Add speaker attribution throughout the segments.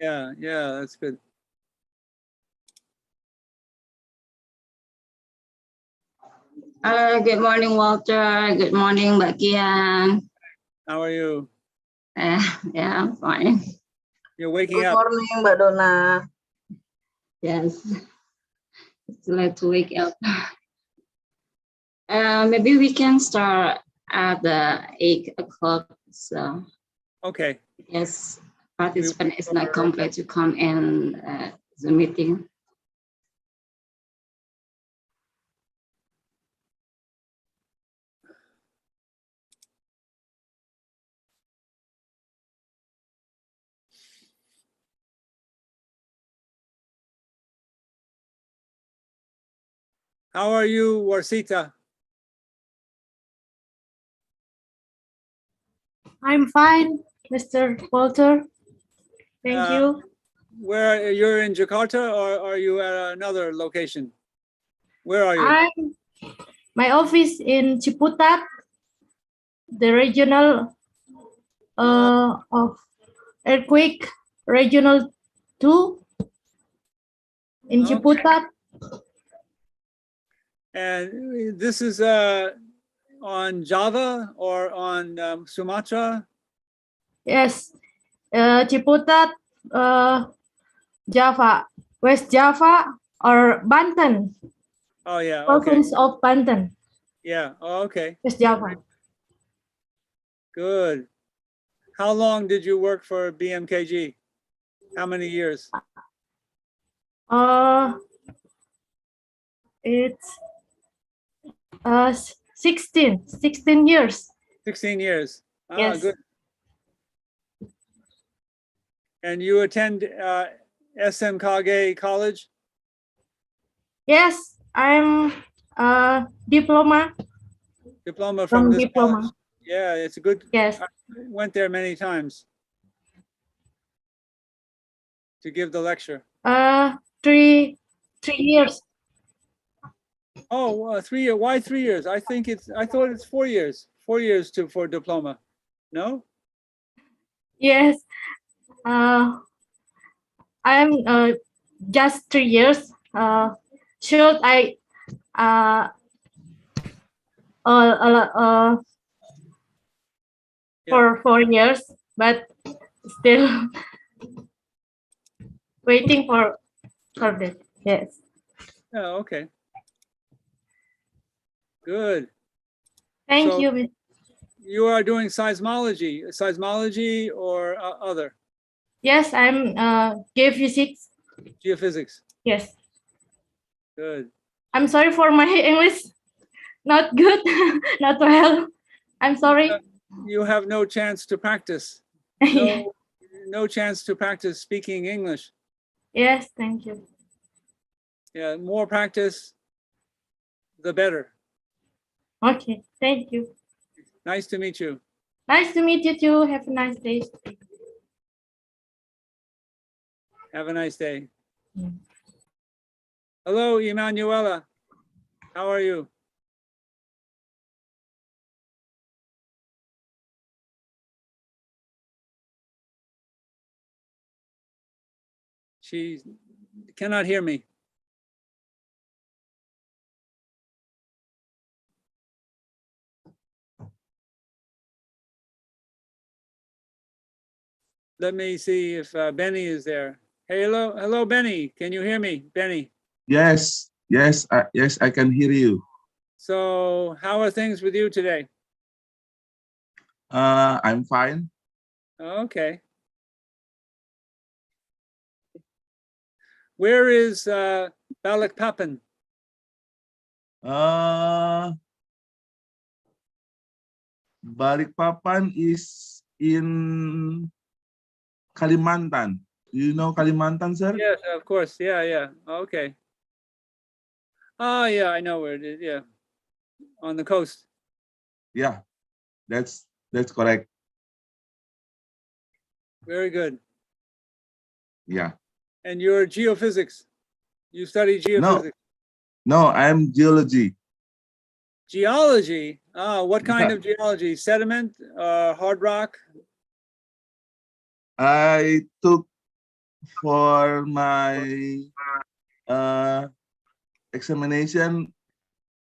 Speaker 1: Yeah, yeah, that's good.
Speaker 2: Good morning, Walter. Good morning, Mbak Kian.
Speaker 1: How are you?
Speaker 2: Yeah, I'm fine.
Speaker 1: You're waking
Speaker 3: Good
Speaker 1: up.
Speaker 3: morning, Mbak Donna.
Speaker 2: Yes, it's like to wake up. Maybe we can start at the 8 o'clock. So
Speaker 1: Okay.
Speaker 2: yes, participant is not complete to come in the meeting.
Speaker 1: How are you, Warsita?
Speaker 4: I'm fine, Mr. Walter. Thank you.
Speaker 1: Where you're in Jakarta, or are you at another location? Where are you?
Speaker 4: My office in Ciputat, the regional of earthquake, regional 2 in
Speaker 1: Okay.
Speaker 4: Ciputat.
Speaker 1: And this is on Java or on Sumatra?
Speaker 4: Yes, Ciputat, Java, West Java or Banten,
Speaker 1: Oh yeah, okay.
Speaker 4: province of Banten,
Speaker 1: Yeah, oh, okay.
Speaker 4: West Java.
Speaker 1: Good. How long did you work for BMKG? How many years?
Speaker 4: It's 16 years.
Speaker 1: 16 years. Ah,
Speaker 4: Yes.
Speaker 1: good. And you attend Bmkg college?
Speaker 4: Yes, I'm diploma
Speaker 1: Diploma
Speaker 4: from
Speaker 1: from this
Speaker 4: diploma.
Speaker 1: college? Yeah, it's a good.
Speaker 4: Yes.
Speaker 1: I went there many times to give the lecture.
Speaker 4: 3 years.
Speaker 1: Oh, 3 years. Why 3 years? I thought it's 4 years. 4 years for diploma. No?
Speaker 4: Yes. I'm just 3 years. Should I for 4 years, but still waiting for that. Yes.
Speaker 1: Oh, okay. Good.
Speaker 4: Thank
Speaker 1: So
Speaker 4: you.
Speaker 1: you are doing seismology or other?
Speaker 4: Yes, I'm geophysics.
Speaker 1: Geophysics.
Speaker 4: Yes.
Speaker 1: Good.
Speaker 4: I'm sorry for my English. Not good. Not well. I'm sorry.
Speaker 1: You have no chance to practice. No chance to practice speaking English.
Speaker 4: Yes, thank you.
Speaker 1: Yeah, more practice, the better.
Speaker 4: Okay, thank you.
Speaker 1: Nice to meet you.
Speaker 4: Nice to meet you too. Have a nice day.
Speaker 1: Have a nice day. Hello, Emanuela. How are you? She cannot hear me. Let me see if Benny is there. Hey, hello, Benny. Can you hear me, Benny?
Speaker 5: Yes, I can hear you.
Speaker 1: So how are things with you today?
Speaker 5: I'm fine.
Speaker 1: Okay. Where is Balikpapan?
Speaker 5: Balikpapan is in Kalimantan. You know Kalimantan, sir?
Speaker 1: Yes, of course. Yeah. Okay. Oh, yeah, I know where it is. Yeah, on the coast.
Speaker 5: Yeah, that's correct.
Speaker 1: Very good.
Speaker 5: Yeah.
Speaker 1: And you're geophysics. You study geophysics.
Speaker 5: No, I'm geology.
Speaker 1: Geology. What kind of geology? Sediment, hard rock?
Speaker 5: I took for my examination,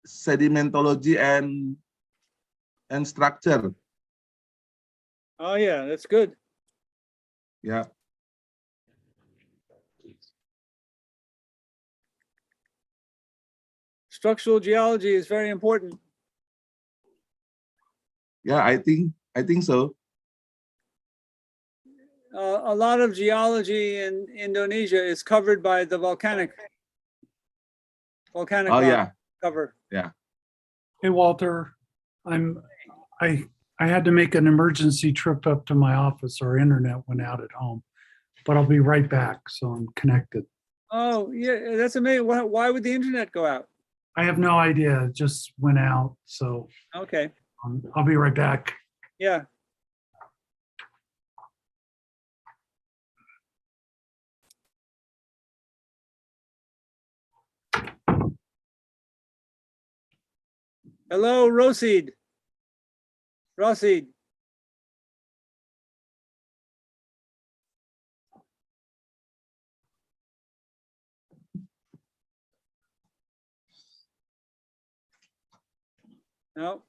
Speaker 5: sedimentology and structure.
Speaker 1: Oh, yeah, that's good.
Speaker 5: Yeah.
Speaker 1: Structural geology is very important.
Speaker 5: Yeah, I think so.
Speaker 1: A lot of geology in Indonesia is covered by the volcanic
Speaker 5: Oh
Speaker 1: rock
Speaker 5: yeah.
Speaker 1: cover.
Speaker 5: Yeah.
Speaker 3: Hey, Walter, I had to make an emergency trip up to my office. Our internet went out at home, but I'll be right back, so I'm connected.
Speaker 1: Oh, yeah, that's amazing. Why would the internet go out?
Speaker 3: I have no idea. It just went out, so
Speaker 1: Okay,
Speaker 3: I'll be right back.
Speaker 1: yeah. Hello, Roseed. Roseed. No.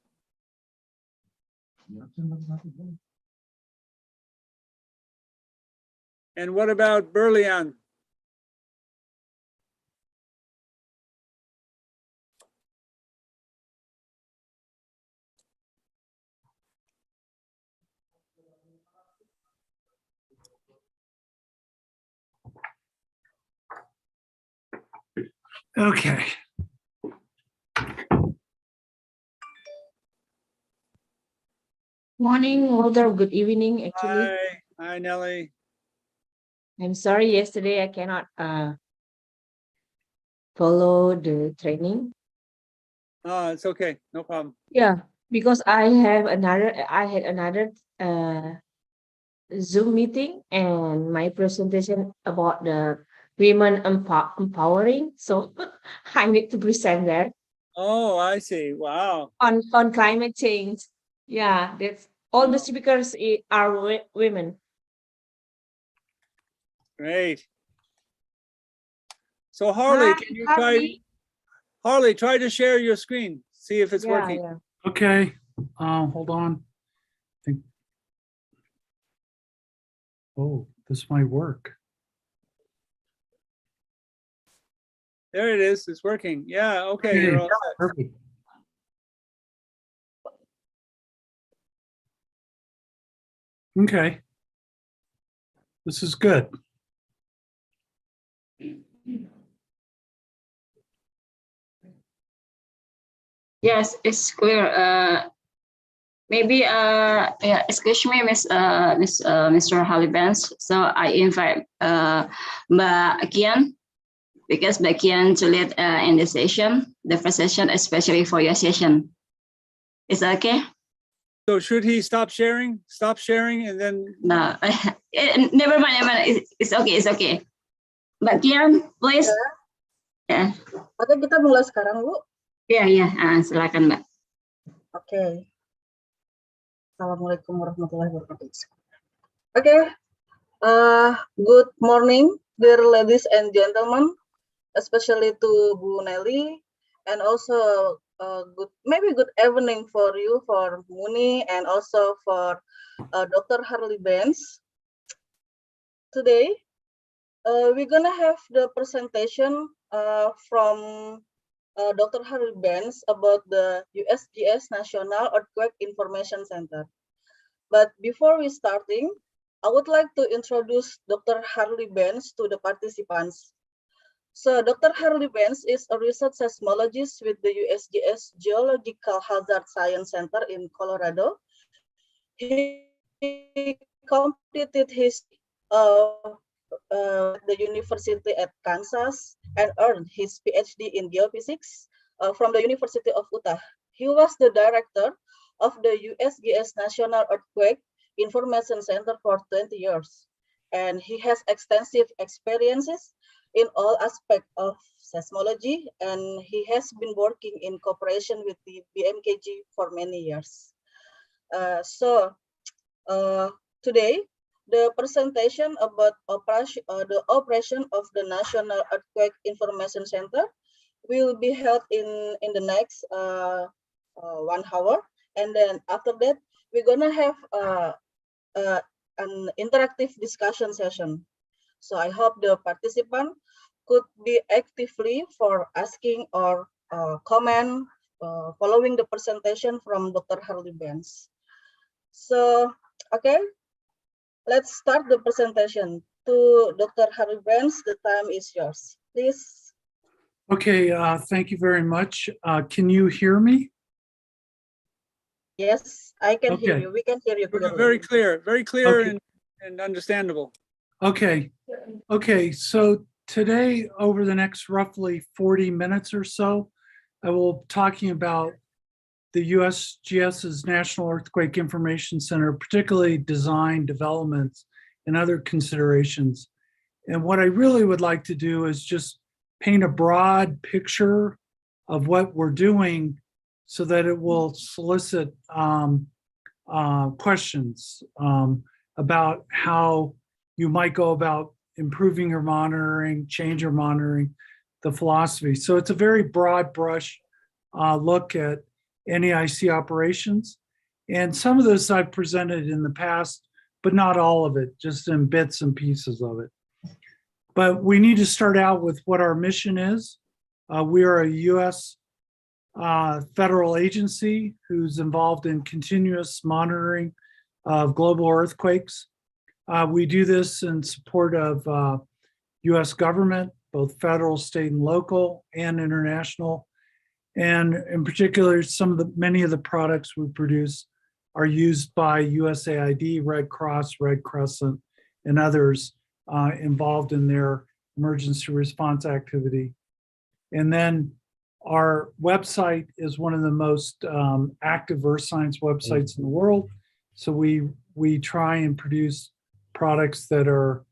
Speaker 1: And what about Berlian?
Speaker 3: Okay.
Speaker 6: Morning, Walter. Good evening, actually.
Speaker 1: Hi, Nelly.
Speaker 6: I'm sorry yesterday I cannot follow the training.
Speaker 1: Oh, it's okay. No problem.
Speaker 6: Yeah, because I had another Zoom meeting and my presentation about the women empowering. So I need to present that
Speaker 1: Oh, I see. Wow.
Speaker 6: on climate change. Yeah, that's all the speakers are women.
Speaker 1: Great. So Harley, can you try? Harley, try to share your screen. See if it's working.
Speaker 6: Yeah.
Speaker 3: Okay. Hold on. Oh, this might work.
Speaker 1: There it is. It's working. Yeah. Okay. You're all set.
Speaker 3: Perfect. Okay. This is good.
Speaker 2: Yes, it's clear. Maybe yeah, excuse me, Mr. Halibans. So I invite Mbak Kian, because Mbak Kian to lead in the session, the first session, especially for your session. Is that okay?
Speaker 1: So should he stop sharing? Stop sharing and then.
Speaker 2: No, never mind. It's okay. It's okay. Mbak Kian, please. Ya.
Speaker 7: Oke, kita mulai sekarang, Bu.
Speaker 2: Ya, silakan, Mbak.
Speaker 7: Oke. Assalamualaikum warahmatullahi wabarakatuh. Okay. Good morning, dear ladies and gentlemen, especially to Bu Nelly, and also good evening for you, for Muni, and also for Dr. Harley Benz. Today, we're gonna have the presentation from Dr. Harley Benz about the USGS National Earthquake Information Center. But before we starting, I would like to introduce Dr. Harley Benz to the participants. So Dr. Harley Benz is a research seismologist with the USGS Geological Hazard Science Center in Colorado. He completed his the university at Kansas and earned his PhD in geophysics from the University of Utah. He was the director of the USGS National Earthquake Information Center for 20 years, and he has extensive experiences in all aspects of seismology, and he has been working in cooperation with the Bmkg for many years. Today, The presentation about the operation of the National Earthquake Information Center will be held in the next 1 hour. And then after that, we're gonna have an interactive discussion session. So I hope the participant could be actively for asking or comment following the presentation from Dr. Harley Benz. So, okay, let's start the presentation. To Dr. Harley Benz, the time is yours. Please.
Speaker 3: Okay, thank you very much. Can you hear me?
Speaker 7: Yes, I can hear
Speaker 3: Okay.
Speaker 7: you. We can hear you clearly.
Speaker 1: Very clear
Speaker 3: Okay.
Speaker 1: and understandable.
Speaker 3: Okay. Okay, so today, over the next roughly 40 minutes or so, I will be talking about the USGS's National Earthquake Information Center, particularly design, developments, and other considerations. And what I really would like to do is just paint a broad picture of what we're doing so that it will solicit questions about how you might go about improving your monitoring, change your monitoring, the philosophy. So it's a very broad brush look at NEIC operations. And some of this I've presented in the past, but not all of it, just in bits and pieces of it. But we need to start out with what our mission is. We are a US federal agency who's involved in continuous monitoring of global earthquakes. We do this in support of US government, both federal, state, and local, and international. And in particular, many of the products we produce are used by USAID, Red Cross, Red Crescent, and others involved in their emergency response activity. And then our website is one of the most active earth science websites in the world. So we try and produce products that are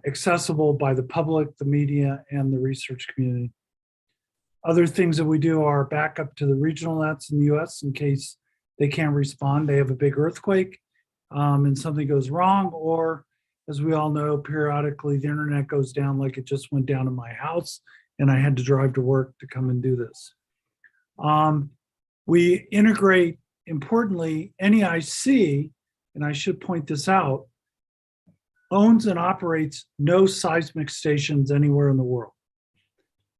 Speaker 3: accessible by the public, the media, and the research community. Other things that we do are backup to the regional nets in the US in case they can't respond. They have a big earthquake and something goes wrong, or as we all know, periodically the internet goes down, like it just went down in my house and I had to drive to work to come and do this. We integrate, importantly, NEIC, and I should point this out, owns and operates no seismic stations anywhere in the world.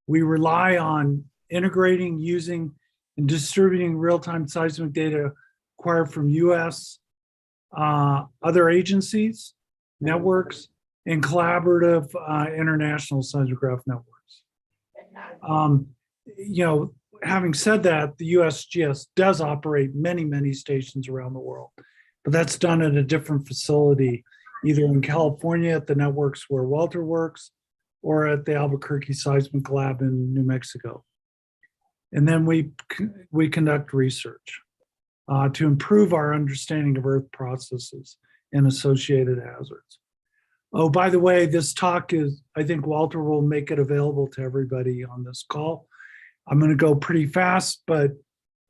Speaker 3: We rely on integrating, using, and distributing real-time seismic data acquired from US, other agencies, networks, and collaborative international seismograph networks. Having said that, the USGS does operate many, many stations around the world, but that's done at a different facility, either in California at the networks where Walter works, or at the Albuquerque Seismic Lab in New Mexico. And then we conduct research to improve our understanding of Earth processes and associated hazards. Oh, by the way, this talk is, I think Walter will make it available to everybody on this call. I'm going to go pretty fast, but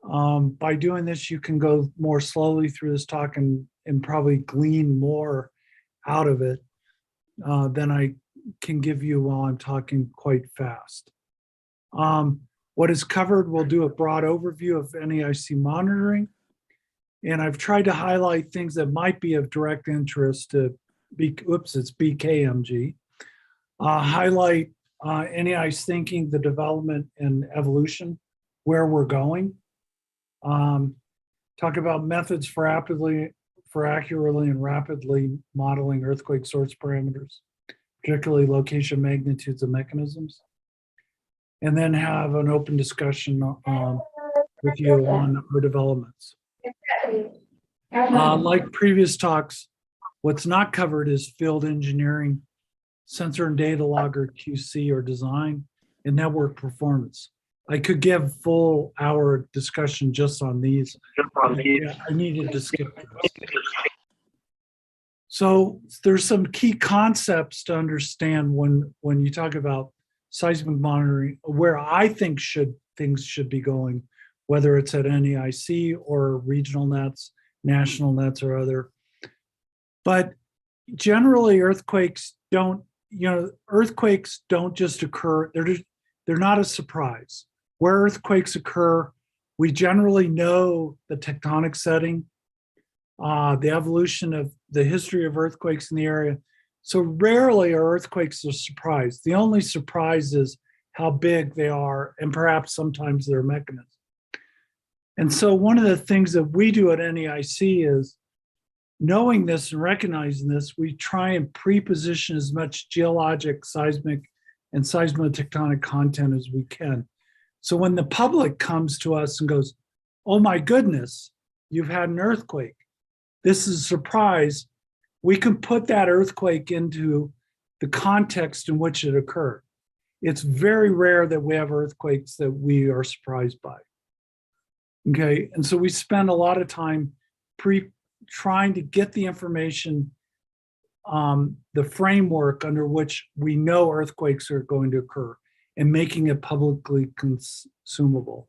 Speaker 3: by doing this, you can go more slowly through this talk and probably glean more out of it than I can give you while I'm talking quite fast. What is covered, we'll do a broad overview of NEIC monitoring. And I've tried to highlight things that might be of direct interest to it's BKMG. Highlight NEI's thinking, the development and evolution, where we're going. Talk about methods for accurately and rapidly modeling earthquake source parameters, particularly location, magnitudes, and mechanisms. And then have an open discussion with you on our developments. Like previous talks, what's not covered is field engineering, sensor and data logger QC or design, and network performance. I could give full hour discussion just on these. Yeah, I needed to skip this. So there's some key concepts to understand when you talk about seismic monitoring, where I think things should be going, whether it's at NEIC or regional nets, national nets, or other. But generally earthquakes don't, earthquakes don't just occur. They're not a surprise. Where earthquakes occur, we generally know the tectonic setting, the evolution of the history of earthquakes in the area. So rarely are earthquakes a surprise. The only surprise is how big they are and perhaps sometimes their mechanism. And so one of the things that we do at NEIC is, knowing this and recognizing this, we try and pre-position as much geologic, seismic, and seismotectonic content as we can. So when the public comes to us and goes, oh my goodness, you've had an earthquake, this is a surprise, we can put that earthquake into the context in which it occurred. It's very rare that we have earthquakes that we are surprised by. Okay, and so we spend a lot of time trying to get the information, the framework under which we know earthquakes are going to occur and making it publicly consumable.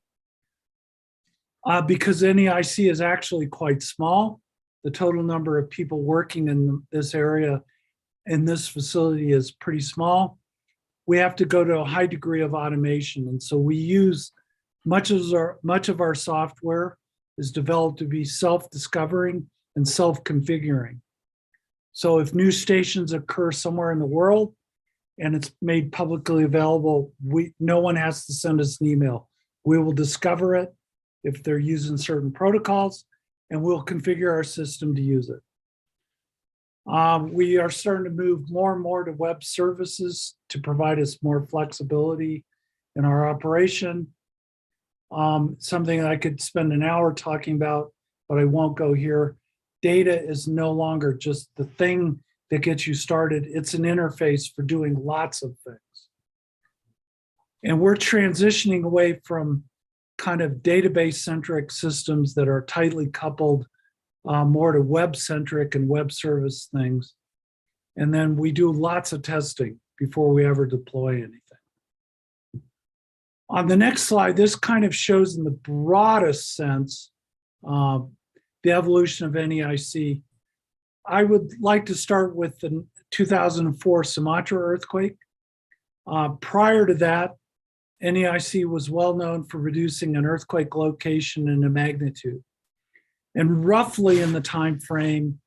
Speaker 3: Because NEIC is actually quite small, the total number of people working in this area, in this facility is pretty small. We have to go to a high degree of automation. And so we use much of our software is developed to be self-discovering and self-configuring. So if new stations occur somewhere in the world and it's made publicly available, no one has to send us an email. We will discover it if they're using certain protocols, and we'll configure our system to use it. We are starting to move more and more to web services to provide us more flexibility in our operation. Something I could spend an hour talking about, but I won't go here. Data is no longer just the thing that gets you started. It's an interface for doing lots of things. And we're transitioning away from kind of database-centric systems that are tightly coupled more to web-centric and web service things. And then we do lots of testing before we ever deploy anything. On the next slide, this kind of shows in the broadest sense the evolution of NEIC. I would like to start with the 2004 Sumatra earthquake. Prior to that, NEIC was well known for reducing an earthquake location and a magnitude. And roughly in the time frame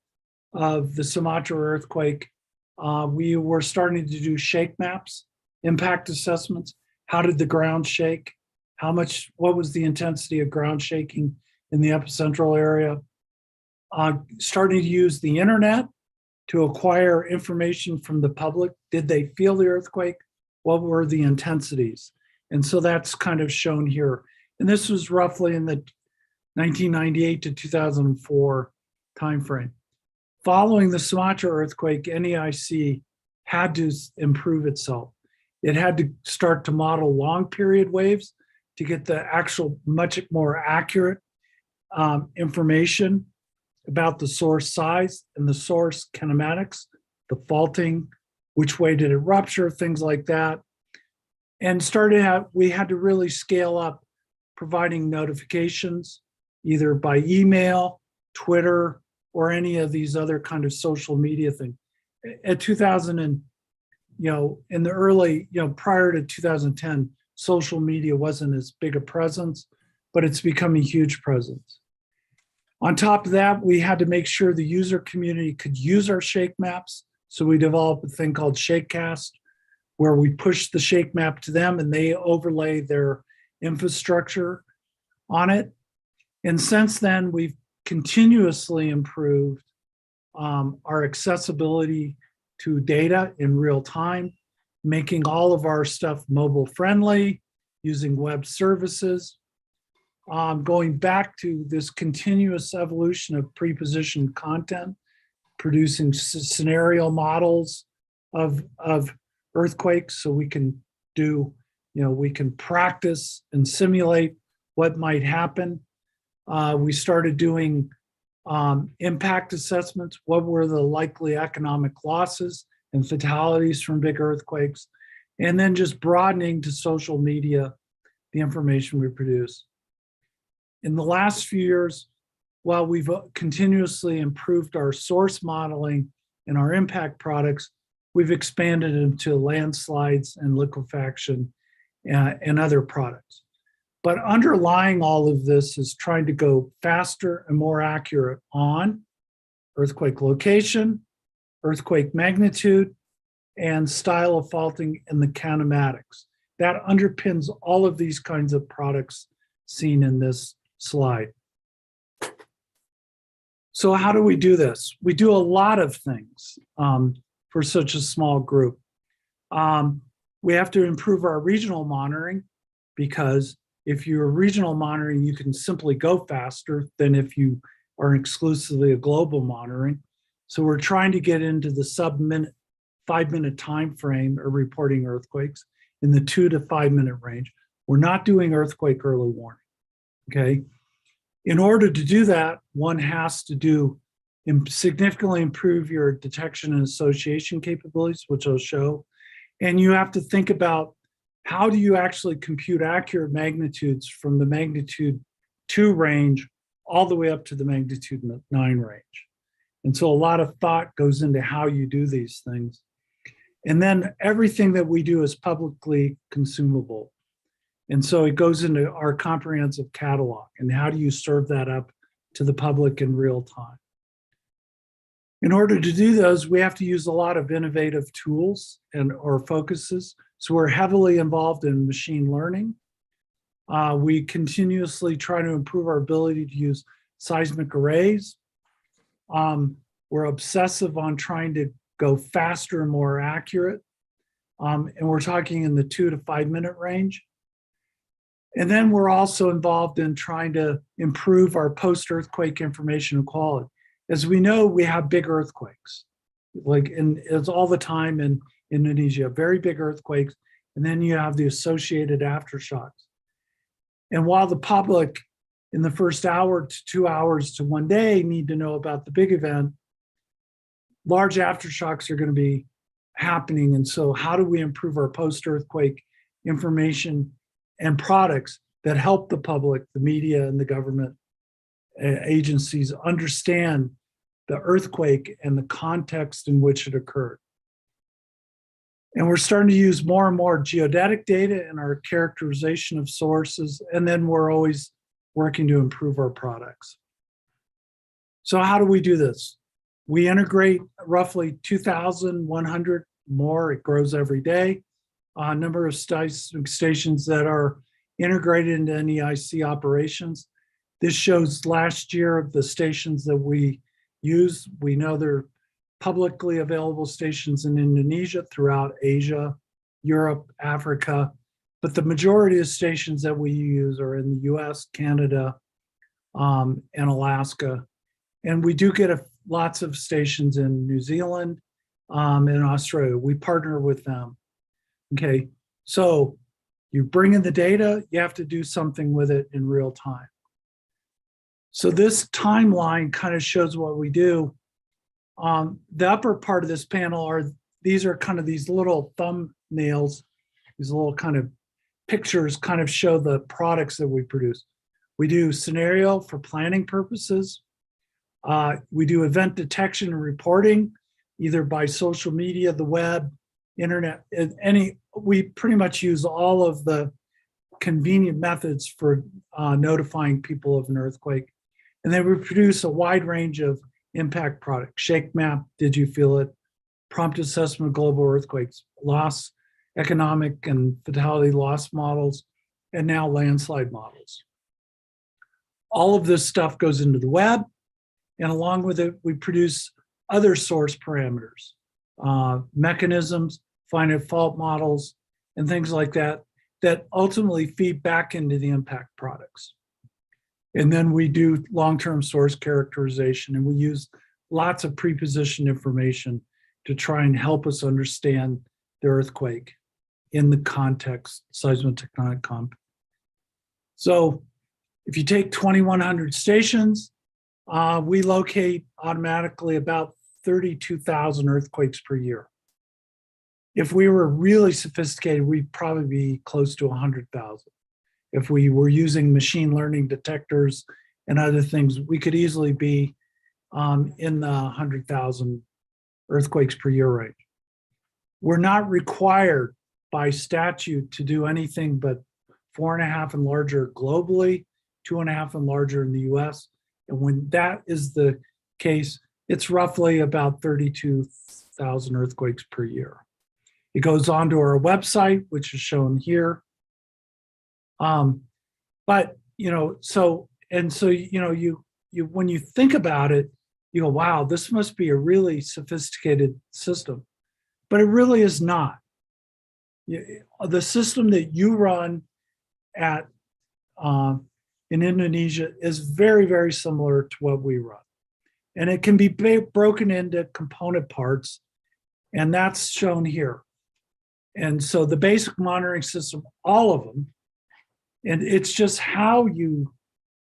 Speaker 3: of the Sumatra earthquake, we were starting to do shake maps, impact assessments. How did the ground shake? What was the intensity of ground shaking in the epicentral area? Starting to use the internet to acquire information from the public. Did they feel the earthquake? What were the intensities? And so that's kind of shown here. And this was roughly in the 1998 to 2004 timeframe. Following the Sumatra earthquake, NEIC had to improve itself. It had to start to model long period waves to get the actual much more accurate information about the source size and the source kinematics, the faulting, which way did it rupture, things like that. And we had to really scale up providing notifications, either by email, Twitter, or any of these other kind of social media things. At 2000 and, in the early, prior to 2010, social media wasn't as big a presence, but it's becoming a huge presence. On top of that, we had to make sure the user community could use our shake maps. So we developed a thing called Shakecast, where we push the shake map to them and they overlay their infrastructure on it. And since then, we've continuously improved our accessibility to data in real time, making all of our stuff mobile friendly, using web services, going back to this continuous evolution of pre-positioned content, producing scenario models of earthquakes so we can do, we can practice and simulate what might happen. We started doing impact assessments. What were the likely economic losses and fatalities from big earthquakes? And then just broadening to social media the information we produce. In the last few years, while we've continuously improved our source modeling and our impact products, we've expanded into landslides and liquefaction and other products. But underlying all of this is trying to go faster and more accurate on earthquake location, earthquake magnitude, and style of faulting and the kinematics. That underpins all of these kinds of products seen in this slide. So how do we do this? We do a lot of things for such a small group. We have to improve our regional monitoring, because if you're regional monitoring, you can simply go faster than if you are exclusively a global monitoring. So we're trying to get into the sub-minute, 5-minute time frame of reporting earthquakes in the 2 to 5 minute range. We're not doing earthquake early warning, okay? In order to do that, one has to do significantly improve your detection and association capabilities, which I'll show. And you have to think about, how do you actually compute accurate magnitudes from the magnitude 2 range all the way up to the magnitude 9 range? And so a lot of thought goes into how you do these things. And then everything that we do is publicly consumable. And so it goes into our comprehensive catalog, and how do you serve that up to the public in real time? In order to do those, we have to use a lot of innovative tools or focuses. So we're heavily involved in machine learning. We continuously try to improve our ability to use seismic arrays. We're obsessive on trying to go faster and more accurate. And we're talking in the 2 to 5 minute range. And then we're also involved in trying to improve our post-earthquake information quality. As we know, we have big earthquakes. It's all the time in Indonesia, very big earthquakes. And then you have the associated aftershocks. And while the public in the first hour to 2 hours to 1 day need to know about the big event, large aftershocks are going to be happening. And so how do we improve our post-earthquake information and products that help the public, the media, and the government agencies understand the earthquake and the context in which it occurred? And we're starting to use more and more geodetic data in our characterization of sources, and then we're always working to improve our products. So how do we do this? We integrate roughly 2,100 more, it grows every day, number of stations that are integrated into NEIC operations. This shows last year the stations that we use. We know they're publicly available stations in Indonesia, throughout Asia, Europe, Africa, but the majority of stations that we use are in the US, Canada, and Alaska. And we do get lots of stations in New Zealand and Australia. We partner with them. Okay, so you bring in the data, you have to do something with it in real time. So this timeline kind of shows what we do. The upper part of this panel these are kind of these little thumbnails, these little kind of pictures kind of show the products that we produce. We do scenario for planning purposes. We do event detection and reporting, either by social media, the web, internet, we pretty much use all of the convenient methods for notifying people of an earthquake. And then we produce a wide range of impact products: shake map, did you feel it, prompt assessment of global earthquakes, loss, economic and fatality loss models, and now landslide models. All of this stuff goes into the web, and along with it, we produce other source parameters, mechanisms, finite fault models, and things like that, that ultimately feed back into the impact products. And then we do long-term source characterization, and we use lots of preposition information to try and help us understand the earthquake in the context, seismotectonic context. So if you take 2,100 stations, we locate automatically about 32,000 earthquakes per year. If we were really sophisticated, we'd probably be close to 100,000. If we were using machine learning detectors and other things, we could easily be in the 100,000 earthquakes per year range. We're not required by statute to do anything but 4.5 and larger globally, 2.5 and larger in the US. And when that is the case, it's roughly about 32,000 earthquakes per year. It goes onto our website, which is shown here. But when you think about it, you go, wow, this must be a really sophisticated system. But it really is not. The system that you run at in Indonesia is very, very similar to what we run. And it can be broken into component parts, and that's shown here. And so the basic monitoring system, all of them, and it's just how you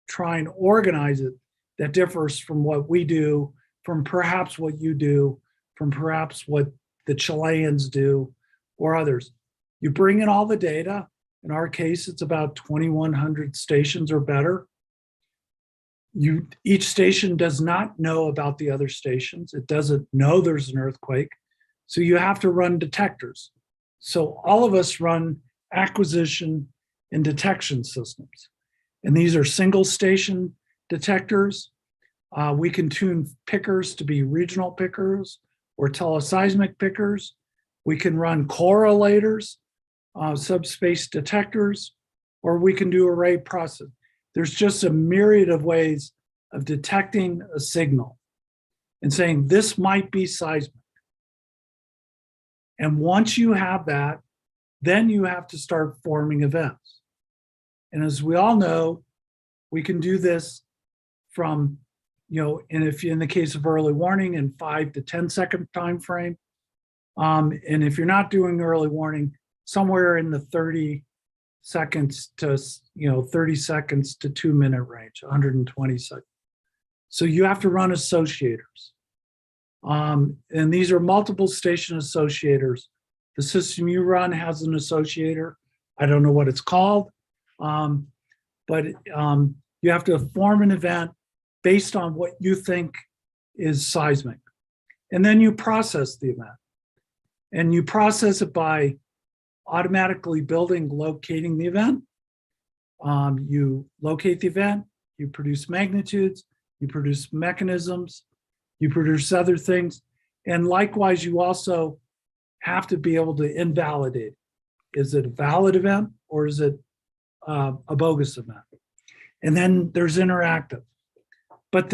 Speaker 3: try and organize it that differs from what we do, from perhaps what you do, from perhaps what the Chileans do or others. You bring in all the data. In our case, it's about 2,100 stations or better. Each station does not know about the other stations. It doesn't know there's an earthquake. So you have to run detectors. So all of us run acquisition and detection systems. And these are single station detectors. We can tune pickers to be regional pickers or teleseismic pickers. We can run correlators, subspace detectors, or we can do array processing. There's just a myriad of ways of detecting a signal and saying this might be seismic. And once you have that, then you have to start forming events. And as we all know, we can do this from, and if in the case of early warning, in 5 to 10 second time frame. And if you're not doing early warning, somewhere in the 30 seconds to 30 seconds to 2 minute range, 120 seconds. So you have to run associators. And these are multiple station associators. The system you run has an associator. I don't know what it's called, but you have to form an event based on what you think is seismic. And then you process the event. And you process it by automatically locating the event. You locate the event, you produce magnitudes, you produce mechanisms, you produce other things. And likewise, you also have to be able to invalidate. Is it a valid event or is it a bogus event? And then there's interactive. But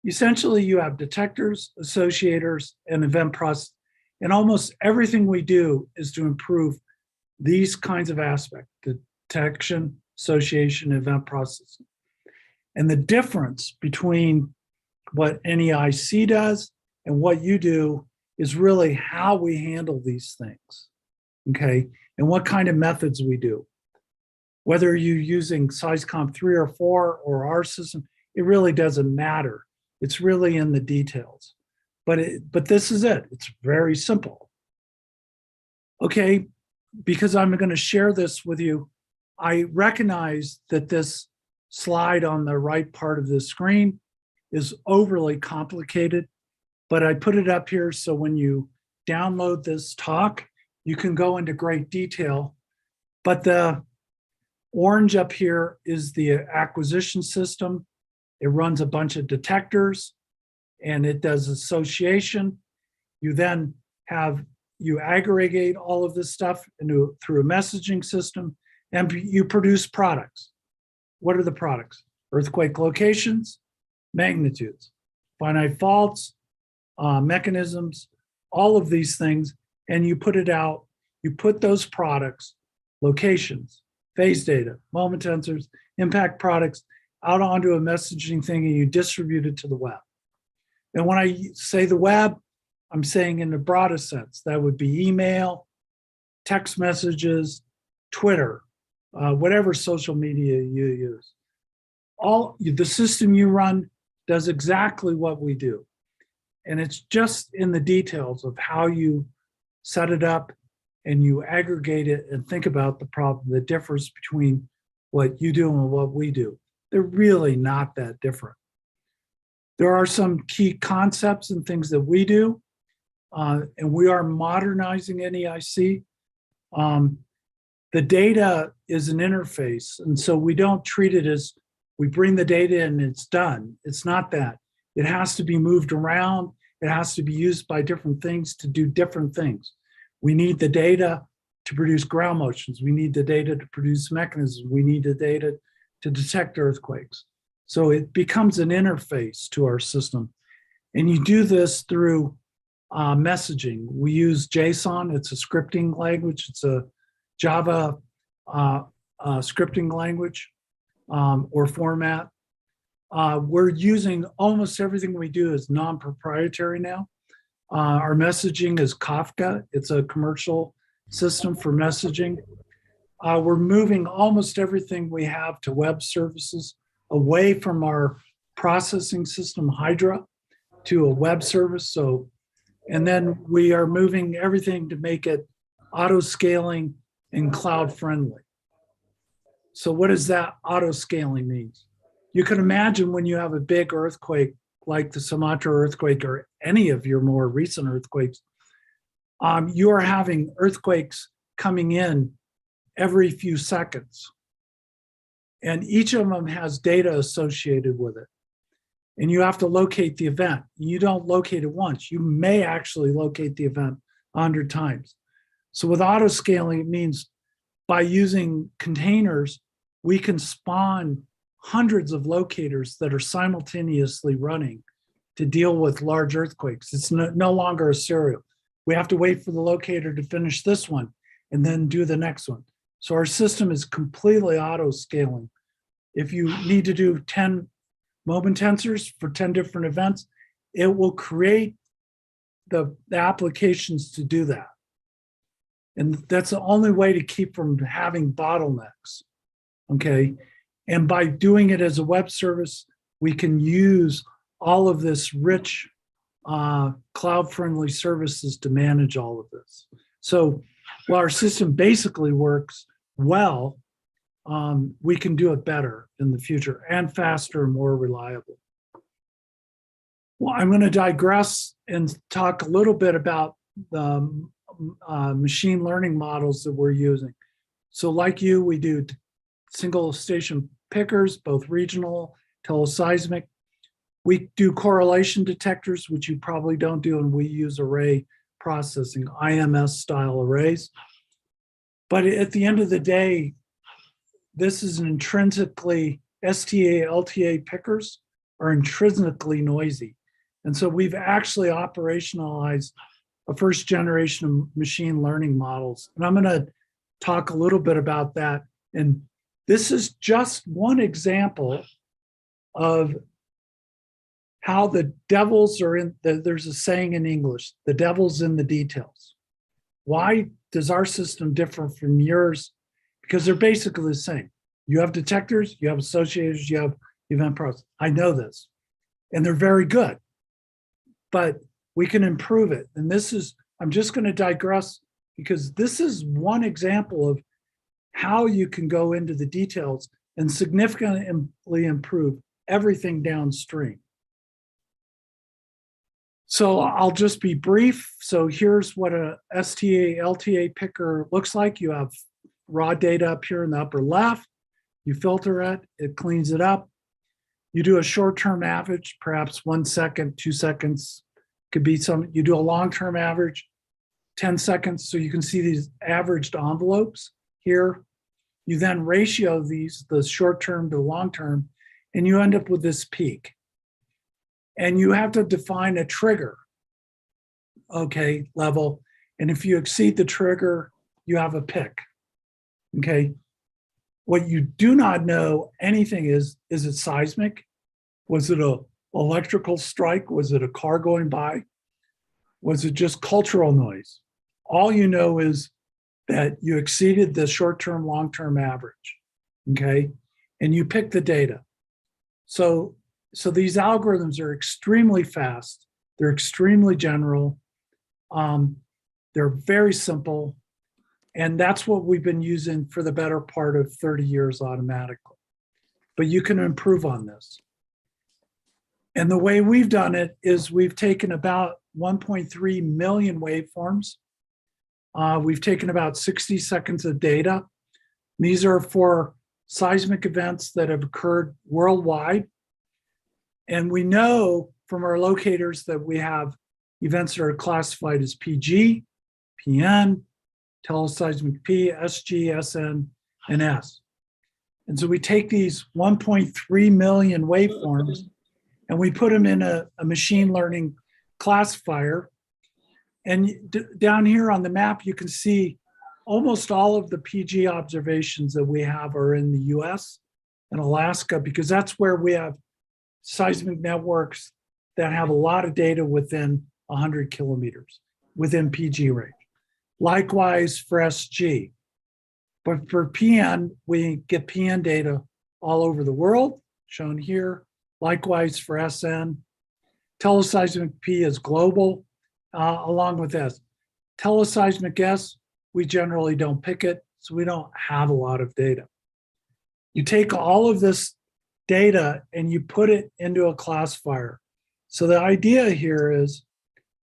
Speaker 3: essentially you have detectors, associators, and event process. And almost everything we do is to improve these kinds of aspects: detection, association, event processing. And the difference between what NEIC does and what you do is really how we handle these things, okay? And what kind of methods we do. Whether you're using SeisComp 3 or 4 or our system, it really doesn't matter. It's really in the details. But this is it. It's very simple. Okay, because I'm going to share this with you, I recognize that this slide on the right part of the screen is overly complicated, but I put it up here so when you download this talk, you can go into great detail. But the orange up here is the acquisition system. It runs a bunch of detectors and it does association. You then you aggregate all of this stuff through a messaging system, and you produce products. What are the products? Earthquake locations, magnitudes, finite faults, mechanisms, all of these things, and you put it out. You put those products, locations, phase data, moment sensors, impact products out onto a messaging thing, and you distribute it to the web. And when I say the web, I'm saying in the broadest sense. That would be email, text messages, Twitter, whatever social media you use. The system you run does exactly what we do. And it's just in the details of how you set it up and you aggregate it and think about the problem that differs between what you do and what we do. They're really not that different. There are some key concepts and things that we do, and we are modernizing NEIC. The data is an interface, and so we don't treat it as we bring the data in and it's done. It's not that. It has to be moved around. It has to be used by different things to do different things. We need the data to produce ground motions. We need the data to produce mechanisms. We need the data to detect earthquakes. So it becomes an interface to our system. And you do this through messaging. We use JSON. It's a scripting language. It's a Java scripting language or format. We're using almost everything we do is non-proprietary now. Our messaging is Kafka. It's a commercial system for messaging. We're moving almost everything we have to web services, away from our processing system, Hydra, to a web service. So, and then we are moving everything to make it auto-scaling and cloud-friendly. So what does that auto-scaling mean? You can imagine when you have a big earthquake like the Sumatra earthquake or any of your more recent earthquakes, you are having earthquakes coming in every few seconds. And each of them has data associated with it. And you have to locate the event. You don't locate it once. You may actually locate the event 100 times. So with auto scaling, it means by using containers, we can spawn hundreds of locators that are simultaneously running to deal with large earthquakes. It's no longer a serial. We have to wait for the locator to finish this one and then do the next one. So our system is completely auto scaling. If you need to do 10 moment tensors for 10 different events, it will create the applications to do that. And that's the only way to keep from having bottlenecks, okay? And by doing it as a web service, we can use all of this rich cloud-friendly services to manage all of this. So while our system basically works well, we can do it better in the future and faster and more reliable. Well, I'm going to digress and talk a little bit about the machine learning models that we're using. So like you, we do single station pickers, both regional, teleseismic. We do correlation detectors, which you probably don't do, and we use array processing, IMS style arrays. But at the end of the day, this is an intrinsically, STA, LTA pickers are intrinsically noisy. And so we've actually operationalized a first generation of machine learning models. And I'm going to talk a little bit about that. And this is just one example of how the devils are in, there's a saying in English, the devil's in the details. Why does our system differ from yours? Because they're basically the same. You have detectors, you have associators, you have event process. I know this, and they're very good, but we can improve it. And this is, I'm just going to digress because this is one example of how you can go into the details and significantly improve everything downstream. So I'll just be brief. So here's what a STA LTA picker looks like. You have raw data up here in the upper left. You filter it, it cleans it up. You do a short-term average, perhaps 1 second, 2 seconds. Could be some, you do a long-term average, 10 seconds. So you can see these averaged envelopes here. You then ratio these, the short-term to long-term, and you end up with this peak. And you have to define a trigger, okay, level. And if you exceed the trigger, you have a pick, okay? What you do not know anything is it seismic? Was it an electrical strike? Was it a car going by? Was it just cultural noise? All you know is that you exceeded the short-term, long-term average, okay? And you pick the data. So these algorithms are extremely fast. They're extremely general. They're very simple. And that's what we've been using for the better part of 30 years automatically. But you can improve on this. And the way we've done it is we've taken about 1.3 million waveforms. We've taken about 60 seconds of data. These are for seismic events that have occurred worldwide. And we know from our locators that we have events that are classified as PG, PN, teleseismic P, SG, SN, and S. And so we take these 1.3 million waveforms and we put them in a machine learning classifier. And down here on the map, you can see almost all of the PG observations that we have are in the US and Alaska, because that's where we have seismic networks that have a lot of data within 100 kilometers, within PG range. Likewise for SG. But for PN, we get PN data all over the world, shown here. Likewise for SN. Teleseismic P is global, along with S. Teleseismic S, we generally don't pick it, so we don't have a lot of data. You take all of this data and you put it into a classifier. So the idea here is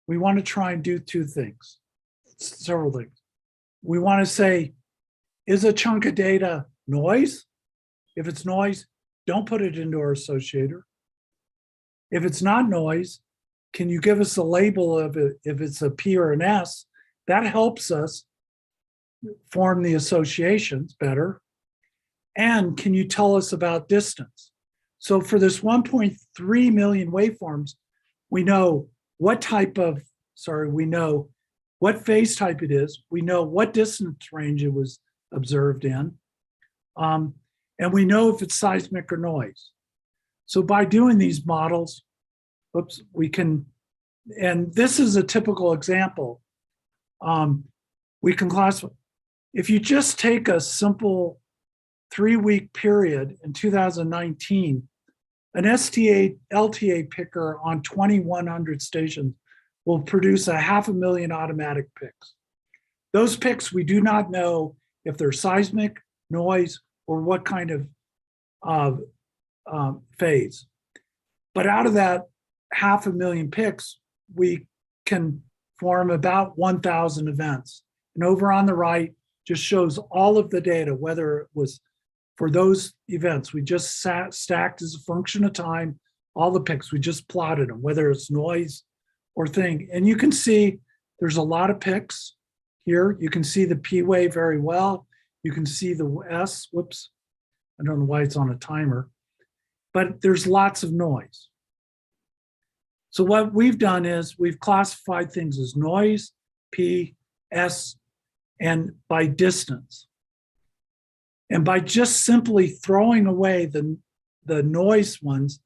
Speaker 3: we want to try and do two things, several things. We want to say, is a chunk of data noise? If it's noise, don't put it into our associator. If it's not noise, can you give us a label of it if it's a P or an S? That helps us form the associations better. And can you tell us about distance? So for this 1.3 million waveforms, we know what type of, we know what phase type it is. We know what distance range it was observed in. And we know if it's seismic or noise. So by doing these models, we can, and this is a typical example. We can classify, if you just take a simple 3-week period in 2019, an LTA picker on 2,100 stations will produce 500,000 automatic picks. Those picks, we do not know if they're seismic, noise, or what kind of phase. But out of that 500,000 picks, we can form about 1,000 events. And over on the right just shows all of the data, whether it was for those events, we just stacked as a function of time, all the picks, we just plotted them, whether it's noise or thing. And you can see there's a lot of picks here. You can see the P wave very well. You can see the S, whoops, I don't know why it's on a timer, but there's lots of noise. So what we've done is we've classified things as noise, P, S, and by distance. And by just simply throwing away the noise ones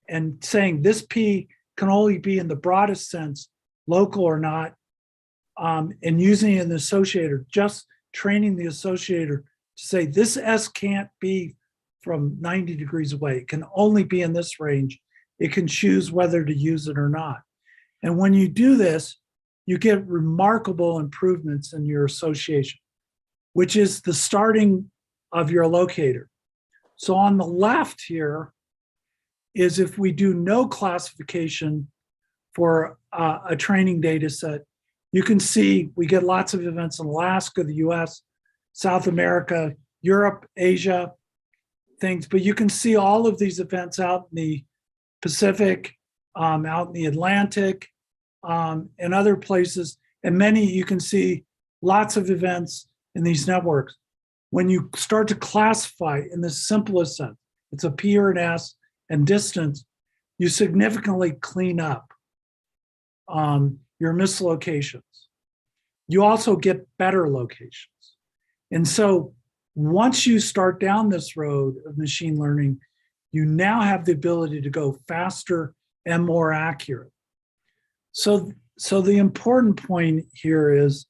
Speaker 3: and saying this P can only be in the broadest sense, local or not, and using an associator, just training the associator to say this S can't be from 90 degrees away. It can only be in this range. It can choose whether to use it or not. And when you do this, you get remarkable improvements in your association, which is the starting of your locator. So on the left here is if we do no classification for a training data set, you can see we get lots of events in Alaska, the US, South America, Europe, Asia, things, but you can see all of these events out in the Pacific, out in the Atlantic, and other places, and many you can see lots of events in these networks. When you start to classify in the simplest sense, it's a P or an S and distance, you significantly clean up your mislocations. You also get better locations. And so once you start down this road of machine learning, you now have the ability to go faster and more accurate. So the important point here is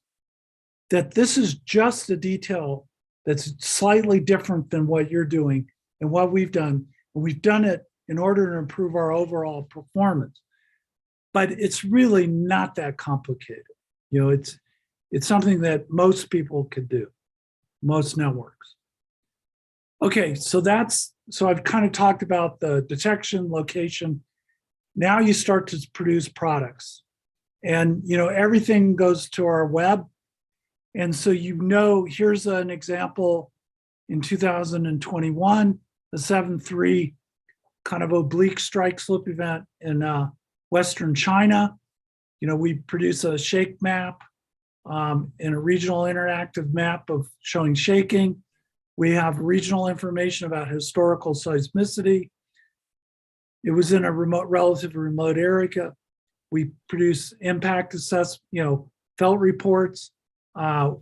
Speaker 3: that this is just a detail that's slightly different than what you're doing and what we've done. And we've done it in order to improve our overall performance. But it's really not that complicated. You know, it's something that most people could do, most networks. Okay, so I've kind of talked about the detection, location, Now you start to produce products. And everything goes to our web. And so here's an example in 2021, the 7.3 kind of oblique strike slip event in Western China. We produce a shake map and a regional interactive map of showing shaking. We have regional information about historical seismicity. It was in a relatively remote area. We produce impact assessment, felt reports.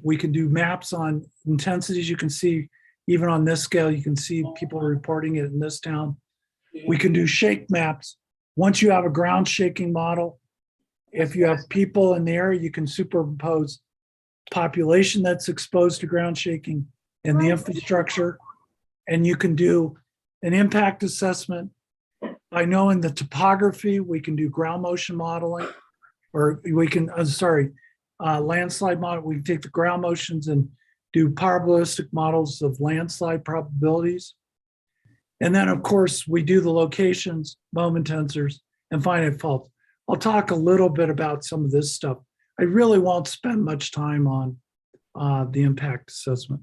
Speaker 3: We can do maps on intensities. You can see, even on this scale, you can see people reporting it in this town. We can do shake maps. Once you have a ground shaking model, if you have people in the area, you can superimpose population that's exposed to ground shaking and the infrastructure. And you can do an impact assessment. By knowing the topography, we can do ground motion modeling, or we can, landslide model. We can take the ground motions and do probabilistic models of landslide probabilities. And then, of course, we do the locations, moment tensors, and finite faults. I'll talk a little bit about some of this stuff. I really won't spend much time on the impact assessment.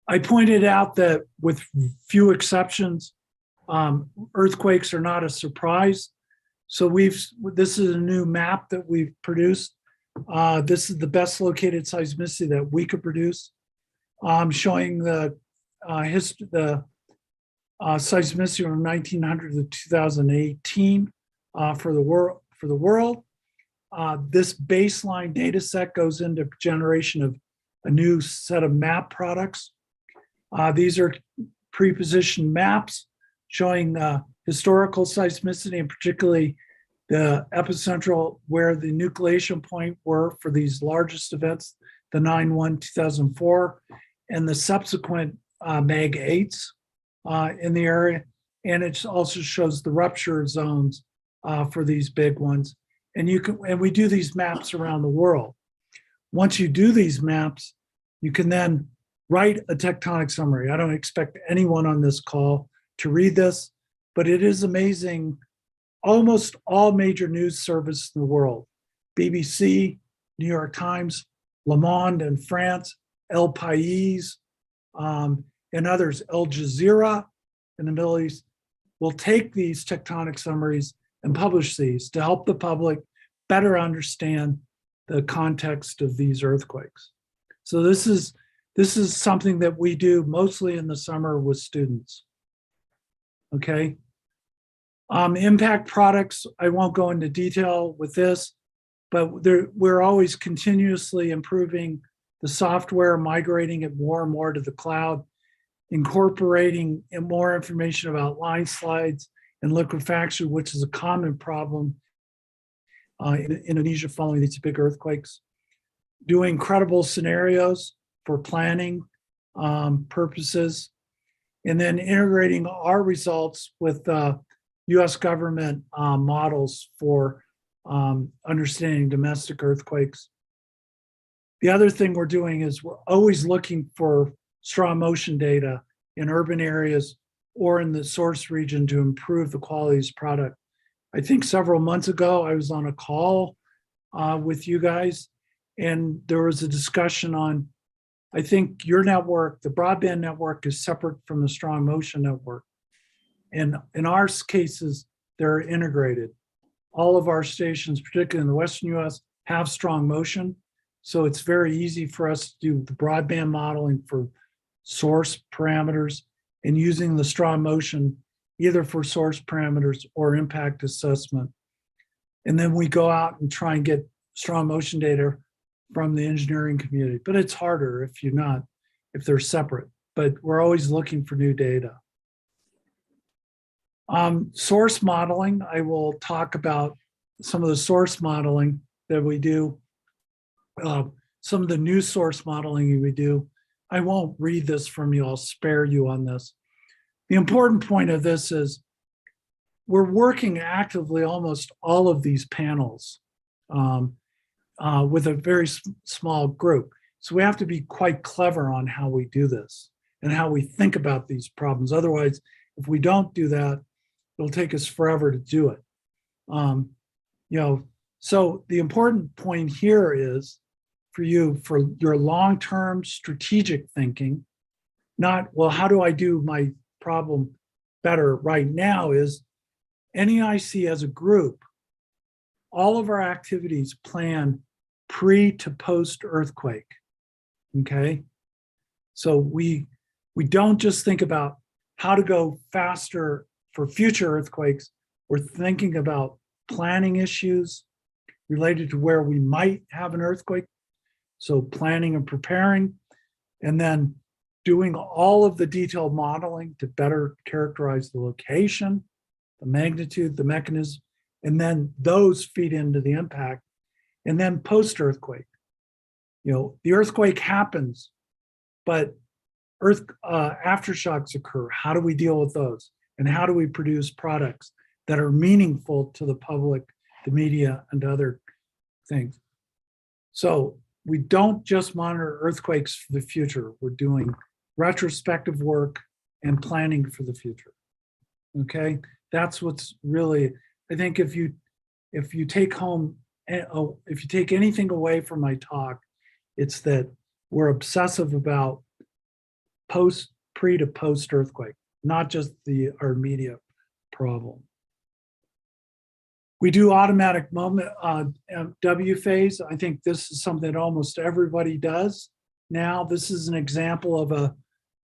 Speaker 3: I pointed out that with few exceptions, earthquakes are not a surprise. So this is a new map that we've produced. This is the best located seismicity that we could produce, showing the seismicity from 1900 to 2018 for the world. This baseline data set goes into generation of a new set of map products. These are pre-positioned maps showing historical seismicity, and particularly the epicentral, where the nucleation point were for these largest events, the 9/1/2004, and the subsequent Mag 8s in the area. And it also shows the rupture zones for these big ones. And we do these maps around the world. Once you do these maps, you can then write a tectonic summary. I don't expect anyone on this call to read this, but it is amazing. Almost all major news services in the world, BBC, New York Times, Le Monde in France, El País, and others, Al Jazeera in the Middle East, will take these tectonic summaries and publish these to help the public better understand the context of these earthquakes. So this is something that we do mostly in the summer with students. Okay. Impact products, I won't go into detail with this, but we're always continuously improving the software, migrating it more and more to the cloud, incorporating more information about line slides and liquefaction, which is a common problem in Indonesia following these big earthquakes, doing credible scenarios for planning purposes, and then integrating our results with US government models for understanding domestic earthquakes. The other thing we're doing is we're always looking for strong motion data in urban areas or in the source region to improve the quality of this product. I think several months ago, I was on a call with you guys, and there was a discussion on, I think your network, the broadband network, is separate from the strong motion network. And in our cases, they're integrated. All of our stations, particularly in the Western US, have strong motion. So it's very easy for us to do the broadband modeling for source parameters and using the strong motion either for source parameters or impact assessment. And then we go out and try and get strong motion data from the engineering community. But it's harder if they're separate. But we're always looking for new data. Source modeling, I will talk about some of the source modeling that we do, some of the new source modeling we do. I won't read this from you, I'll spare you on this. The important point of this is we're working actively almost all of these panels with a very small group. So we have to be quite clever on how we do this and how we think about these problems. Otherwise, if we don't do that, it'll take us forever to do it. You know, so the important point here is for you, for your long-term strategic thinking, not, well, how do I do my problem better right now, is NEIC as a group, all of our activities plan pre to post earthquake, okay? So we don't just think about how to go faster for future earthquakes. We're thinking about planning issues related to where we might have an earthquake. So planning and preparing, and then doing all of the detailed modeling to better characterize the location, the magnitude, the mechanism, and then those feed into the impact. And then post-earthquake, you know, the earthquake happens, but aftershocks occur. How do we deal with those? And how do we produce products that are meaningful to the public, the media, and other things? So we don't just monitor earthquakes for the future. We're doing retrospective work and planning for the future. Okay, that's what's really, I think if you take home, if you take anything away from my talk, it's that we're obsessive about pre to post earthquake, not just our immediate problem. We do automatic moment W phase. I think this is something that almost everybody does now. This is an example of a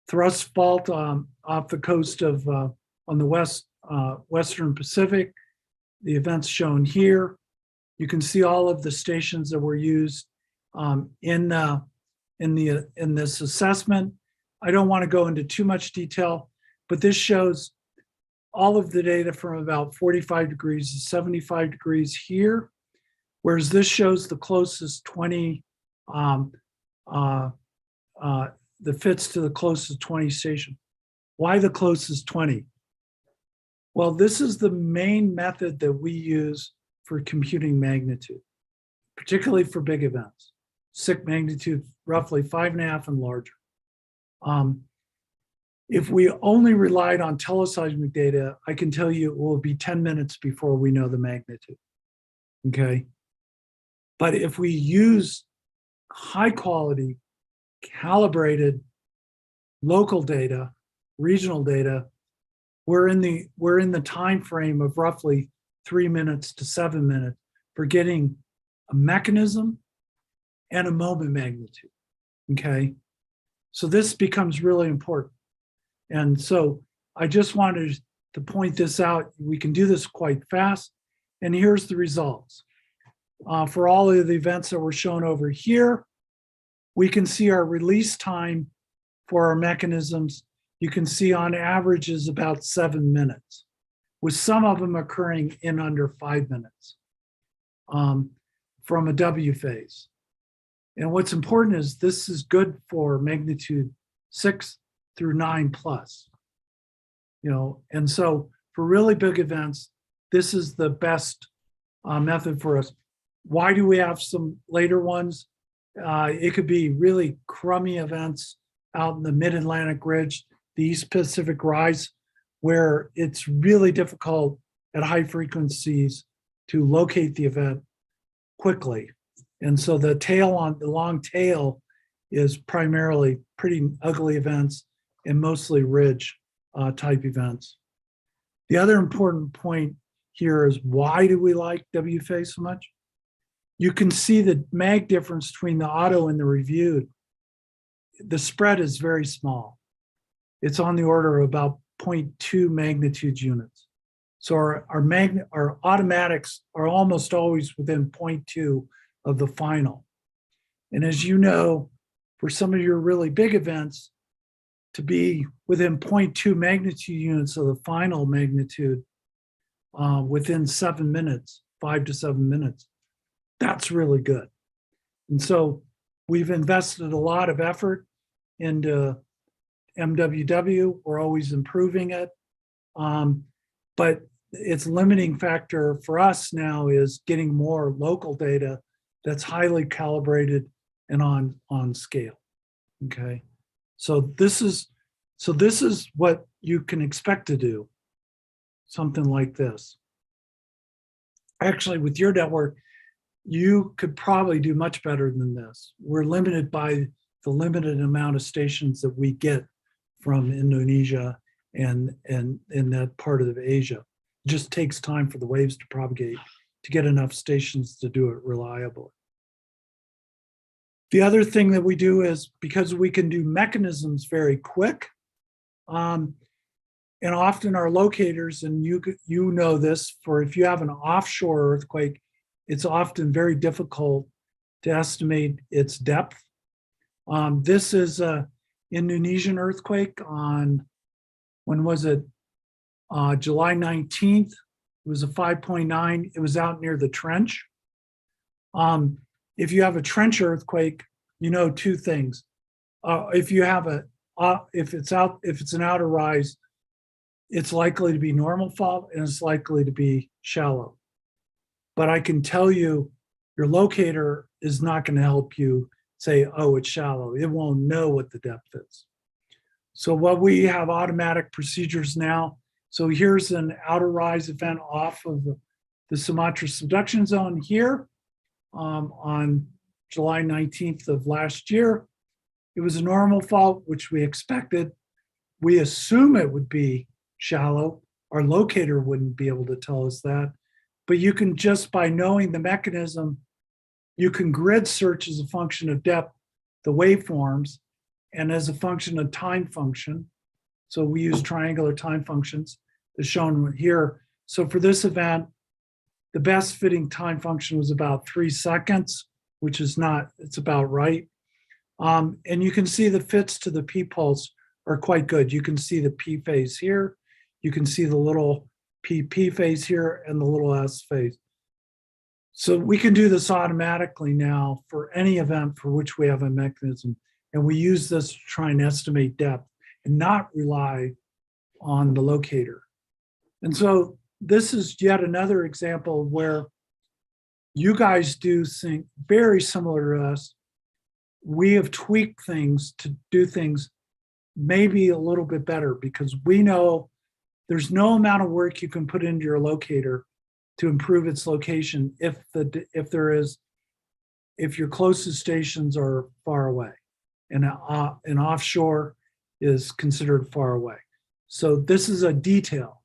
Speaker 3: thrust fault off the coast of on the Western Pacific. The event's shown here. You can see all of the stations that were used in this assessment. I don't want to go into too much detail, but this shows all of the data from about 45 degrees to 75 degrees here, whereas this shows the closest 20, the fits to the closest 20 station. Why the closest 20? Well, this is the main method that we use for computing magnitude, particularly for big events. SIC magnitude, roughly 5.5 and larger. If we only relied on teleseismic data, I can tell you it will be 10 minutes before we know the magnitude, okay? But if we use high quality, calibrated local data, regional data, we're in the time frame of roughly 3 minutes to 7 minutes for getting a mechanism and a moment magnitude, okay? So this becomes really important. And so I just wanted to point this out. We can do this quite fast. And here's the results. For all of the events that were shown over here, we can see our release time for our mechanisms. You can see on average is about 7 minutes, with some of them occurring in under 5 minutes from a W phase. And what's important is this is good for magnitude 6 through 9 plus, you know, and so for really big events, this is the best method for us. Why do we have some later ones? It could be really crummy events out in the mid-Atlantic ridge, the East Pacific rise, where it's really difficult at high frequencies to locate the event quickly. And so the long tail is primarily pretty ugly events and mostly ridge type events. The other important point here is, why do we like W phase so much? You can see the mag difference between the auto and the reviewed. The spread is very small. It's on the order of about 0.2 magnitude units. So our automatics are almost always within 0.2 of the final. And as you know, for some of your really big events, to be within 0.2 magnitude units of the final magnitude within 7 minutes, 5 to 7 minutes, that's really good. And so we've invested a lot of effort into MWW. We're always improving it. But its limiting factor for us now is getting more local data that's highly calibrated and on scale, okay? So this is what you can expect to do, something like this. actually with your network, you could probably do much better than this. We're limited by the limited amount of stations that we get from Indonesia and in that part of Asia. It just takes time for the waves to propagate to get enough stations to do it reliably. The other thing that we do is, because we can do mechanisms very quick, and often our locators, and you know this, for if you have an offshore earthquake, it's often very difficult to estimate its depth. This is a Indonesian earthquake on, when was it? July 19th. It was a 5.9. It was out near the trench. If you have a trench earthquake, you know two things. If you have if it's an outer rise, it's likely to be normal fault and it's likely to be shallow. But I can tell you, your locator is not going to help you say, oh, it's shallow. It won't know what the depth is. So what we have automatic procedures now. So here's an outer rise event off of the Sumatra subduction zone here on July 19th of last year. It was a normal fault, which we expected. We assume it would be shallow. Our locator wouldn't be able to tell us that. But you can, just by knowing the mechanism, you can grid search as a function of depth, the waveforms, and as a function of time function. So we use triangular time functions as shown here. So for this event, the best fitting time function was about 3 seconds, which is not, it's about right. And you can see the fits to the P pulse are quite good. You can see the P phase here. You can see the little PP phase here and the little S phase. So we can do this automatically now for any event for which we have a mechanism. And we use this to try and estimate depth and not rely on the locator. And so this is yet another example where you guys do think very similar to us. We have tweaked things to do things maybe a little bit better, because we know there's no amount of work you can put into your locator to improve its location if your closest stations are far away, and an offshore is considered far away. So this is a detail.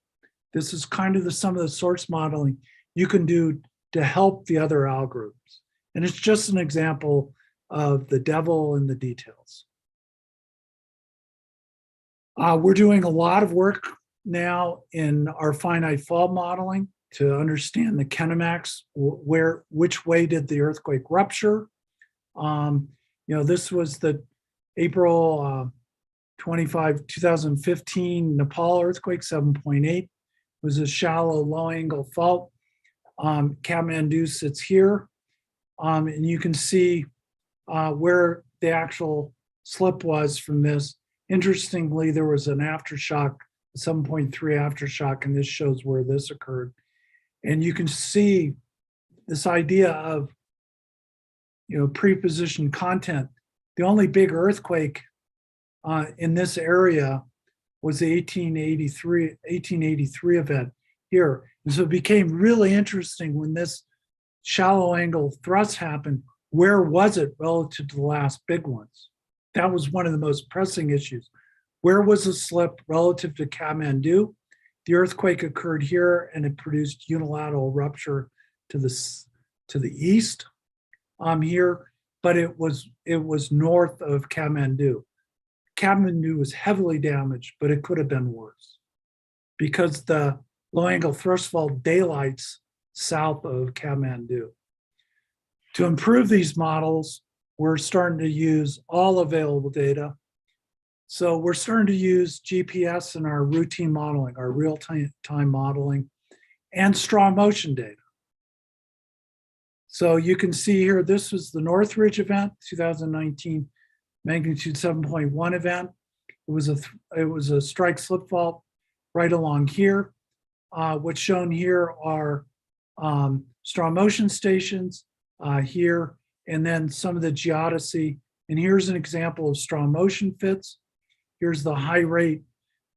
Speaker 3: This is kind of some of the source modeling you can do to help the other algorithms. And it's just an example of the devil in the details. We're doing a lot of work now in our finite fault modeling to understand the kinematics, which way did the earthquake rupture. This was the April 25, 2015 Nepal earthquake, 7.8. It was a shallow, low angle fault. Kathmandu sits here. And you can see where the actual slip was from this. Interestingly, there was an aftershock, 7.3 aftershock, and this shows where this occurred. And you can see this idea of, pre-positioned content. The only big earthquake in this area was the 1883 event here. And so it became really interesting when this shallow angle thrust happened. Where was it relative to the last big ones? That was one of the most pressing issues. Where was the slip relative to Kathmandu? The earthquake occurred here and it produced unilateral rupture to the east here, but it was north of Kathmandu. Kathmandu was heavily damaged, but it could have been worse because the low angle thrust fault daylights south of Kathmandu. To improve these models, we're starting to use all available data. So we're starting to use GPS in our routine modeling, our real-time modeling, and strong motion data. So you can see here, this was the Northridge event, 2019 magnitude 7.1 event. It was a strike slip fault right along here. What's shown here are strong motion stations here, and then some of the geodesy. And here's an example of strong motion fits. Here's the high rate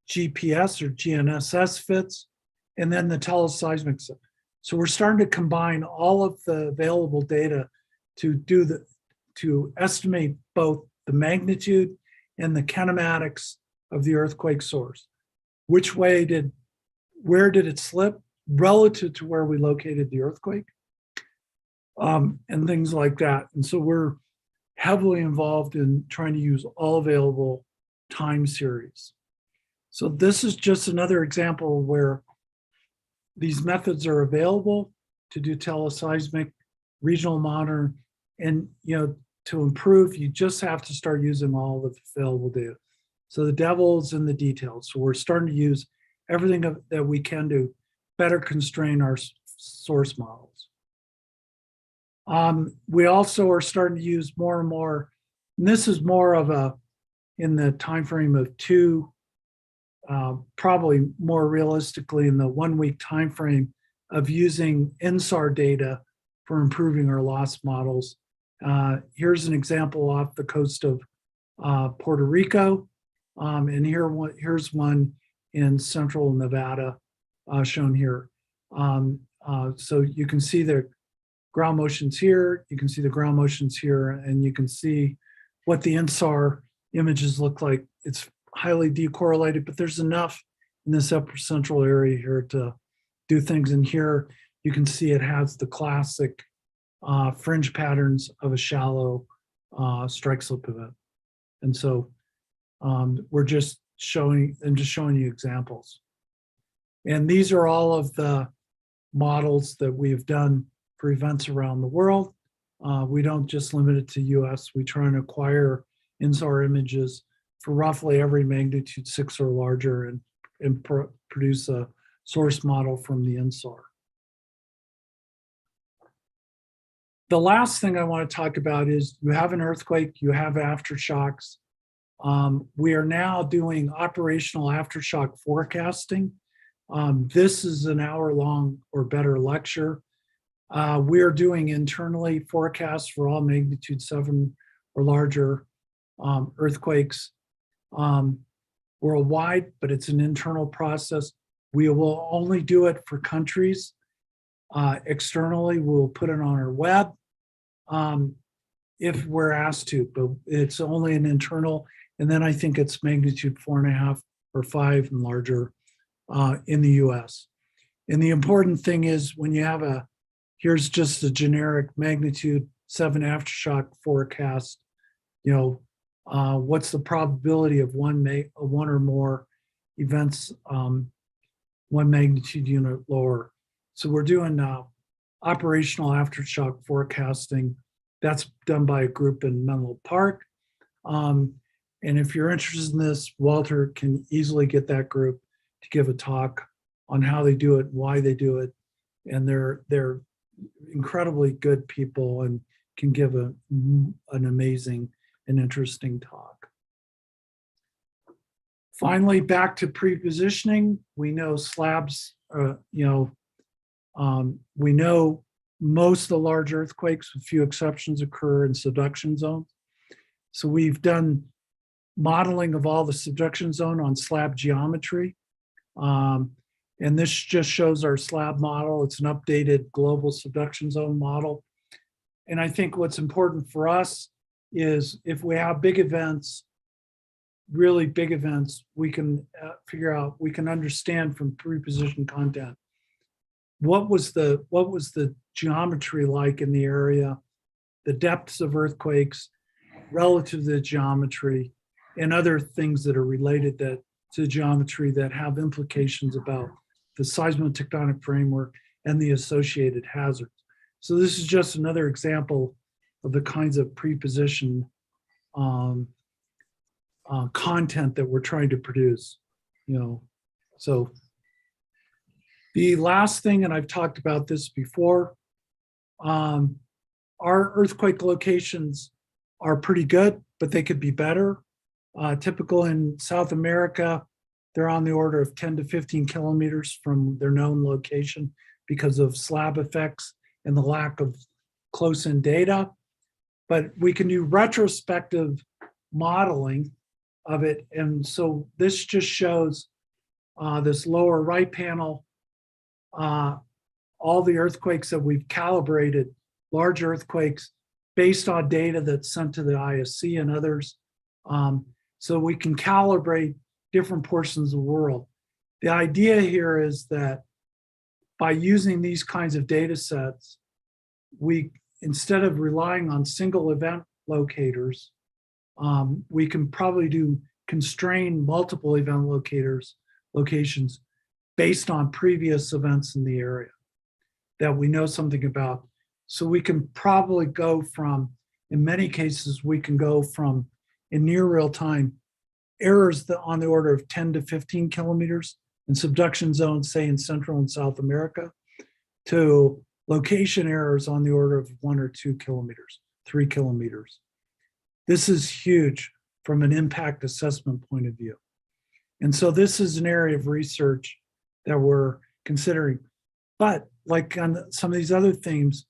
Speaker 3: GPS or GNSS fits, and then the teleseismic. So we're starting to combine all of the available data to estimate both the magnitude and the kinematics of the earthquake source. Where did it slip relative to where we located the earthquake? And things like that. And so we're heavily involved in trying to use all available time series. So this is just another example where these methods are available to do teleseismic regional monitoring, and to improve, you just have to start using all of the available data. So the devil's in the details. So we're starting to use everything that we can to better constrain our source models. We also are starting to use more and more, and this is more of in the time frame of two, probably more realistically in the 1 week time frame of using INSAR data for improving our loss models. Here's an example off the coast of Puerto Rico, and here's one in central Nevada shown here. So you can see the ground motions here, you can see the ground motions here, and you can see what the INSAR images look like. It's highly decorrelated, but there's enough in this epicentral area here to do things. And here you can see it has the classic fringe patterns of a shallow strike slip event. And so we're just showing you examples. And these are all of the models that we've done for events around the world. We don't just limit it to US, we try and acquire INSAR images for roughly every magnitude 6 or larger and produce a source model from the INSAR. The last thing I want to talk about is you have an earthquake, you have aftershocks. We are now doing operational aftershock forecasting. This is an hour-long or better lecture. We are doing internally forecasts for all magnitude 7 or larger earthquakes worldwide, but it's an internal process. We will only do it for countries. Externally, we'll put it on our web if we're asked to, but it's only an internal. And then I think it's magnitude 4.5 or 5 and larger in the US. And the important thing is when you have here's just a generic magnitude 7 aftershock forecast, what's the probability of one or more events 1 magnitude unit lower. So we're doing operational aftershock forecasting. That's done by a group in Menlo Park. And if you're interested in this, Walter can easily get that group to give a talk on how they do it, why they do it. And they're incredibly good people and can give an amazing and interesting talk. Finally, back to pre-positioning. We know slabs, we know most of the large earthquakes, with few exceptions, occur in subduction zones. So we've done modeling of all the subduction zone on slab geometry. And this just shows our slab model. It's an updated global subduction zone model. And I think what's important for us is if we have big events, really big events, we can figure out, we can understand from pre-position content, what was the geometry like in the area, the depths of earthquakes relative to the geometry, and other things that are related to geometry that have implications about the seismotectonic framework and the associated hazards. So this is just another example of the kinds of pre-position content that we're trying to produce. So the last thing, and I've talked about this before, our earthquake locations are pretty good, but they could be better. Typical in South America, they're on the order of 10 to 15 kilometers from their known location because of slab effects and the lack of close-in data. But we can do retrospective modeling of it. And so this just shows this lower right panel all the earthquakes that we've calibrated, large earthquakes, based on data that's sent to the ISC and others. So we can calibrate different portions of the world. The idea here is that by using these kinds of data sets, we, instead of relying on single event locators, we can probably do constrain multiple event locations based on previous events in the area that we know something about. So we can probably go from, in many cases, we can go from, in near real time, errors that on the order of 10 to 15 kilometers in subduction zones, say in Central and South America, to location errors on the order of 1 or 2 kilometers, 3 kilometers. This is huge from an impact assessment point of view. And so this is an area of research that we're considering. But like on some of these other themes,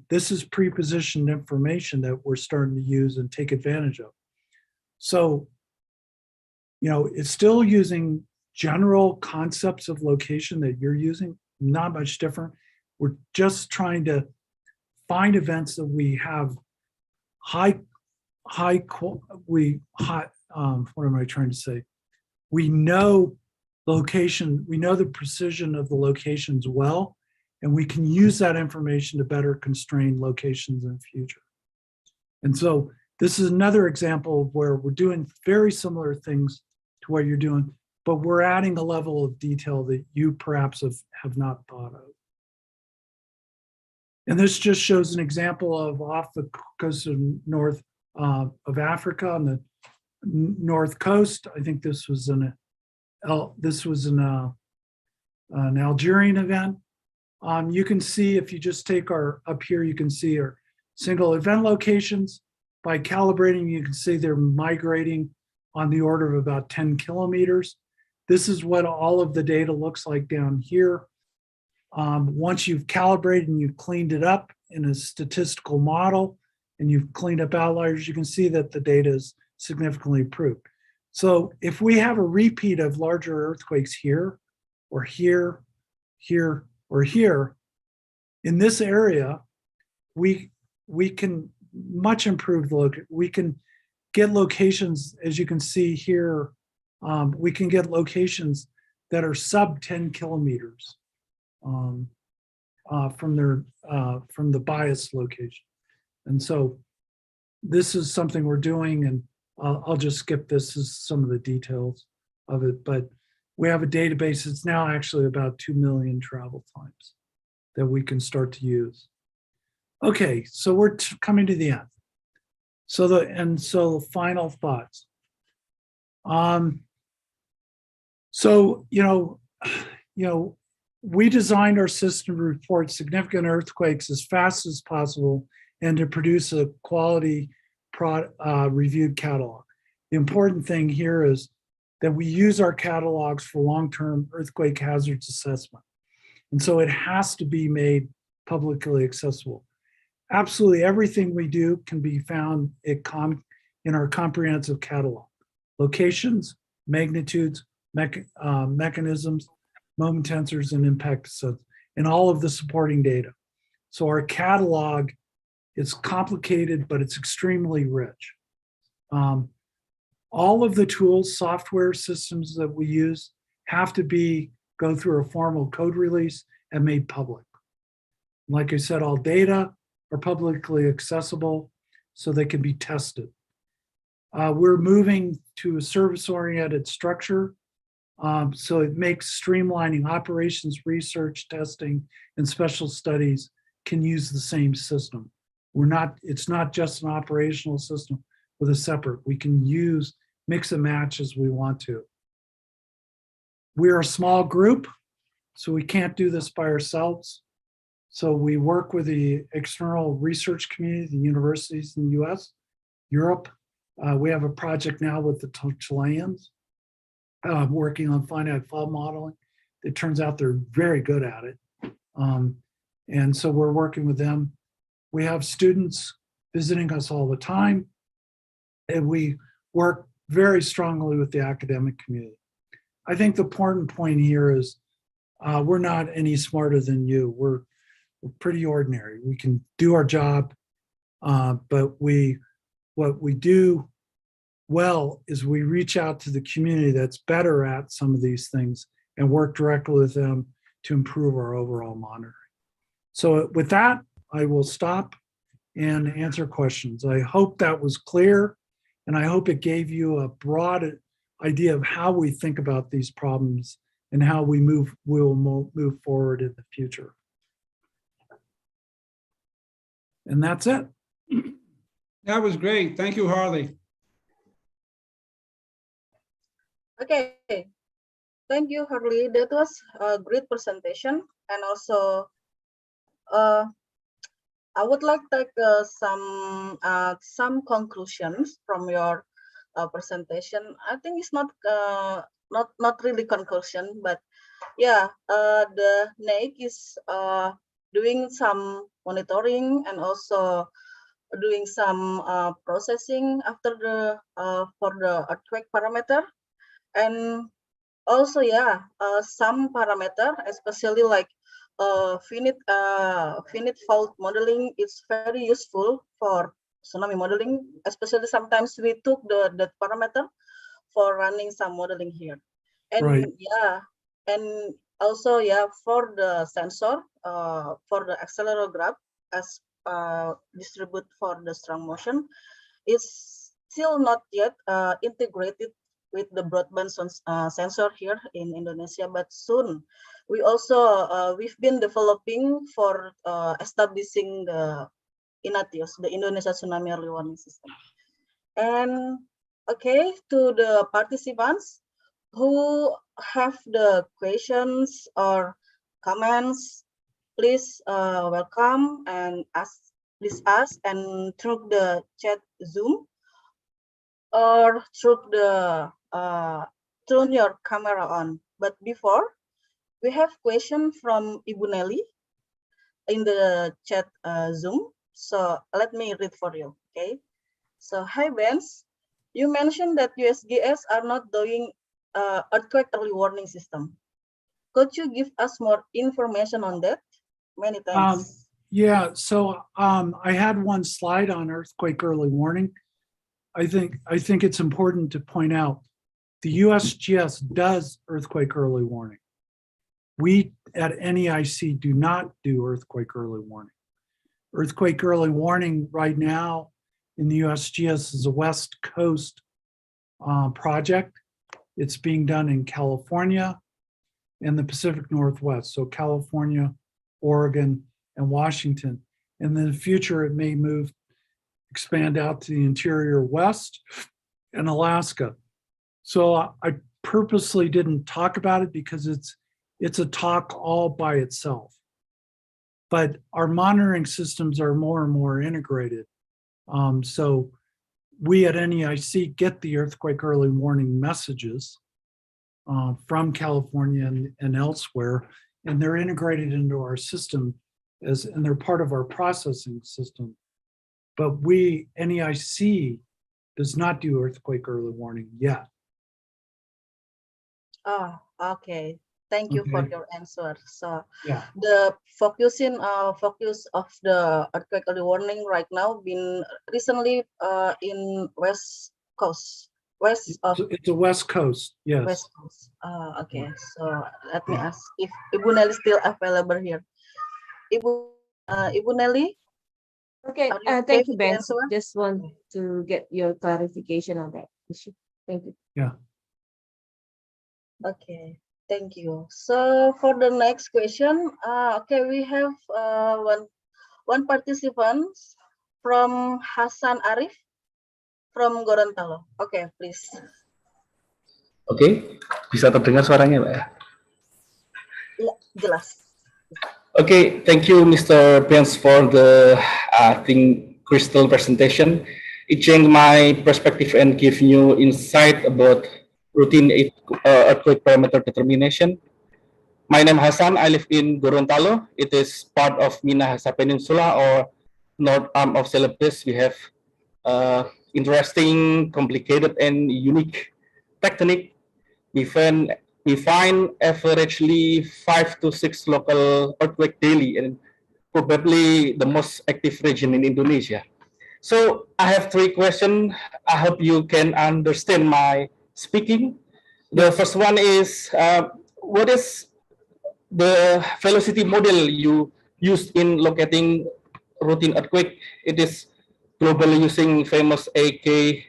Speaker 3: this is pre-positioned information that we're starting to use and take advantage of. So, you know, it's still using general concepts of location that you're using, not much different. We're just trying to find events that we have what am I trying to say? We know location, we know the precision of the locations well, and we can use that information to better constrain locations in the future. And so this is another example of where we're doing very similar things to what you're doing, but we're adding a level of detail that you perhaps have not thought of. And this just shows an example of off the coast of north of Africa on the north coast. I think this was an Algerian event. You can see, if you just take our, up here, you can see our single event locations. By calibrating, you can see they're migrating on the order of about 10 kilometers. This is what all of the data looks like down here. Once you've calibrated and you've cleaned it up in a statistical model and you've cleaned up outliers, you can see that the data is significantly improved. So if we have a repeat of larger earthquakes here, or here, here, or here, in this area, we can much improve the location. We can get locations, as you can see here, we can get locations that are sub 10 kilometers from the bias location. And so this is something we're doing, and I'll just skip this as some of the details of it, but we have a database. It's now actually about 2 million travel times that we can start to use. Okay, so we're coming to the end. So final thoughts. So we designed our system to report significant earthquakes as fast as possible and to produce a quality reviewed catalog. The important thing here is that we use our catalogs for long-term earthquake hazards assessment. And so it has to be made publicly accessible. Absolutely everything we do can be found in our comprehensive catalog. Locations, magnitudes, mechanisms, moment tensors, and impact assessments, and all of the supporting data. So our catalog is complicated, but it's extremely rich. All of the tools, software systems that we use have to go through a formal code release and made public. Like I said, all data are publicly accessible so they can be tested. We're moving to a service-oriented structure, so it makes streamlining operations, research, testing, and special studies can use the same system. It's not just an operational system with a separate. We can mix and match as we want to. We're a small group, so we can't do this by ourselves. So we work with the external research community, the universities in the US, Europe. We have a project now with the Chileans working on finite fault modeling. It turns out they're very good at it. And so we're working with them. We have students visiting us all the time, and we work very strongly with the academic community. I think the important point here is we're not any smarter than you. We're pretty ordinary. We can do our job, but what we do well is we reach out to the community that's better at some of these things and work directly with them to improve our overall monitoring. So with that, I will stop and answer questions. I hope that was clear, and I hope it gave you a broad idea of how we think about these problems and how we will move forward in the future. And that's it.
Speaker 8: That was great. Thank you, Harley.
Speaker 7: Okay, thank you, Harley. That was a great presentation, and also I would like to take some conclusions from your presentation. I think it's not really conclusion, but yeah, the NAIC is doing some monitoring and also doing some processing after the for the earthquake parameter, and also yeah, some parameter, especially like finite fault modeling, is very useful for tsunami modeling. Especially sometimes we took that parameter for running some modeling here, and
Speaker 3: Right.
Speaker 7: yeah, and also yeah, for the sensor, for the accelerogram as distribute for the strong motion, is still not yet integrated with the broadband sensor here in Indonesia, but soon. We also we've been developing for establishing the INATIOS, the Indonesia Tsunami Early Warning System. And okay, to the participants who have the questions or comments, please welcome and ask and through the chat Zoom or through the turn your camera on. But before, we have question from Ibu Nelly in the chat Zoom. So let me read for you, okay? So hi Benz, you mentioned that USGS are not doing earthquake early warning system. Could you give us more information on that? Many thanks.
Speaker 3: Yeah, so I had one slide on earthquake early warning. I think it's important to point out the USGS does earthquake early warning. We at NEIC do not do earthquake early warning. Earthquake early warning right now in the USGS is a West Coast project. It's being done in California and the Pacific Northwest, so California, Oregon, and Washington. And in the future, it may expand out to the interior West and Alaska. So I purposely didn't talk about it because it's a talk all by itself. But our monitoring systems are more and more integrated. So we at NEIC get the earthquake early warning messages from California and elsewhere, and they're integrated into our system and they're part of our processing system. But NEIC does not do earthquake early warning yet.
Speaker 7: Oh, okay. Thank you for
Speaker 3: Okay.
Speaker 7: your answer. So
Speaker 3: Yeah.
Speaker 7: the focus of the earthquake early warning right now been recently in West Coast. It's
Speaker 3: a West Coast, yes.
Speaker 7: West Coast. Okay. So let me ask if Ibu Nelly still available here. Ibu Nelly.
Speaker 6: Okay,
Speaker 7: Are you
Speaker 6: thank
Speaker 7: okay
Speaker 6: you,
Speaker 7: with the
Speaker 6: Ben.
Speaker 7: answer?
Speaker 6: Just want to get your clarification on that issue. Thank you.
Speaker 3: Yeah.
Speaker 7: Okay, thank you. So for the next question, okay, we have one participant from Hasan Arif from Gorontalo. Okay, please.
Speaker 9: Oke, bisa terdengar suaranya, Pak ya?
Speaker 7: Ya, jelas.
Speaker 9: Okay, thank you, Mr. Benz, for the crystal presentation. It changed my perspective and give new insight about routine earthquake parameter determination. My name is Hasan. I live in Gorontalo. It is part of Minahasa Peninsula or north arm of Celebes. We have interesting, complicated, and unique technique, different we find averagely 5 to 6 local earthquake daily, and probably the most active region in Indonesia. So I have 3 questions. I hope you can understand my speaking. The first one is, what is the velocity model you used in locating routine earthquake? It is globally using famous AK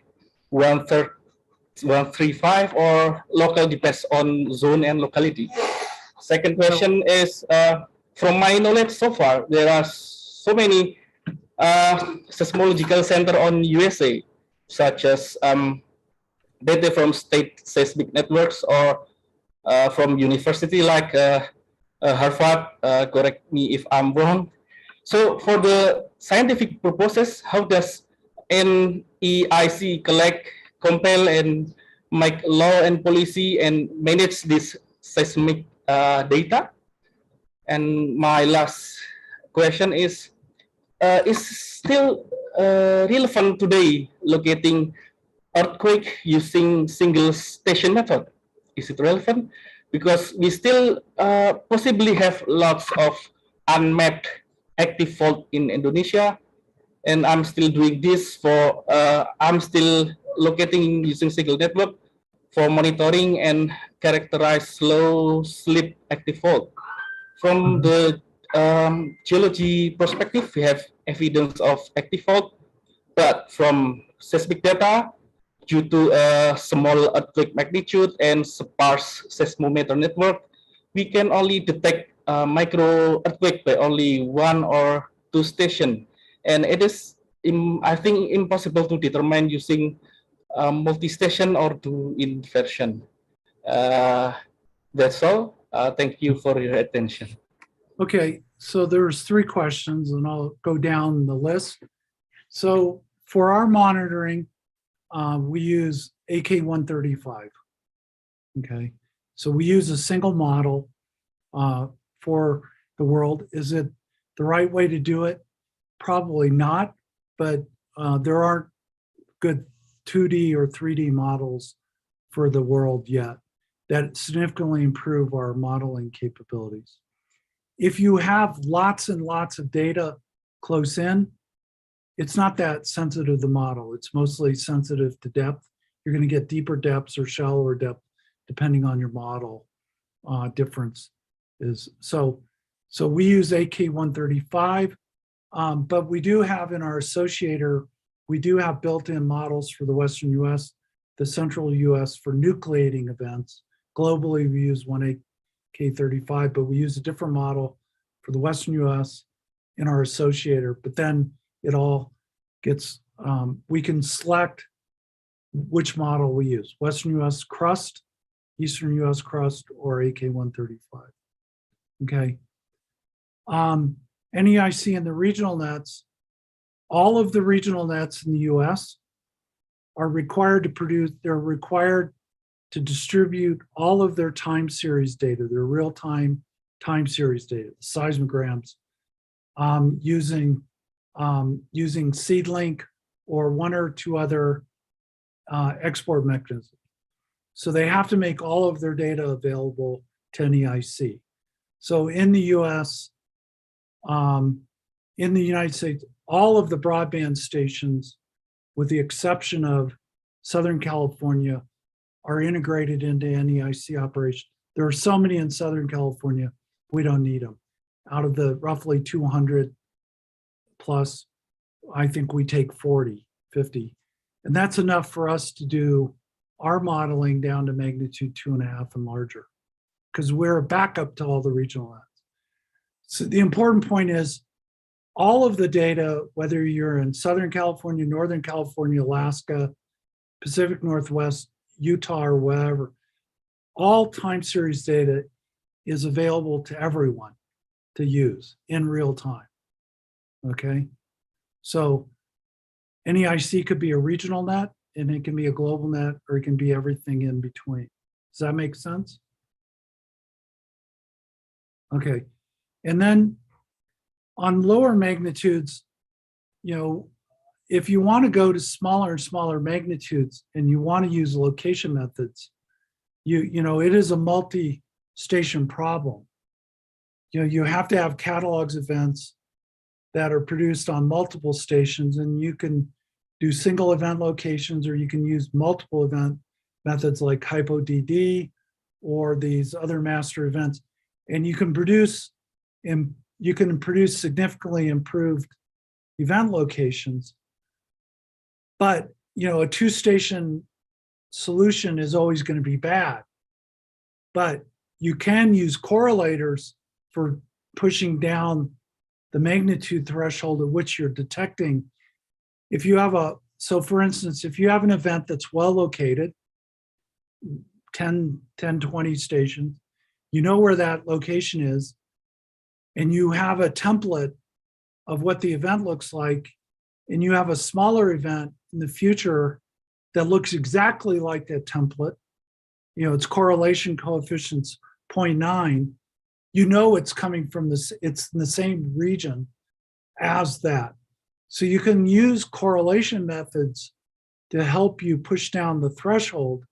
Speaker 9: 135 or local, depends on zone and locality. Second question is, from my knowledge so far, there are so many seismological center on USA, such as data from state seismic networks or from university like Harvard, correct me if I'm wrong. So for the scientific purposes, how does NEIC collect, compile, and make law and policy and manage this seismic data? And my last question is still relevant today locating earthquake using single station method? Is it relevant? Because we still possibly have lots of unmapped active fault in Indonesia, and I'm still doing this for, I'm still locating using single network for monitoring and characterize slow slip active fault. From the geology perspective, we have evidence of active fault, but from seismic data, due to a small earthquake magnitude and sparse seismometer network, we can only detect micro earthquake by only 1 or 2 stations, and it is, I think, impossible to determine using multi-station or do inversion. That's all. Thank you for your attention.
Speaker 3: Okay, so there's 3 questions and I'll go down the list. So for our monitoring, we use AK-135. Okay, so we use a single model for the world. Is it the right way to do it? Probably not, but there aren't good 2D or 3D models for the world yet that significantly improve our modeling capabilities. If you have lots and lots of data close in, it's not that sensitive to model. It's mostly sensitive to depth. You're going to get deeper depths or shallower depth depending on your model difference. So we use AK-135, but we do have in our associator, we do have built-in models for the Western US, the Central US for nucleating events. Globally, we use 1AK-35, but we use a different model for the Western US in our associator, but then it all gets, we can select which model we use, Western US crust, Eastern US crust, or AK-135, okay? NEIC and the regional nets, all of the regional nets in the US are required to produce, they're required to distribute all of their time series data, their real-time time series data, seismograms, using SeedLink or 1 or 2 other export mechanisms. So they have to make all of their data available to NEIC. So in the US, in the United States, all of the broadband stations, with the exception of Southern California, are integrated into NEIC operation. There are so many in Southern California, we don't need them. Out of the roughly 200 plus, I think we take 40, 50. And that's enough for us to do our modeling down to magnitude 2.5 and larger, because we're a backup to all the regional nets. So the important point is all of the data, whether you're in Southern California, Northern California, Alaska, Pacific Northwest, Utah, or wherever, all time series data is available to everyone to use in real time, okay? So NEIC could be a regional net, and it can be a global net, or it can be everything in between. Does that make sense? Okay, and then on lower magnitudes, you know, if you want to go to smaller and smaller magnitudes and you want to use location methods, you know, it is a multi-station problem. You know, you have to have catalogs events that are produced on multiple stations, and you can do single event locations, or you can use multiple event methods like HypoDD or these other master events, and you can produce significantly improved event locations. But you know, a two-station solution is always going to be bad. But you can use correlators for pushing down the magnitude threshold at which you're detecting. If you have so for instance, if you have an event that's well located, 10, 20 stations, you know where that location is, and you have a template of what the event looks like, and you have a smaller event in the future that looks exactly like that template, you know, its correlation coefficient's 0.9, you know it's coming from this, it's in the same region as that. So you can use correlation methods to help you push down the threshold,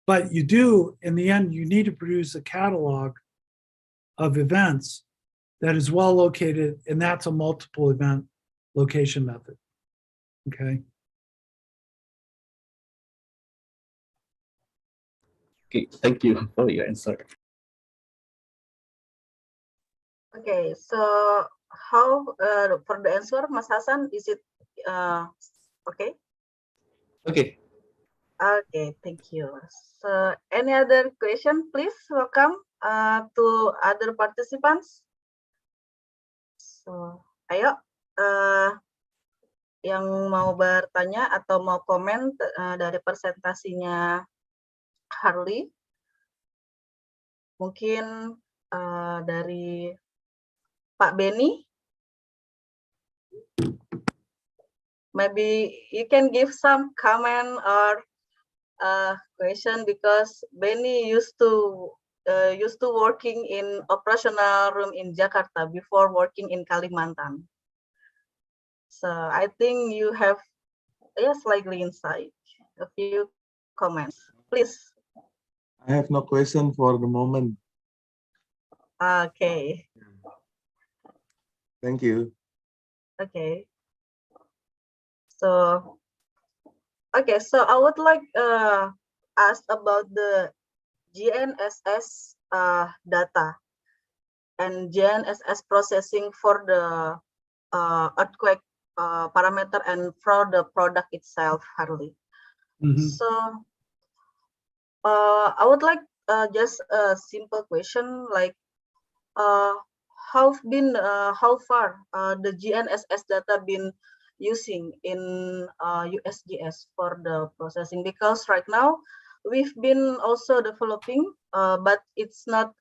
Speaker 3: but you do, in the end, you need to produce a catalog of events that is well located, and that's a multiple event location method, okay?
Speaker 9: Okay, thank you for your answer.
Speaker 7: Okay, so how for the answer, Mas Hasan, is it okay?
Speaker 9: Okay.
Speaker 7: Okay, thank you. So any other question, please welcome to other participants. So ayo yang mau bertanya atau mau komen dari presentasinya Harley, mungkin dari Pak Benny. Maybe you can give some comment or question, because Benny used to working in operational room in Jakarta before working in Kalimantan. So I think you have slightly insight, a few comments, please.
Speaker 5: I have no question for the moment.
Speaker 7: Okay.
Speaker 5: Thank you.
Speaker 7: Okay. So, okay, so I would like ask about the GNSS data and GNSS processing for the earthquake parameter and for the product itself, Harley. So, I would like just a simple question, like how far the GNSS data been using in USGS for the processing, because right now we've been also developing, but it's not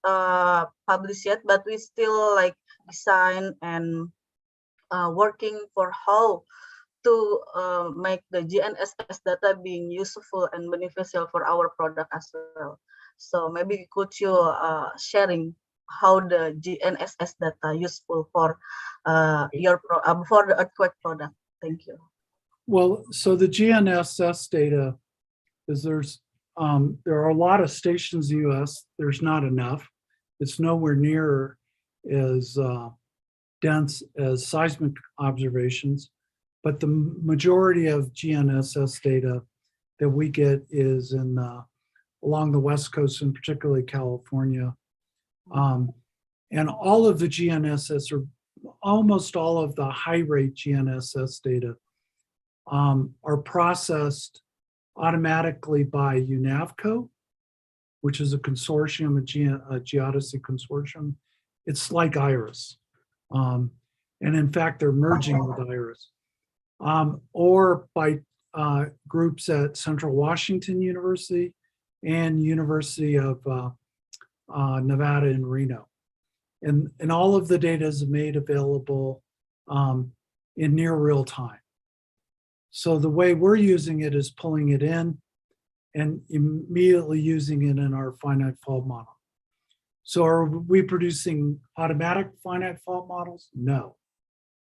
Speaker 7: published yet, but we still like design and working for how to make the GNSS data being useful and beneficial for our product as well. So maybe could you sharing how the GNSS data useful for for the earthquake product? Thank you.
Speaker 3: Well, so the GNSS data is there are a lot of stations in the US. There's not enough. It's nowhere near as dense as seismic observations, but the majority of GNSS data that we get is in along the West Coast, and particularly California. And all of the GNSS, or almost all of the high rate GNSS data, are processed automatically by UNAVCO, which is a consortium, a geodesy consortium. It's like IRIS. And in fact, they're merging with IRIS. Or by groups at Central Washington University and University of Nevada in Reno. And all of the data is made available in near real time. So the way we're using it is pulling it in and immediately using it in our finite fault model. So are we producing automatic finite fault models? No.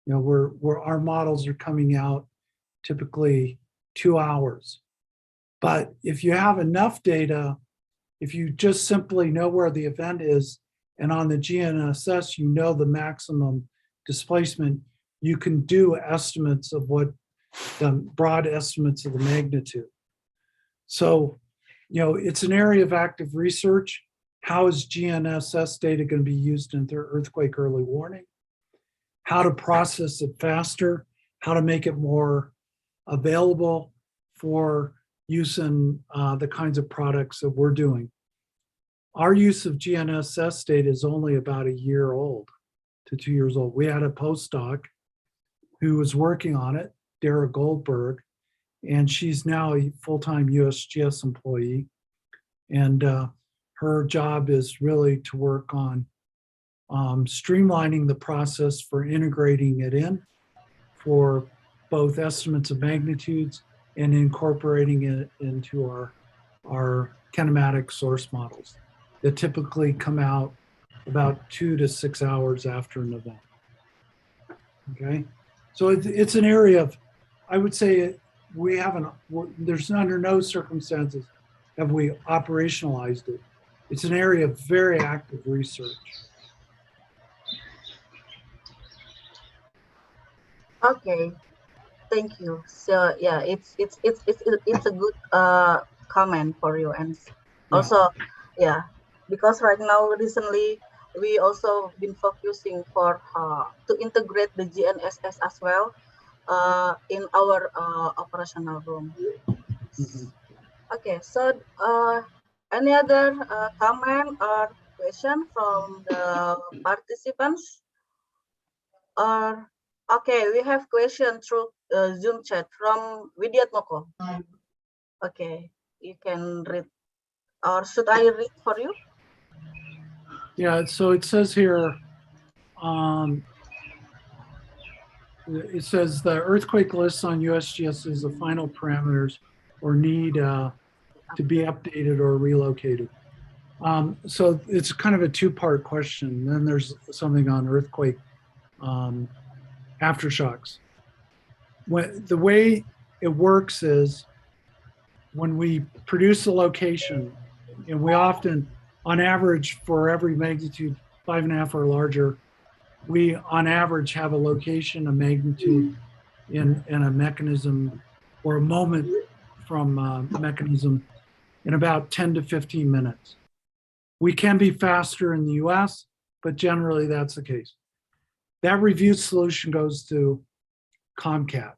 Speaker 3: You know, our models are coming out typically 2 hours. But if you have enough data if you just simply know where the event is, and on the GNSS, you know the maximum displacement, you can do estimates of what the broad estimates of the magnitude. So, you know, it's an area of active research. How is GNSS data going to be used in their earthquake early warning? How to process it faster, how to make it more available for use in the kinds of products that we're doing. Our use of GNSS data is only about a year old to 2 years old. We had a postdoc who was working on it, Dara Goldberg, and she's now a full-time USGS employee. And her job is really to work on streamlining the process for integrating it in for both estimates of magnitudes and incorporating it into our kinematic source models that typically come out about 2 to 6 hours after an event. Okay, so it's an area of, I would say we haven't, there's under no circumstances have we operationalized it. It's an area of very active research.
Speaker 7: Okay, thank you. So yeah, it's a good comment for you, and also yeah, because right now recently we also been focusing for to integrate the GNSS as well in our operational room.
Speaker 3: Mhm.
Speaker 7: Okay, so any other comment or question from the participants? Or okay, we have question through Zoom chat from Widyat Moko. Okay, you can read, or should I read for you?
Speaker 3: Yeah, so it says here, it says the earthquake lists on USGS is the final parameters or need to be updated or relocated. So it's kind of a two-part question. Then there's something on earthquake aftershocks. The way it works is when we produce a location, and we often, on average, for every magnitude 5.5 or larger, we on average have a location, a magnitude, in a mechanism or a moment from mechanism in about 10 to 15 minutes. We can be faster in the US, but generally that's the case. That reviewed solution goes to Comcat.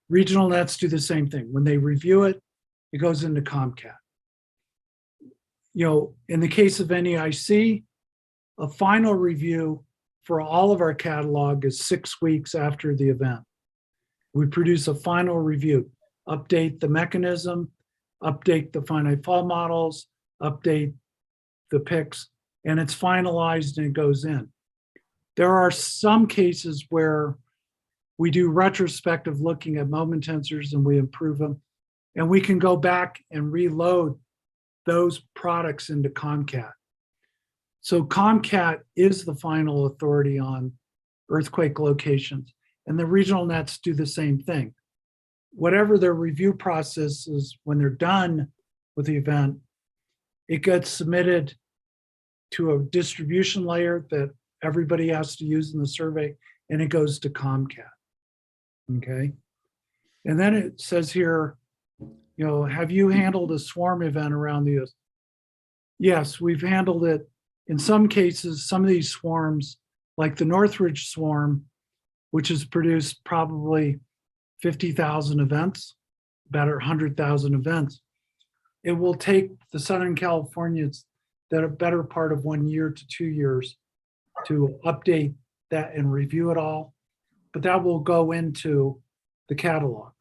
Speaker 3: Regional nets do the same thing. When they review it, it goes into Comcat. You know, in the case of NEIC, a final review for all of our catalog is 6 weeks after the event. We produce a final review, update the mechanism, update the finite fall models, update the PICs, and it's finalized and it goes in. There are some cases where we do retrospective looking at moment tensors and we improve them, and we can go back and reload those products into Comcat. So Comcat is the final authority on earthquake locations, and the regional nets do the same thing. Whatever their review process is, when they're done with the event, it gets submitted to a distribution layer that everybody has to use in the survey, and it goes to Comcat. Okay. And then it says here, you know, have you handled a swarm event around the US? Yes, we've handled it. In some cases, some of these swarms, like the Northridge swarm, which has produced probably 50,000 events, about 100,000 events, it will take the Southern Californians that a better part of 1 year to 2 years to update that and review it all, but that will go into the catalog.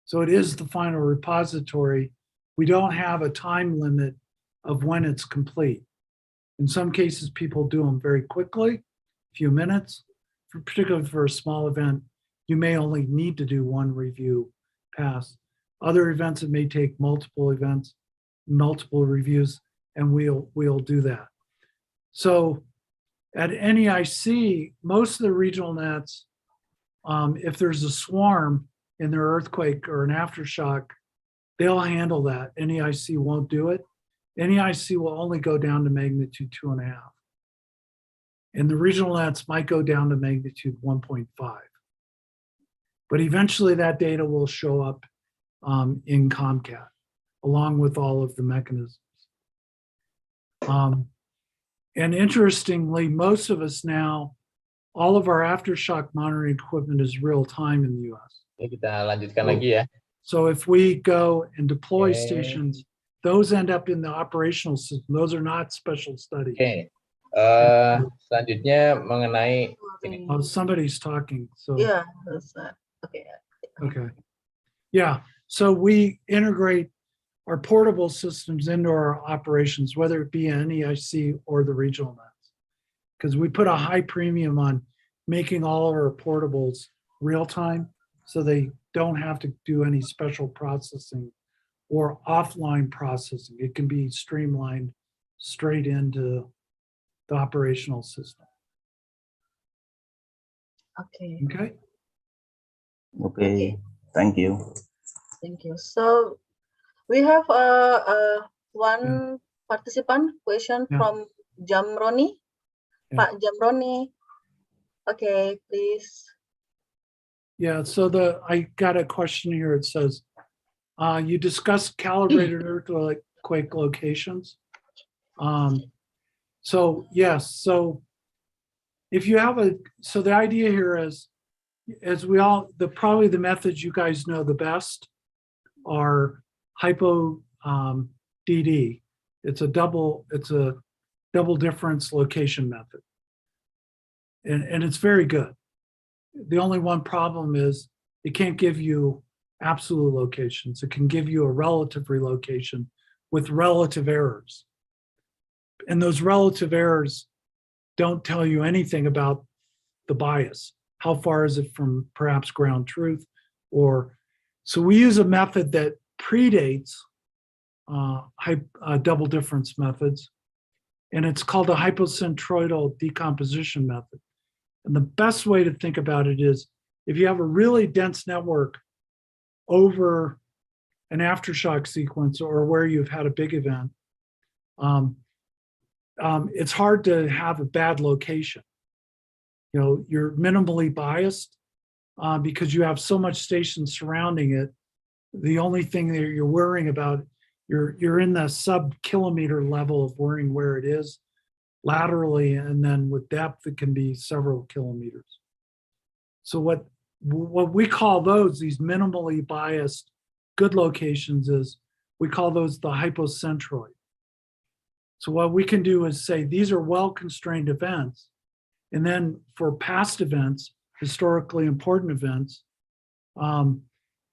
Speaker 3: So it is the final repository. We don't have a time limit of when it's complete. In some cases, people do them very quickly, a few minutes. Particularly for a small event, you may only need to do one review pass. Other events, it may take multiple events, multiple reviews, and we'll do that. So at NEIC, most of the regional nets, if there's a swarm in their earthquake or an aftershock, they'll handle that. NEIC won't do it. NEIC will only go down to magnitude 2.5. And the regional nets might go down to magnitude 1.5. But eventually that data will show up in Comcat, along with all of the mechanisms. And interestingly, most of us now, all of our aftershock monitoring equipment is real time in the US.
Speaker 10: Ya, kita lanjutkan lagi ya.
Speaker 3: So if we go and deploy
Speaker 10: Okay.
Speaker 3: stations, those end up in the operational system. Those are not special studies.
Speaker 10: Oke. Selanjutnya mengenai ini.
Speaker 3: Oh, somebody's talking. So
Speaker 7: Yeah, that's okay.
Speaker 3: okay. Yeah. So we integrate our portable systems into our operations, whether it be NEIC or the regional nets, because we put a high premium on making all of our portables real time, so they don't have to do any special processing or offline processing. It can be streamlined straight into the operational system.
Speaker 7: Okay.
Speaker 3: Okay.
Speaker 11: Okay, thank you.
Speaker 7: Thank you. So we have one participant question
Speaker 3: Yeah.
Speaker 7: from Jamroni.
Speaker 3: Yeah.
Speaker 7: Pak Jamroni. Okay, please.
Speaker 3: Yeah, so I got a question here. It says, you discussed calibrated earthquake locations. So yes, so if you have so the idea here is, as we all, probably the methods you guys know the best are hypo DD. It's a double difference location method. And it's very good. The only one problem is it can't give you absolute locations. It can give you a relative relocation with relative errors. And those relative errors don't tell you anything about the bias. How far is it from perhaps ground truth? Or so we use a method that predates double difference methods, and it's called the hypocentroidal decomposition method. And the best way to think about it is, if you have a really dense network over an aftershock sequence or where you've had a big event, it's hard to have a bad location. You know, you're minimally biased because you have so much station surrounding it. The only thing that you're worrying about, you're in the sub-kilometer level of worrying where it is laterally, and then with depth it can be several kilometers. So what we call these minimally biased good locations is, we call those the hypocentroid. So what we can do is say these are well-constrained events, and then for past events, historically important events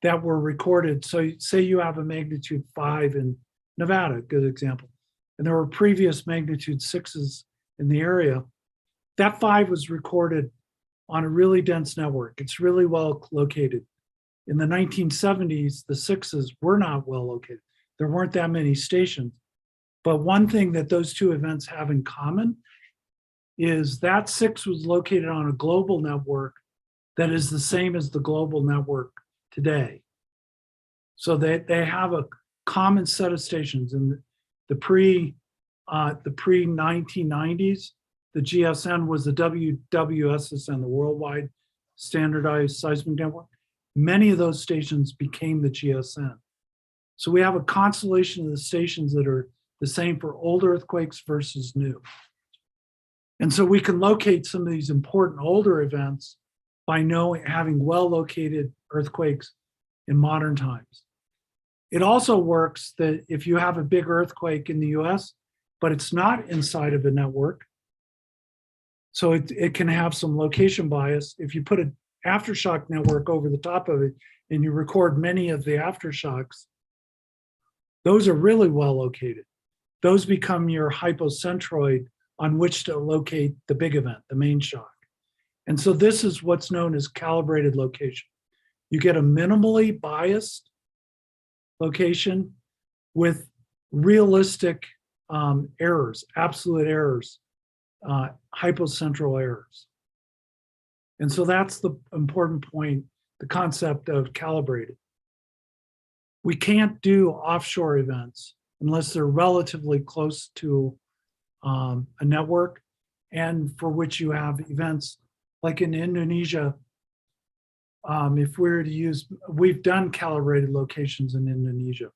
Speaker 3: that were recorded. So say you have a magnitude 5 in Nevada, good example, and there were previous magnitude 6s in the area. That 5 was recorded on a really dense network. It's really well located. In the 1970s, the 6s were not well located. There weren't that many stations. But one thing that those two events have in common is that 6 was located on a global network that is the same as the global network today. So they have a common set of stations. In the pre-1990s, the GSN was the WWSSN, the Worldwide Standardized Seismic Network. Many of those stations became the GSN. So we have a constellation of the stations that are the same for old earthquakes versus new. And so we can locate some of these important older events by having well-located earthquakes in modern times. It also works that if you have a big earthquake in the US, but it's not inside of a network, so it can have some location bias. If you put an aftershock network over the top of it and you record many of the aftershocks, those are really well located. Those become your hypocentroid on which to locate the big event, the main shock. And so this is what's known as calibrated location. You get a minimally biased location with realistic errors, absolute errors, hypocentral errors. And so that's the important point, the concept of calibrated. We can't do offshore events unless they're relatively close to a network, and for which you have events like in Indonesia. If we were to use, we've done calibrated locations in Indonesia.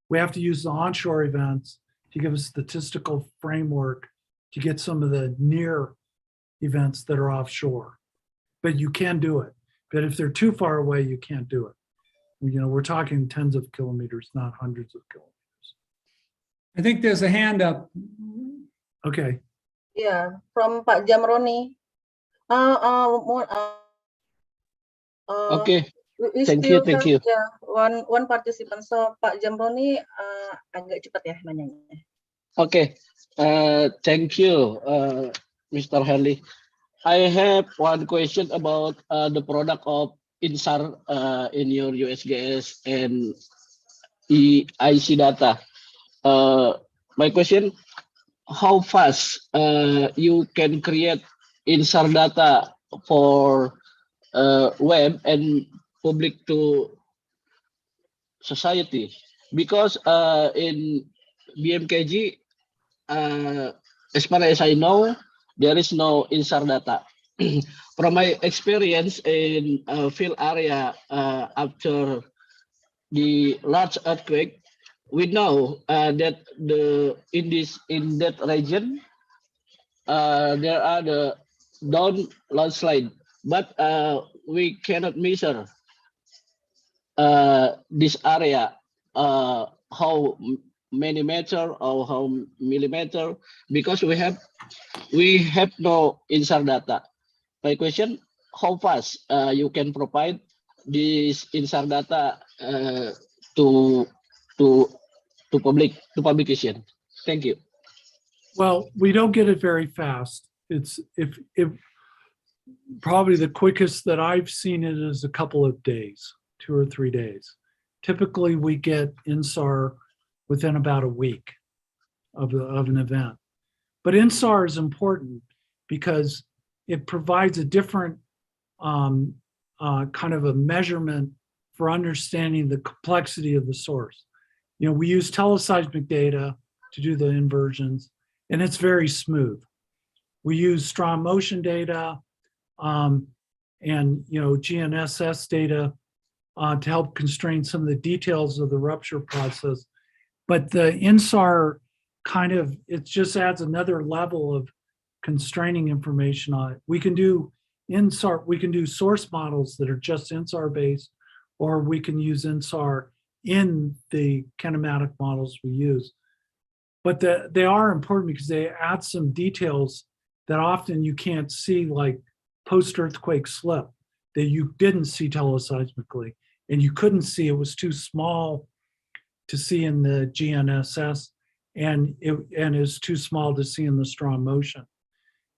Speaker 3: We have to use the onshore events to give a statistical framework to get some of the near events that are offshore. But you can do it. But if they're too far away, you can't do it. You know, we're talking tens of kilometers, not hundreds of kilometers.
Speaker 8: I think there's a hand up.
Speaker 3: Okay.
Speaker 7: Yeah, from Pak Jamroni.
Speaker 11: Okay,
Speaker 7: We
Speaker 11: thank
Speaker 7: still
Speaker 11: you, thank
Speaker 7: have,
Speaker 11: you.
Speaker 7: yeah, one participant. So Pak Jamroni agak cepat ya nanyanya.
Speaker 11: Okay, thank you, Mr. Harley. I have one question about the product of INSAR in your USGS and EIC data. My question, how fast you can create INSAR data for web and public to society? Because in Bmkg, as far as I know, there is no INSAR data. From my experience in field area after the large earthquake, we know that in that region there are the down landslide, but we cannot measure this area how many meter or how millimeter, because we have no INSAR data. My question, how fast you can provide this INSAR data to publication? Thank you.
Speaker 3: Well, we don't get it very fast. It's if probably the quickest that I've seen it is a couple of days, 2 or 3 days. Typically, we get INSAR within about a week of an event. But INSAR is important because it provides a different kind of a measurement for understanding the complexity of the source. You know, we use teleseismic data to do the inversions, and it's very smooth. We use strong motion data and GNSS data to help constrain some of the details of the rupture process. But the INSAR kind of, it just adds another level of constraining information on it. We can do INSAR, we can do source models that are just INSAR based, or we can use INSAR in the kinematic models we use. But they are important because they add some details that often you can't see, like post-earthquake slip that you didn't see teleseismically, and you couldn't see, it was too small to see in the GNSS, and it is too small to see in the strong motion.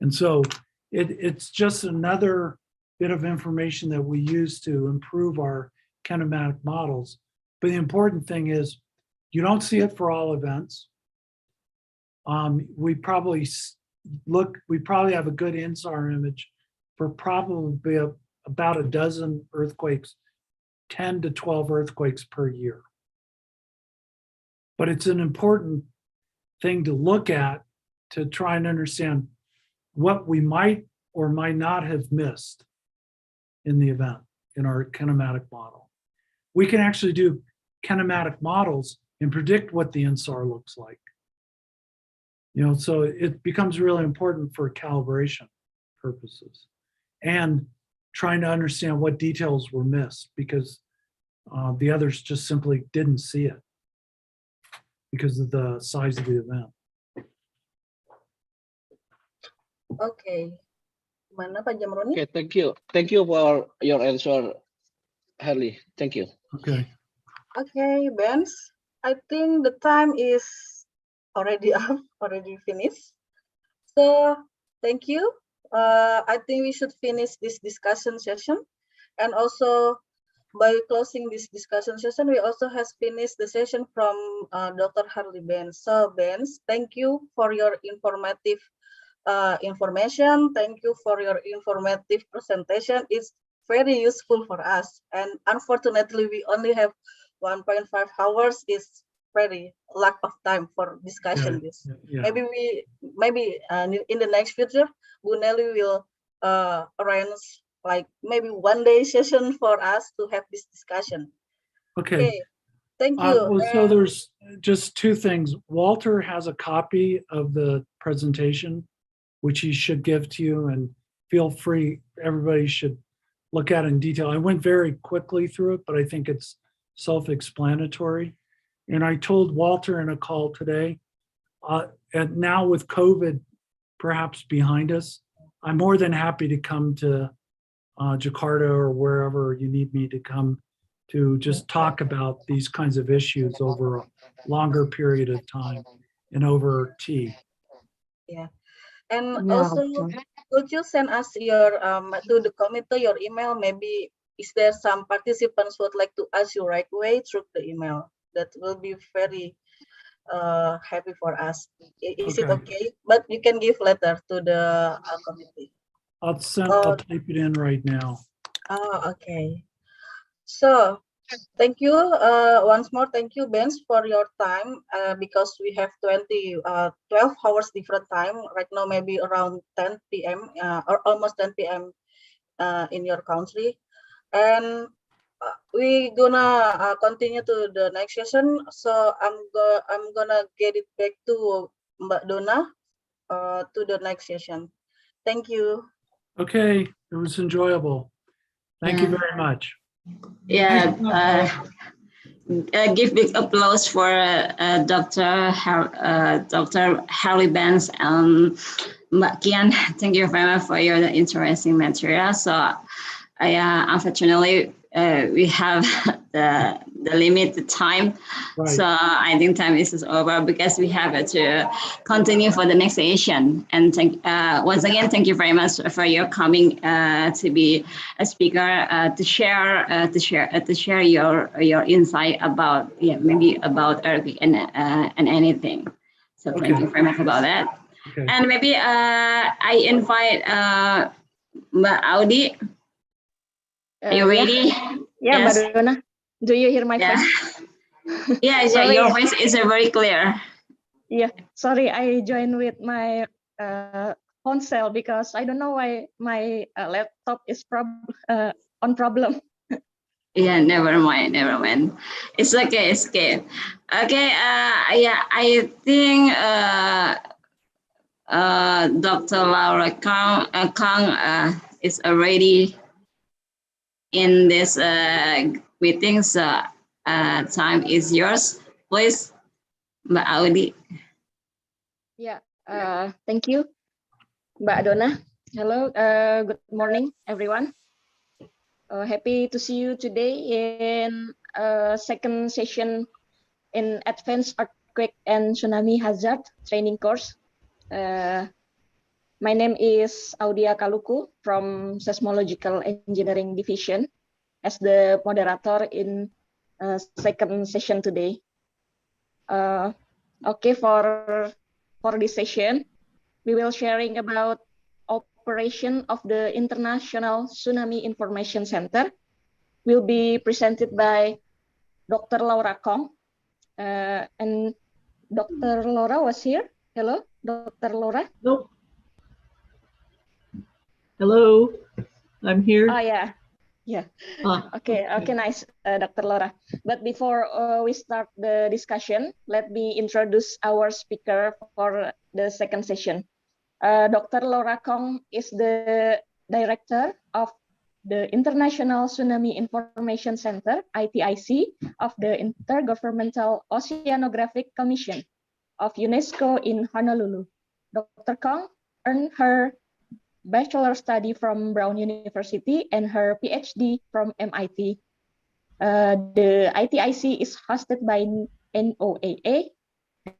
Speaker 3: And so it's just another bit of information that we use to improve our kinematic models. But the important thing is you don't see it for all events. We probably have a good INSAR image for probably about a dozen earthquakes, 10 to 12 earthquakes per year. But it's an important thing to look at to try and understand what we might or might not have missed in the event in our kinematic model. We can actually do kinematic models and predict what the INSAR looks like. You know, so it becomes really important for calibration purposes and trying to understand what details were missed because the others just simply didn't see it because of the size of the event.
Speaker 7: Okay. Mana Pak Jamroni?
Speaker 11: Okay, thank you. Thank you for your answer, Harley. Thank you.
Speaker 3: Okay.
Speaker 7: Okay, Benz. I think the time is already up, already finished. So thank you. I think we should finish this discussion session. And also by closing this discussion session, we also has finished the session from Dr. Harley Benz. So Benz, thank you for your informative information. Thank you for your informative presentation. It's very useful for us. And unfortunately, we only have 1.5 hours. It's very lack of time for discussion this.
Speaker 3: Yeah.
Speaker 7: Maybe in the next future, Bu Nelly will arrange like maybe 1 day session for us to have this discussion.
Speaker 3: Okay.
Speaker 7: Thank you.
Speaker 3: Well, so there's just two things. Walter has a copy of the presentation, which he should give to you, and feel free, everybody should look at it in detail. I went very quickly through it, but I think it's self-explanatory. And I told Walter in a call today, and now with COVID perhaps behind us, I'm more than happy to come to Jakarta or wherever you need me to come to just talk about these kinds of issues over a longer period of time and over tea.
Speaker 7: Yeah. And
Speaker 6: Yeah,
Speaker 7: also,
Speaker 6: okay.
Speaker 7: could you send us your to the committee your email? Maybe is there some participants would like to ask you right away through the email? That will be very happy for us. Is it okay? But you can give letter to the committee.
Speaker 3: I'll type it in right now.
Speaker 7: Oh, okay. So, thank you once more. Thank you, Benz, for your time. Because we have 12 hours different time right now, maybe around 10 p.m. Or almost 10 p.m. In your country, and we gonna continue to the next session. So I'm gonna get it back to Mbak Donna to the next session. Thank you.
Speaker 3: Okay, it was enjoyable. Thank you very much.
Speaker 2: Yeah, give big applause for Dr. Harley Benz and Mbak Kian. Thank you very much for your interesting material. So, unfortunately, we have the limited time.
Speaker 3: Right.
Speaker 2: So I think time is over because we have to continue for the next session. And once again, thank you very much for your coming to be a speaker to share your insight about maybe about earthquake and anything. So thank you very much about that.
Speaker 3: Okay.
Speaker 2: And maybe I invite Mbak Audi. Are you ready?
Speaker 4: Yeah,
Speaker 2: Yes.
Speaker 4: Mbak Donna. Do you hear my voice?
Speaker 2: Yeah,
Speaker 4: Sorry.
Speaker 2: your voice is very clear.
Speaker 4: Yeah, sorry, I joined with my phone cell because I don't know why my laptop is on problem.
Speaker 2: Yeah, never mind. It's okay, it's okay. Okay, yeah, I think Dr. Laura Kang is already in this meeting, so time is yours. Please, Mbak Audi.
Speaker 4: Yeah, thank you, Mbak Donna. Hello, good morning, everyone. Happy to see you today in second session in Advanced Earthquake and Tsunami Hazard Training course. My name is Audia Kaluku from Seismological Engineering Division as the moderator in second session today. Okay, for this session, we will sharing about operation of the International Tsunami Information Center. Will be presented by Dr. Laura Kong, and Dr. Laura was here. Hello, Dr. Laura.
Speaker 12: Nope. Hello, I'm here.
Speaker 4: Oh yeah, yeah. Okay, nice, Dr. Laura. But before we start the discussion, let me introduce our speaker for the second session. Dr. Laura Kong is the director of the International Tsunami Information Center, ITIC, of the Intergovernmental Oceanographic Commission of UNESCO in Honolulu. Dr. Kong earned her bachelor study from Brown University and her PhD from MIT. The ITIC is hosted by NOAA.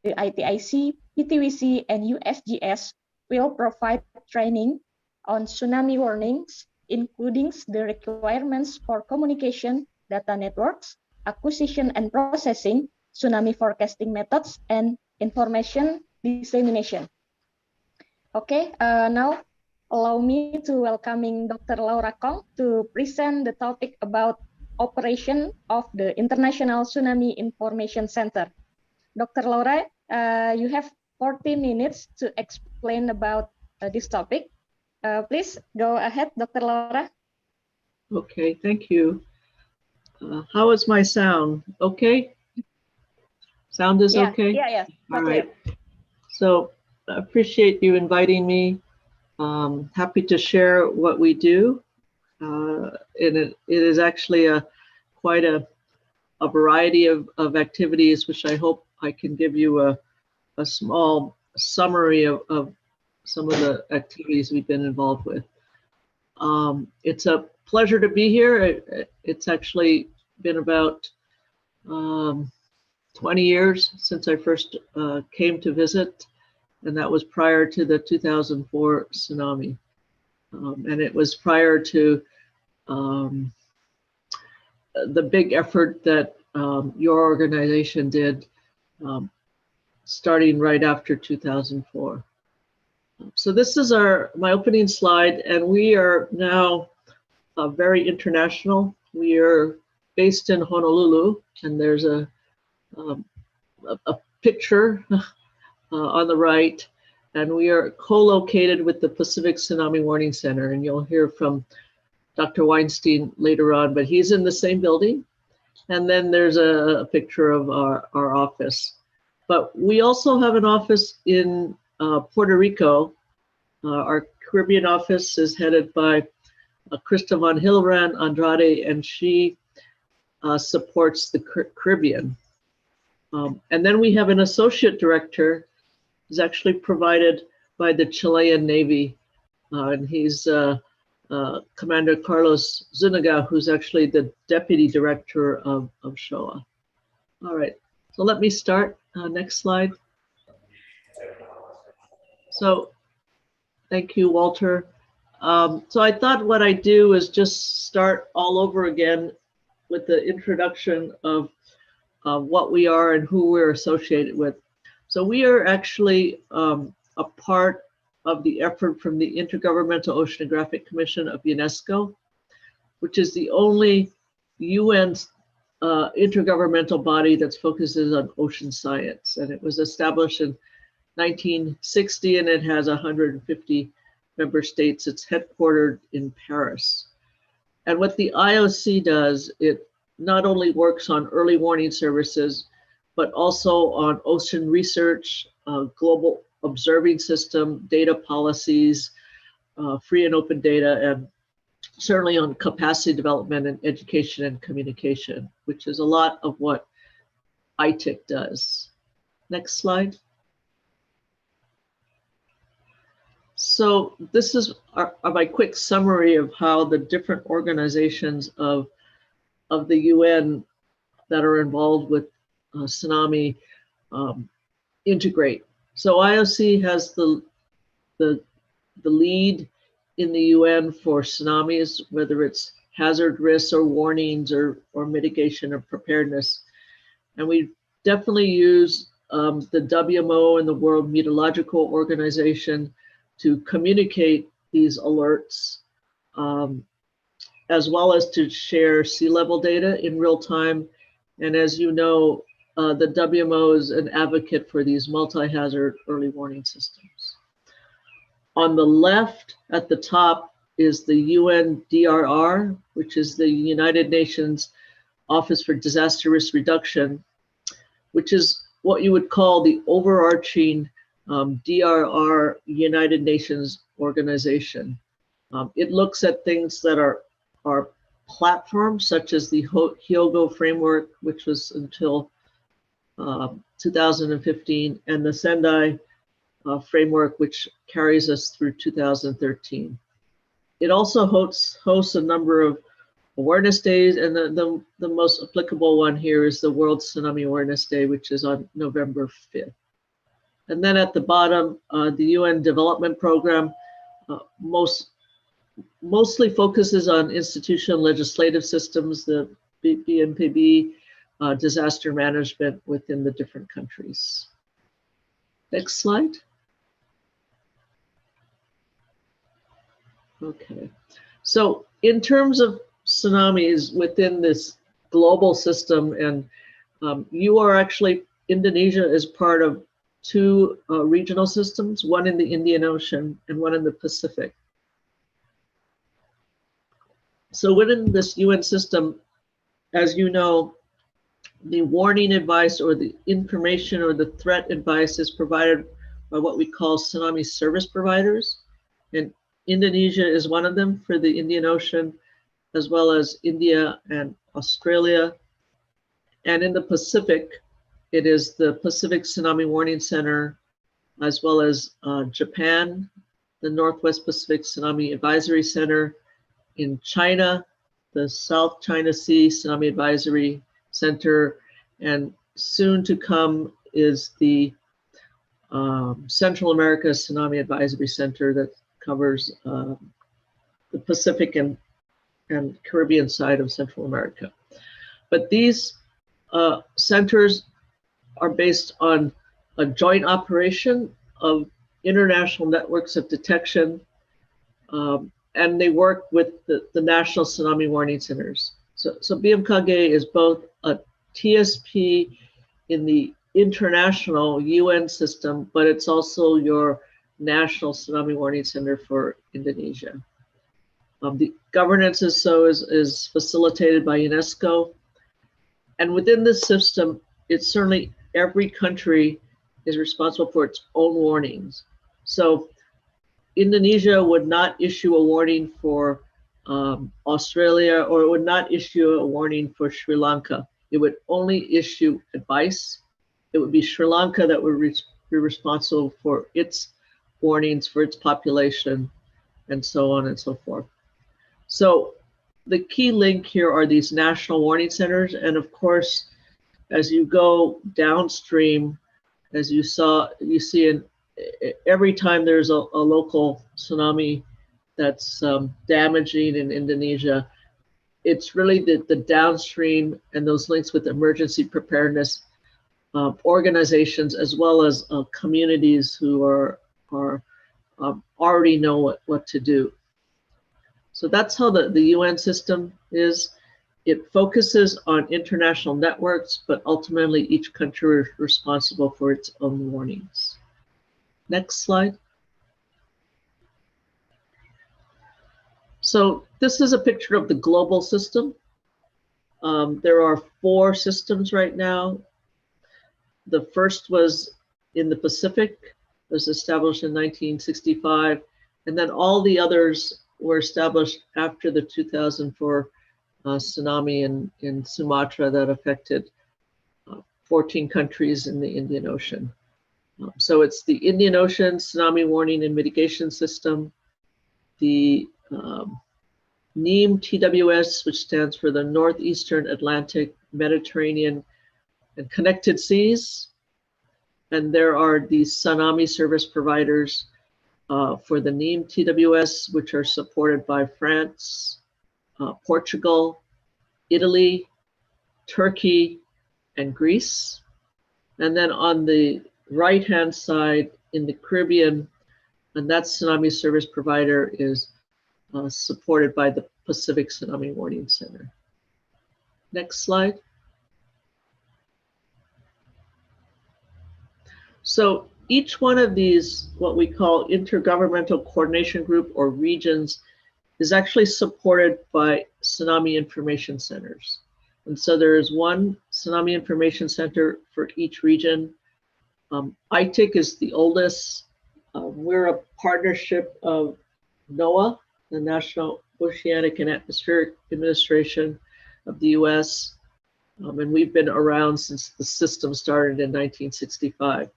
Speaker 4: The ITIC, PTWC, and USGS will provide training on tsunami warnings, including the requirements for communication, data networks, acquisition and processing, tsunami forecasting methods, and information dissemination. Okay, now allow me to welcoming Dr. Laura Kong to present the topic about operation of the International Tsunami Information Center. Dr. Laura, you have 40 minutes to explain about this topic. Please go ahead, Dr. Laura.
Speaker 12: Okay, thank you. How is my sound? Okay? Sound is okay?
Speaker 4: Yeah.
Speaker 12: All right. So I appreciate you inviting me. Happy to share what we do. And it is actually quite a variety of activities, which I hope I can give you a small summary of some of the activities we've been involved with. It's a pleasure to be here. It's actually been about 20 years since I first came to visit, and that was prior to the 2004 tsunami. And it was prior to the big effort that your organization did starting right after 2004. So this is my opening slide, and we are now very international. We are based in Honolulu, and there's a picture on the right, and we are co-located with the Pacific Tsunami Warning Center, and you'll hear from Dr. Weinstein later on, but he's in the same building. And then there's a picture of our office. But we also have an office in Puerto Rico. Our Caribbean office is headed by Krista von Hildebrand Andrade, and she supports the Caribbean. And then we have an associate director who's actually provided by the Chilean Navy, and he's Commander Carlos Zuniga, who's actually the deputy director of SHOA. All right, so let me start. Next slide. So thank you, Walter. So I thought what I'd do is just start all over again with the introduction of what we are and who we're associated with. So we are actually a part of the effort from the Intergovernmental Oceanographic Commission of UNESCO, which is the only UN intergovernmental body that focuses on ocean science. And it was established in 1960, and it has 150 member states. It's headquartered in Paris. And what the IOC does, it not only works on early warning services, but also on ocean research, global observing system, data policies, free and open data, and certainly on capacity development and education and communication, which is a lot of what ITIC does. Next slide. So this is my quick summary of how the different organizations of the UN that are involved with tsunami integrate. So IOC has the lead in the UN for tsunamis, whether it's hazard risks or warnings or mitigation or preparedness. And we definitely use the WMO and the World Meteorological Organization to communicate these alerts, as well as to share sea level data in real time. And as you know, the WMO is an advocate for these multi-hazard early warning systems. On the left at the top is the UNDRR, which is the United Nations Office for Disaster Risk Reduction, which is what you would call the overarching DRR United Nations organization. It looks at things that are platforms, such as the Hyogo framework, which was until 2015, and the Sendai framework, which carries us through 2013. It also hosts a number of awareness days, and the most applicable one here is the World Tsunami Awareness Day, which is on November 5th. And then at the bottom, the UN Development Program mostly focuses on institutional legislative systems, the Bmkg, disaster management within the different countries. Next slide. Okay, so in terms of tsunamis within this global system, and you are actually Indonesia is part of two regional systems, one in the Indian Ocean and one in the Pacific. So within this UN system, as you know, the warning advice or the information or the threat advice is provided by what we call tsunami service providers. And Indonesia is one of them for the Indian Ocean, as well as India and Australia. And in the Pacific, it is the Pacific Tsunami Warning Center, as well as Japan, the Northwest Pacific Tsunami Advisory Center. In China, the South China Sea Tsunami Advisory Center, and soon to come is the Central America Tsunami Advisory Center that covers the Pacific and Caribbean side of Central America. But these centers are based on a joint operation of international networks of detection, and they work with the national tsunami warning centers. So Bmkg is both a TSP in the international UN system, but it's also your national tsunami warning center for Indonesia. The governance is facilitated by UNESCO. And within this system, it's certainly every country is responsible for its own warnings. So Indonesia would not issue a warning for Australia, or it would not issue a warning for Sri Lanka. It would only issue advice. It would be Sri Lanka that would be responsible for its warnings for its population, and so on and so forth. So the key link here are these national warning centers. And of course, as you go downstream, as you see in every time there's a local tsunami that's damaging in Indonesia, it's really the downstream and those links with emergency preparedness organizations, as well as communities who already know what to do. So that's how the UN system is. It focuses on international networks, but ultimately each country is responsible for its own warnings. Next slide. So this is a picture of the global system. There are 4 systems right now. The first was in the Pacific, was established in 1965, and then all the others were established after the 2004 tsunami in Sumatra that affected 14 countries in the Indian Ocean. So it's the Indian Ocean Tsunami Warning and Mitigation System, the NEAM TWS, which stands for the Northeastern Atlantic, Mediterranean, and Connected Seas. And there are these tsunami service providers for the NEAM TWS, which are supported by France, Portugal, Italy, Turkey, and Greece. And then on the right-hand side in the Caribbean, and that tsunami service provider is supported by the Pacific Tsunami Warning Center. Next slide. So each one of these, what we call intergovernmental coordination group or regions, is actually supported by tsunami information centers. And so there is one tsunami information center for each region. ITIC is the oldest. We're a partnership of NOAA, the National Oceanic and Atmospheric Administration of the US. And we've been around since the system started in 1965.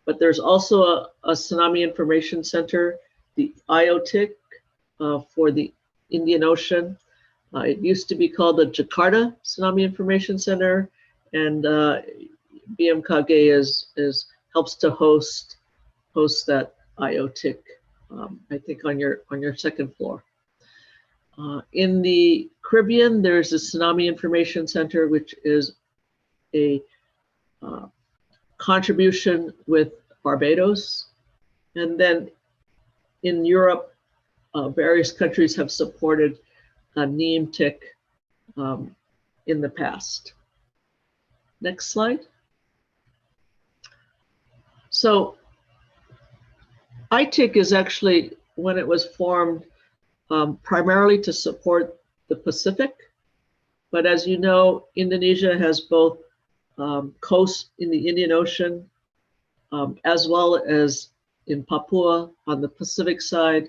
Speaker 12: But there's also a tsunami information center, the IOTIC, for the Indian Ocean. It used to be called the Jakarta Tsunami Information Center, and Bmkg helps to host that IOTIC, I think on your second floor. In the Caribbean, there's a Tsunami Information Center, which is a contribution with Barbados. And then in Europe, various countries have supported NEAM-TIC in the past. Next slide. So ITIC is actually, when it was formed, primarily to support the Pacific. But as you know, Indonesia has both coasts in the Indian Ocean, as well as in Papua on the Pacific side.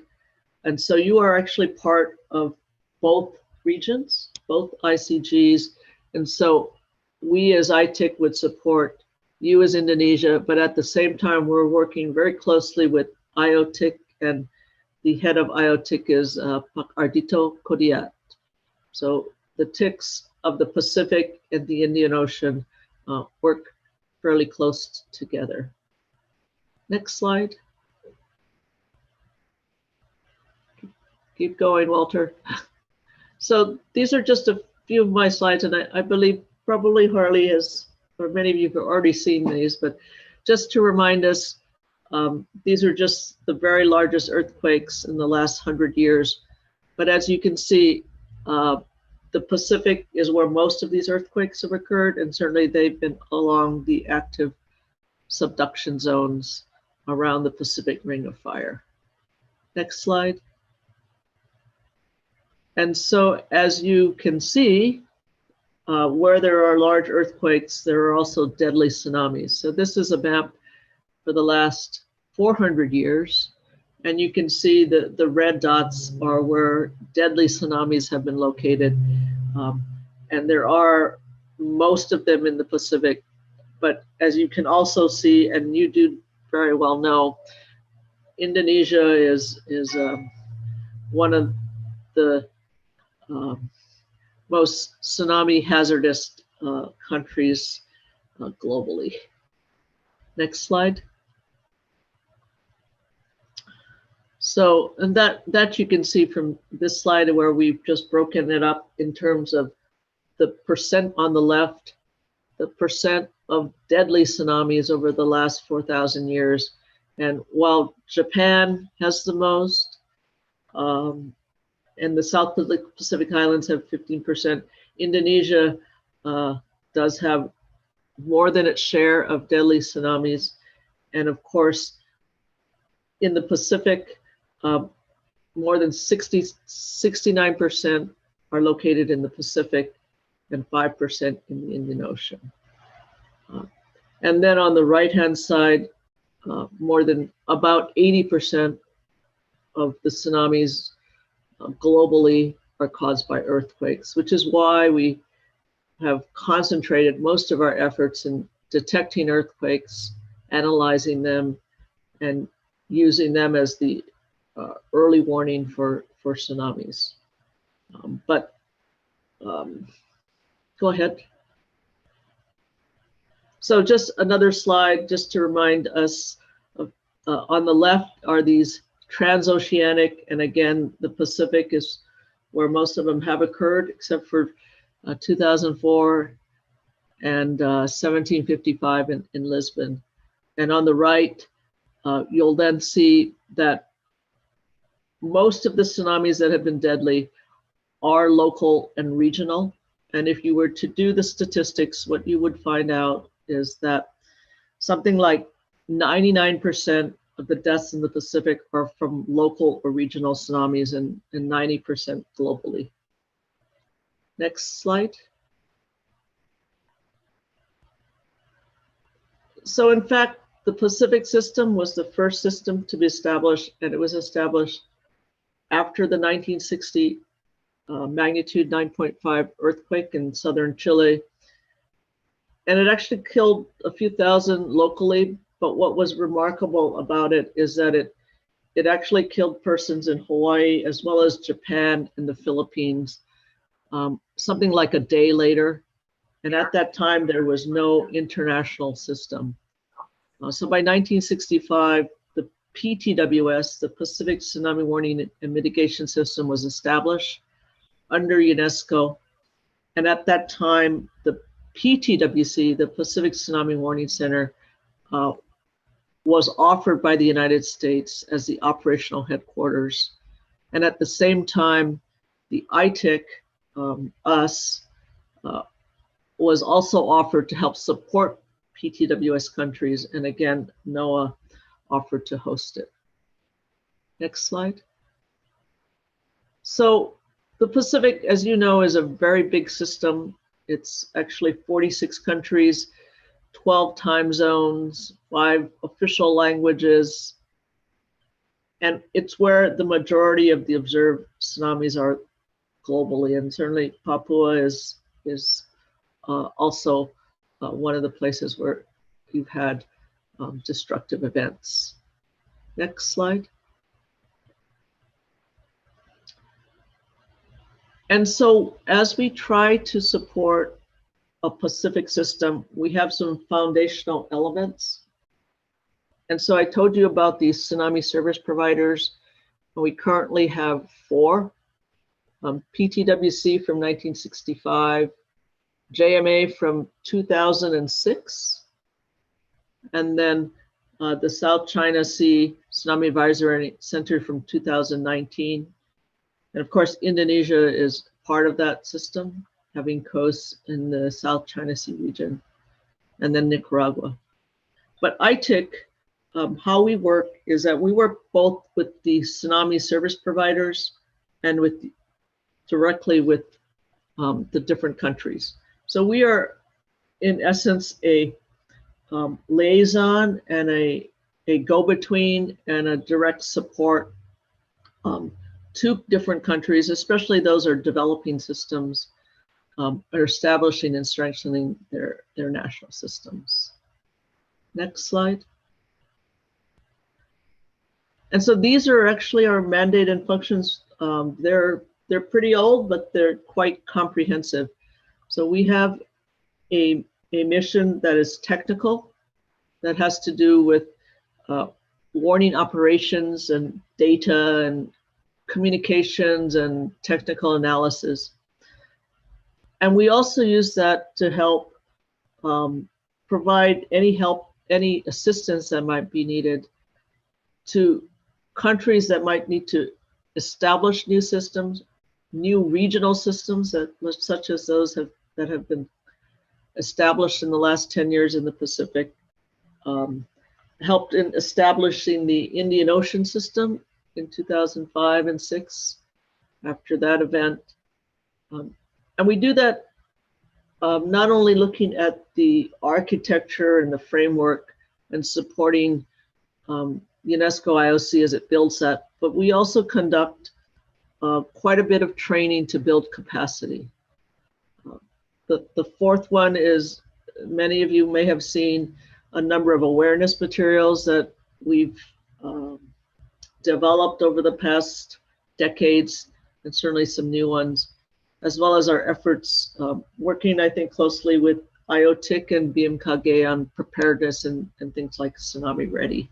Speaker 12: And so you are actually part of both regions, both ICGs. And so we as ITIC would support you as Indonesia, but at the same time, we're working very closely with IOTIC, and the head of IOTIC is Pak Ardito Kodiat. So the TICs of the Pacific and the Indian Ocean work fairly close together. Next slide. Keep going, Walter. So these are just a few of my slides, and I believe probably Harley has, or many of you have already seen these, but just to remind us, these are just the very largest earthquakes in the last 100 years. But as you can see, the Pacific is where most of these earthquakes have occurred, and certainly they've been along the active subduction zones around the Pacific Ring of Fire. Next slide. And so as you can see, where there are large earthquakes, there are also deadly tsunamis. So this is a map for the last 400 years. And you can see that the red dots are where deadly tsunamis have been located. And there are most of them in the Pacific. But as you can also see, and you do very well know, Indonesia is one of the most tsunami hazardous countries globally. Next slide. So, and that you can see from this slide where we've just broken it up in terms of the percent on the left, the percent of deadly tsunamis over the last 4,000 years. And while Japan has the most, and the South Pacific Islands have 15%, Indonesia does have more than its share of deadly tsunamis. And of course, in the Pacific, more than 69% are located in the Pacific and 5% in the Indian Ocean. And then on the right-hand side, more than about 80% of the tsunamis globally are caused by earthquakes, which is why we have concentrated most of our efforts in detecting earthquakes, analyzing them, and using them as the early warning for tsunamis. Go ahead. So just another slide, just to remind us of, on the left are these transoceanic, and again, the Pacific is where most of them have occurred, except for 2004 and 1755 in Lisbon. And on the right, you'll then see that most of the tsunamis that have been deadly are local and regional. And if you were to do the statistics, what you would find out is that something like 99% of the deaths in the Pacific are from local or regional tsunamis, and 90% globally. Next slide. So in fact, the Pacific system was the first system to be established, and it was established after the 1960 magnitude 9.5 earthquake in southern Chile. And it actually killed a few thousand locally, but what was remarkable about it is that it actually killed persons in Hawaii as well as Japan and the Philippines, something like a day later. And at that time, there was no international system. So by 1965, the PTWS, the Pacific Tsunami Warning and Mitigation System, was established under UNESCO. And at that time, the PTWC, the Pacific Tsunami Warning Center, was offered by the United States as the operational headquarters. And at the same time, the ITIC, was also offered to help support PTWS countries. And again, NOAA offered to host it. Next slide. So the Pacific, as you know, is a very big system. It's actually 46 countries, 12 time zones, 5 official languages. And it's where the majority of the observed tsunamis are globally. And certainly Papua is also one of the places where you've had destructive events. Next slide. And so as we try to support a Pacific system, we have some foundational elements. And so I told you about these tsunami service providers. We currently have 4. PTWC from 1965, JMA from 2006, and then the South China Sea Tsunami Advisory Center from 2019. And of course, Indonesia is part of that system, having coasts in the South China Sea region, and then Nicaragua. But ITIC, how we work is that we work both with the tsunami service providers and directly with the different countries. So we are, in essence, a liaison and a go-between and a direct support to different countries, especially those are developing systems, are establishing and strengthening their national systems. Next slide. And so these are actually our mandate and functions. They're pretty old, but they're quite comprehensive. So we have a mission that is technical, that has to do with warning operations and data and communications and technical analysis. And we also use that to help provide any assistance that might be needed to countries that might need to establish new systems, new regional systems such as those that have been established in the last 10 years in the Pacific, helped in establishing the Indian Ocean system in 2005 and 6 after that event. And we do that not only looking at the architecture and the framework and supporting UNESCO IOC as it builds that, but we also conduct quite a bit of training to build capacity. The fourth one is, many of you may have seen a number of awareness materials that we've developed over the past decades, and certainly some new ones, as well as our efforts working, I think, closely with IOTIC and Bmkg on preparedness and things like Tsunami Ready.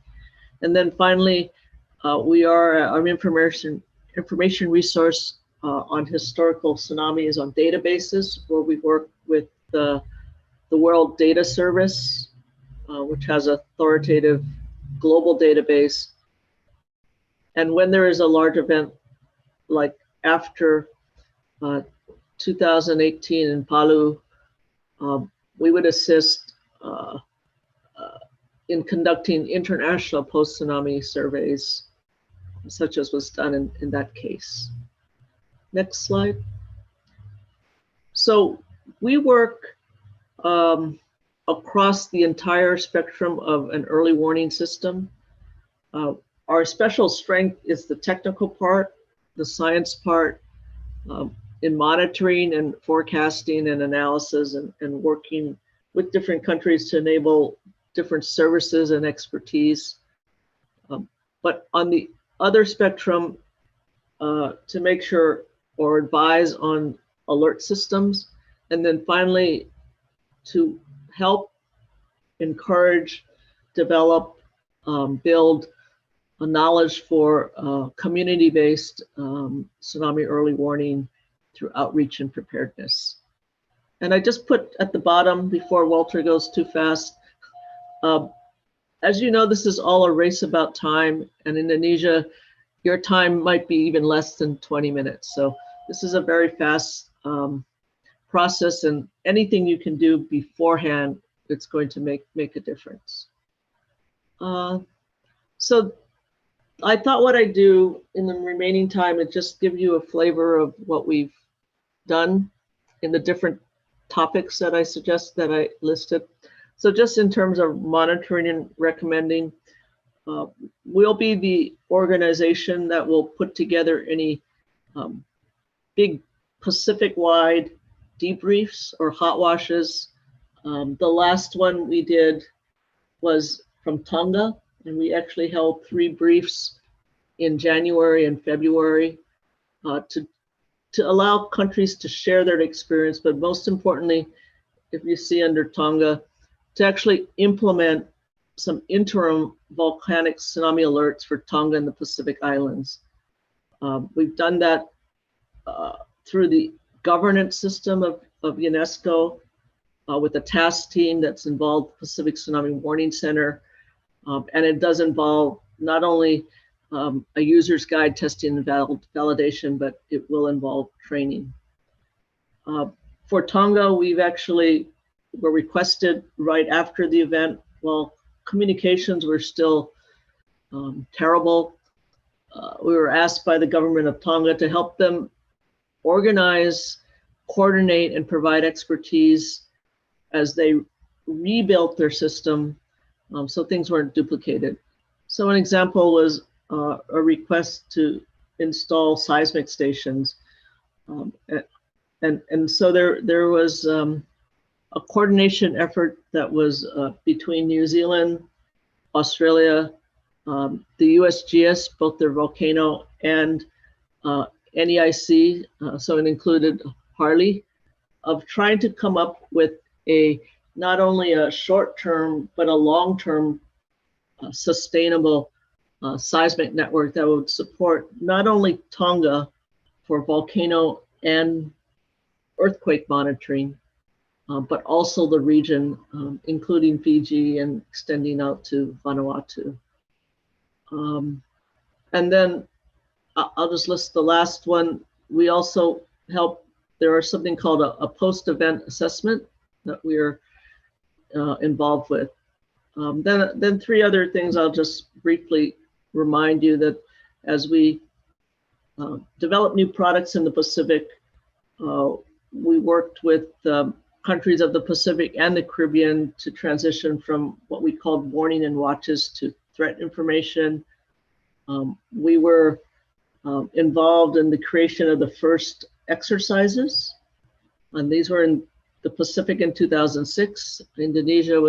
Speaker 12: And then finally, we are our information resource on historical tsunamis on databases, where we work with the World Data Service, which has an authoritative global database. And when there is a large event, like after 2018 in Palu, we would assist in conducting international post-tsunami surveys, such as was done in that case. Next slide. So we work across the entire spectrum of an early warning system. Our special strength is the technical part, the science part, in monitoring and forecasting and analysis and working with different countries to enable different services and expertise. But on the other spectrum, to make sure or advise on alert systems, and then finally to help encourage, develop, build a knowledge for community-based tsunami early warning through outreach and preparedness. And I just put at the bottom, before Walter goes too fast, as you know, this is all a race about time, and Indonesia, your time might be even less than 20 minutes. So this is a very fast process, and anything you can do beforehand it's going to make a difference. So I thought what I'd do in the remaining time is just give you a flavor of what we've done in the different topics that I suggest that I listed. So just in terms of monitoring and recommending, we'll be the organization that will put together any big Pacific-wide debriefs or hot washes. The last one we did was from Tonga, and we actually held 3 briefs in January and February to allow countries to share their experience, but most importantly, if you see under Tonga, to actually implement some interim volcanic tsunami alerts for Tonga and the Pacific Islands. We've done that through the governance system of UNESCO with a task team that's involved Pacific Tsunami Warning Center. And it does involve not only a user's guide testing and validation, but it will involve training. For Tonga, we've actually were requested right after the event. While communications were still terrible, we were asked by the government of Tonga to help them organize, coordinate, and provide expertise as they rebuilt their system so things weren't duplicated. So an example was a request to install seismic stations. And so there was a coordination effort that was between New Zealand, Australia, the Usgs, both their volcano and NEIC, so it included Harley, of trying to come up with not only a short-term, but a long-term sustainable seismic network that would support not only Tonga for volcano and earthquake monitoring, but also the region, including Fiji and extending out to Vanuatu. And then I'll just list the last one. We also help, there is something called a post-event assessment that we're involved with. Then 3 other things I'll just briefly remind you that as we develop new products in the Pacific, we worked with countries of the Pacific and the Caribbean to transition from what we called warning and watches to threat information. We were involved in the creation of the first exercises, and these were in the Pacific in 2006. Indonesia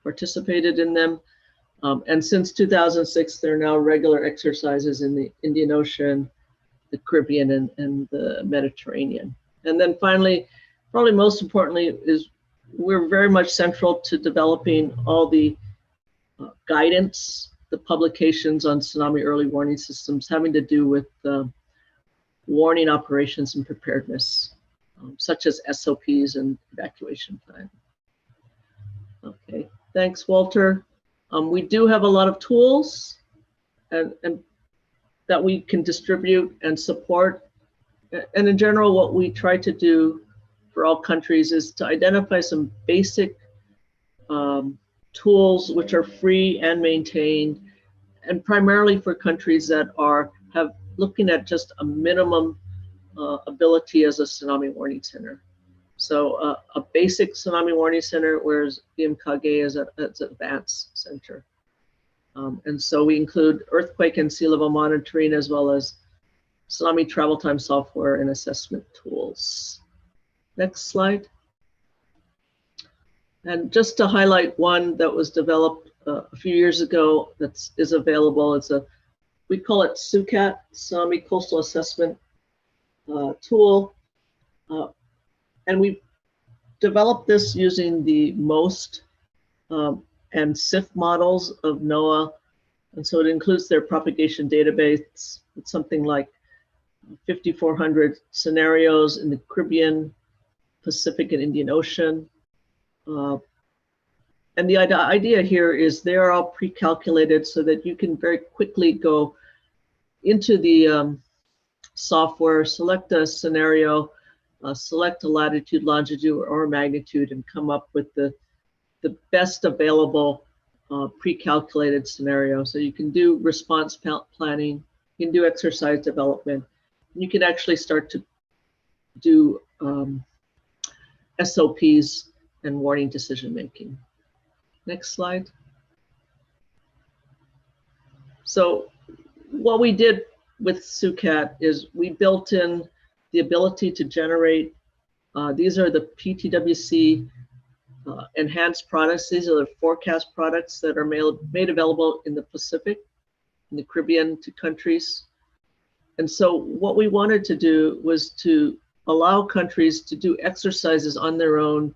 Speaker 12: participated in them. And since 2006, there are now regular exercises in the Indian Ocean, the Caribbean, and the Mediterranean. And then finally, probably most importantly, is we're very much central to developing all the guidance, the publications on tsunami early warning systems having to do with warning operations and preparedness, such as SOPs and evacuation plan. Okay, thanks, Walter. We do have a lot of tools and that we can distribute and support. And in general, what we try to do for all countries is to identify some basic tools which are free and maintained, and primarily for countries that have looking at just a minimum ability as a tsunami warning center. So a basic tsunami warning center, whereas Bmkg is an advanced center. And so we include earthquake and sea level monitoring, as well as tsunami travel time software and assessment tools. Next slide. And just to highlight one that was developed a few years ago that is available, we call it SUCAT, Tsunami Coastal Assessment Tool. And we developed this using the MOST and SIF models of NOAA. And so it includes their propagation database. It's something like 5,400 scenarios in the Caribbean, Pacific, and Indian Ocean. And the idea here is they're all pre-calculated so that you can very quickly go into the software, select a scenario, select a latitude, longitude, or magnitude, and come up with the the best available pre-calculated scenario. So you can do response planning, you can do exercise development, you can actually start to do SOPs and warning decision making. Next slide. So what we did with SUCAT is we built in the ability to generate, these are the PTWC enhanced products. These are the forecast products that are made available in the Pacific, in the Caribbean to countries. And so what we wanted to do was to allow countries to do exercises on their own,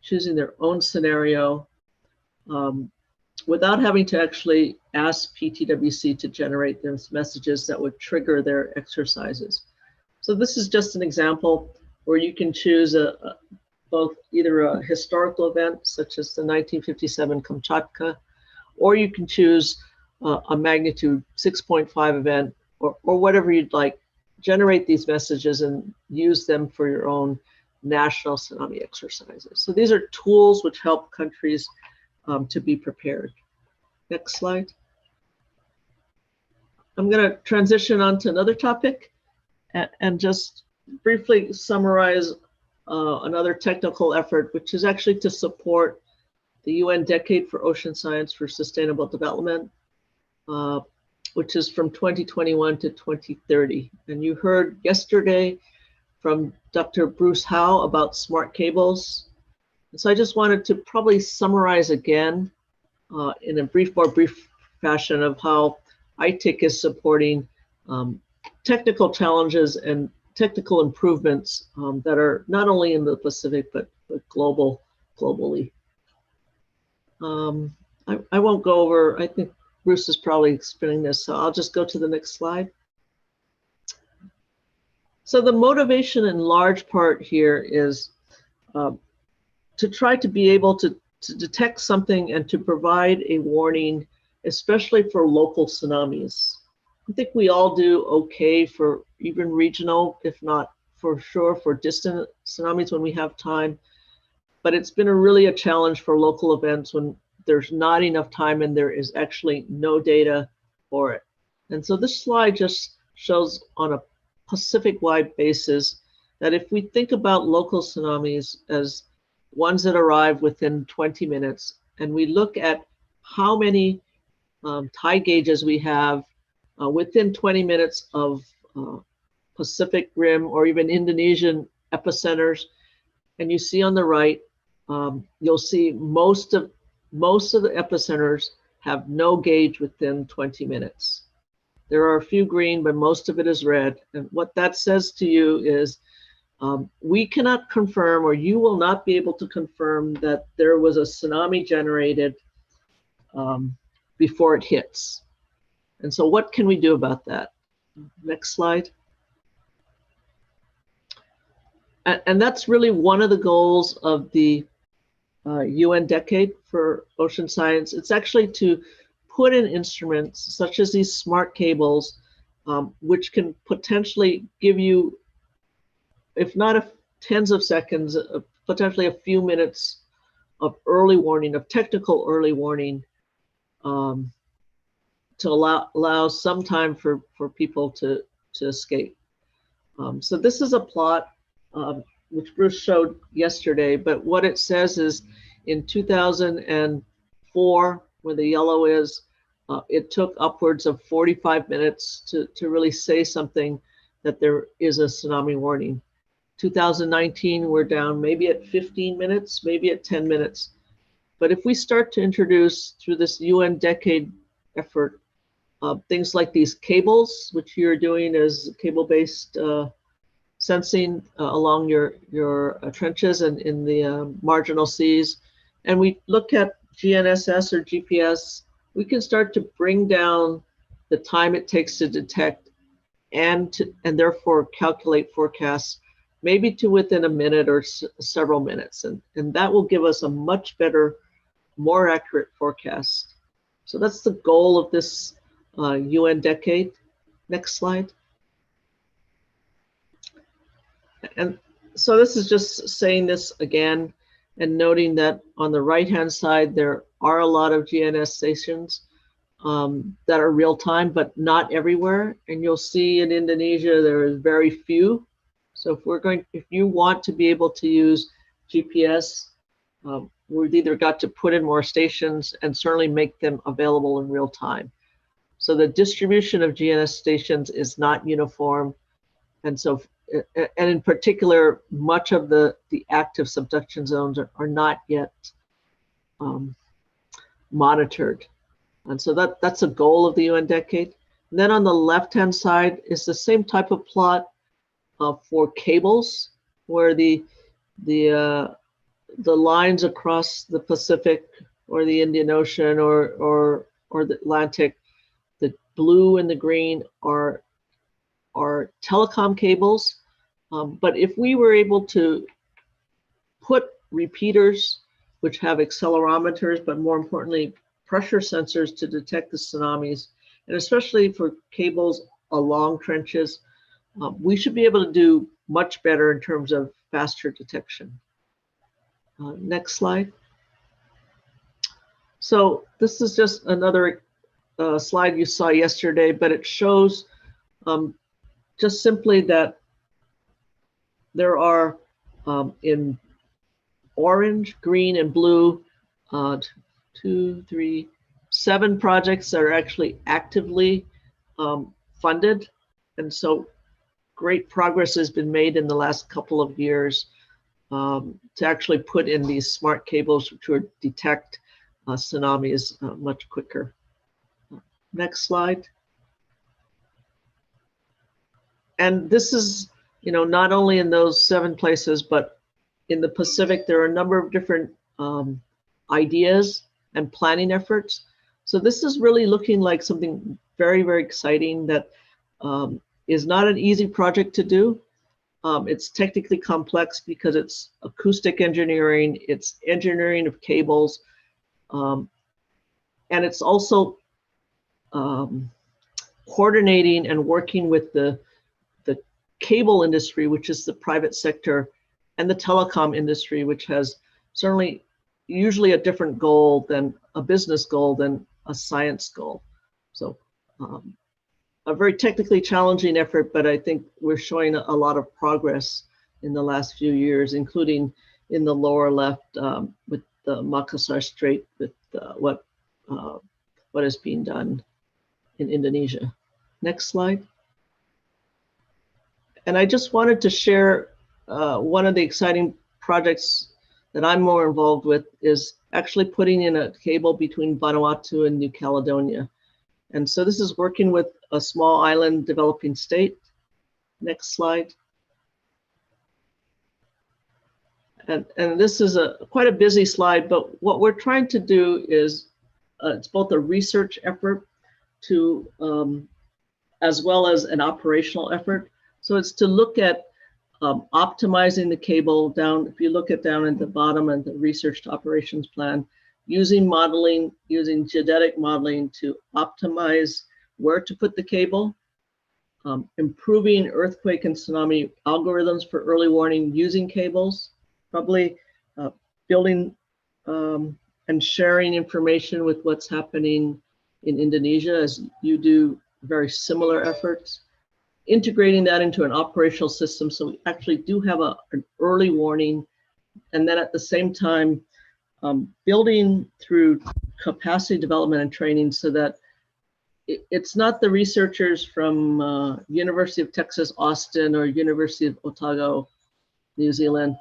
Speaker 12: choosing their own scenario, without having to actually ask PTWC to generate those messages that would trigger their exercises. So this is just an example where you can choose both either a historical event, such as the 1957 Kamchatka, or you can choose a magnitude 6.5 event, or whatever you'd like. Generate these messages and use them for your own national tsunami exercises. So these are tools which help countries to be prepared. Next slide. I'm going to transition on to another topic and just briefly summarize another technical effort, which is actually to support the UN Decade for Ocean Science for Sustainable Development, which is from 2021 to 2030. And you heard yesterday from Dr. Bruce Howe about smart cables. And so I just wanted to probably summarize again in a more brief fashion of how ITIC is supporting technical challenges and technical improvements that are not only in the Pacific, but globally. I won't go over, I think Bruce is probably explaining this, so I'll just go to the next slide. So the motivation in large part here is to try to be able to detect something and to provide a warning, especially for local tsunamis. I think we all do okay for even regional, if not for sure for distant tsunamis when we have time. But it's been really a challenge for local events when there's not enough time and there is actually no data for it. And so this slide just shows on a Pacific-wide basis that if we think about local tsunamis as ones that arrive within 20 minutes, and we look at how many tide gauges we have within 20 minutes of Pacific Rim or even Indonesian epicenters, and you see on the right, you'll see most of the epicenters have no gauge within 20 minutes. There are a few green, but most of it is red. And what that says to you is we cannot confirm, or you will not be able to confirm, that there was a tsunami generated before it hits. And so what can we do about that? Next slide. And that's really one of the goals of the UN Decade for Ocean Science. It's actually to put in instruments such as these smart cables, which can potentially give you, if not tens of seconds, potentially a few minutes of early warning, of technical early warning, to allow some time for people to escape. So this is a plot which Bruce showed yesterday, but what it says is in 2004, where the yellow is, it took upwards of 45 minutes to really say something that there is a tsunami warning. 2019, we're down maybe at 15 minutes, maybe at 10 minutes. But if we start to introduce through this UN Decade effort, things like these cables, which you're doing as cable-based sensing along your trenches and in the marginal seas, and we look at GNSS or GPS, we can start to bring down the time it takes to detect and therefore calculate forecasts, maybe to within a minute or several minutes, and that will give us a much better, more accurate forecast. So that's the goal of this UN Decade. Next slide. And so this is just saying this again, and noting that on the right-hand side, there are a lot of GNSS stations that are real-time, but not everywhere. And you'll see in Indonesia, there is very few. So if you want to be able to use GPS, we've either got to put in more stations and certainly make them available in real time. So the distribution of GNSS stations is not uniform. And so, and in particular, much of the active subduction zones are not yet monitored. And so that's a goal of the UN decade. And then on the left-hand side is the same type of plot for cables, where the lines across the Pacific or the Indian Ocean or the Atlantic, the blue and the green are telecom cables. But if we were able to put repeaters, which have accelerometers, but more importantly, pressure sensors to detect the tsunamis, and especially for cables along trenches, we should be able to do much better in terms of faster detection. Next slide. So this is just another slide you saw yesterday, but it shows just simply that there are in orange, green, and blue, 2, 3, 7 projects that are actually actively funded. And so great progress has been made in the last couple of years to actually put in these smart cables which would detect tsunamis much quicker. Next slide. And this is, not only in those 7 places, but in the Pacific, there are a number of different ideas and planning efforts. So this is really looking like something very, very exciting that is not an easy project to do. It's technically complex because it's acoustic engineering, it's engineering of cables, and it's also coordinating and working with the cable industry, which is the private sector, and the telecom industry, which has certainly usually a different goal than a business goal than a science goal. So a very technically challenging effort, but I think we're showing a lot of progress in the last few years, including in the lower left with the Makassar Strait, with what is being done in Indonesia. Next slide. And I just wanted to share one of the exciting projects that I'm more involved with is actually putting in a cable between Vanuatu and New Caledonia. And so this is working with a small island developing state. Next slide. And this is quite a busy slide, but what we're trying to do is it's both a research effort to as well as an operational effort. So it's to look at optimizing the cable down. If you look at down at the bottom of the research to operations plan, using modeling, using geodetic modeling to optimize where to put the cable, improving earthquake and tsunami algorithms for early warning using cables, probably building and sharing information with what's happening in Indonesia as you do very similar efforts, integrating that into an operational system so we actually do have an early warning, and then at the same time building through capacity development and training so that it's not the researchers from University of Texas, Austin, or University of Otago, New Zealand,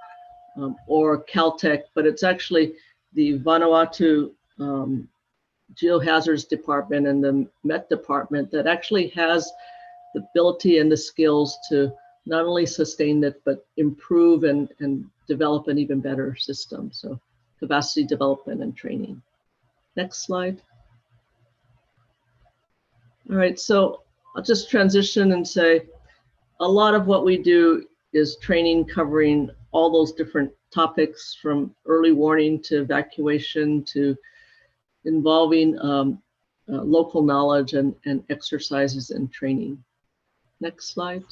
Speaker 12: or Caltech, but it's actually the Vanuatu Geohazards Department and the Met Department that actually has the ability and the skills to not only sustain it, but improve and develop an even better system. So capacity development and training. Next slide. All right, so I'll just transition and say a lot of what we do is training covering all those different topics, from early warning to evacuation to involving local knowledge and exercises and training. Next slide.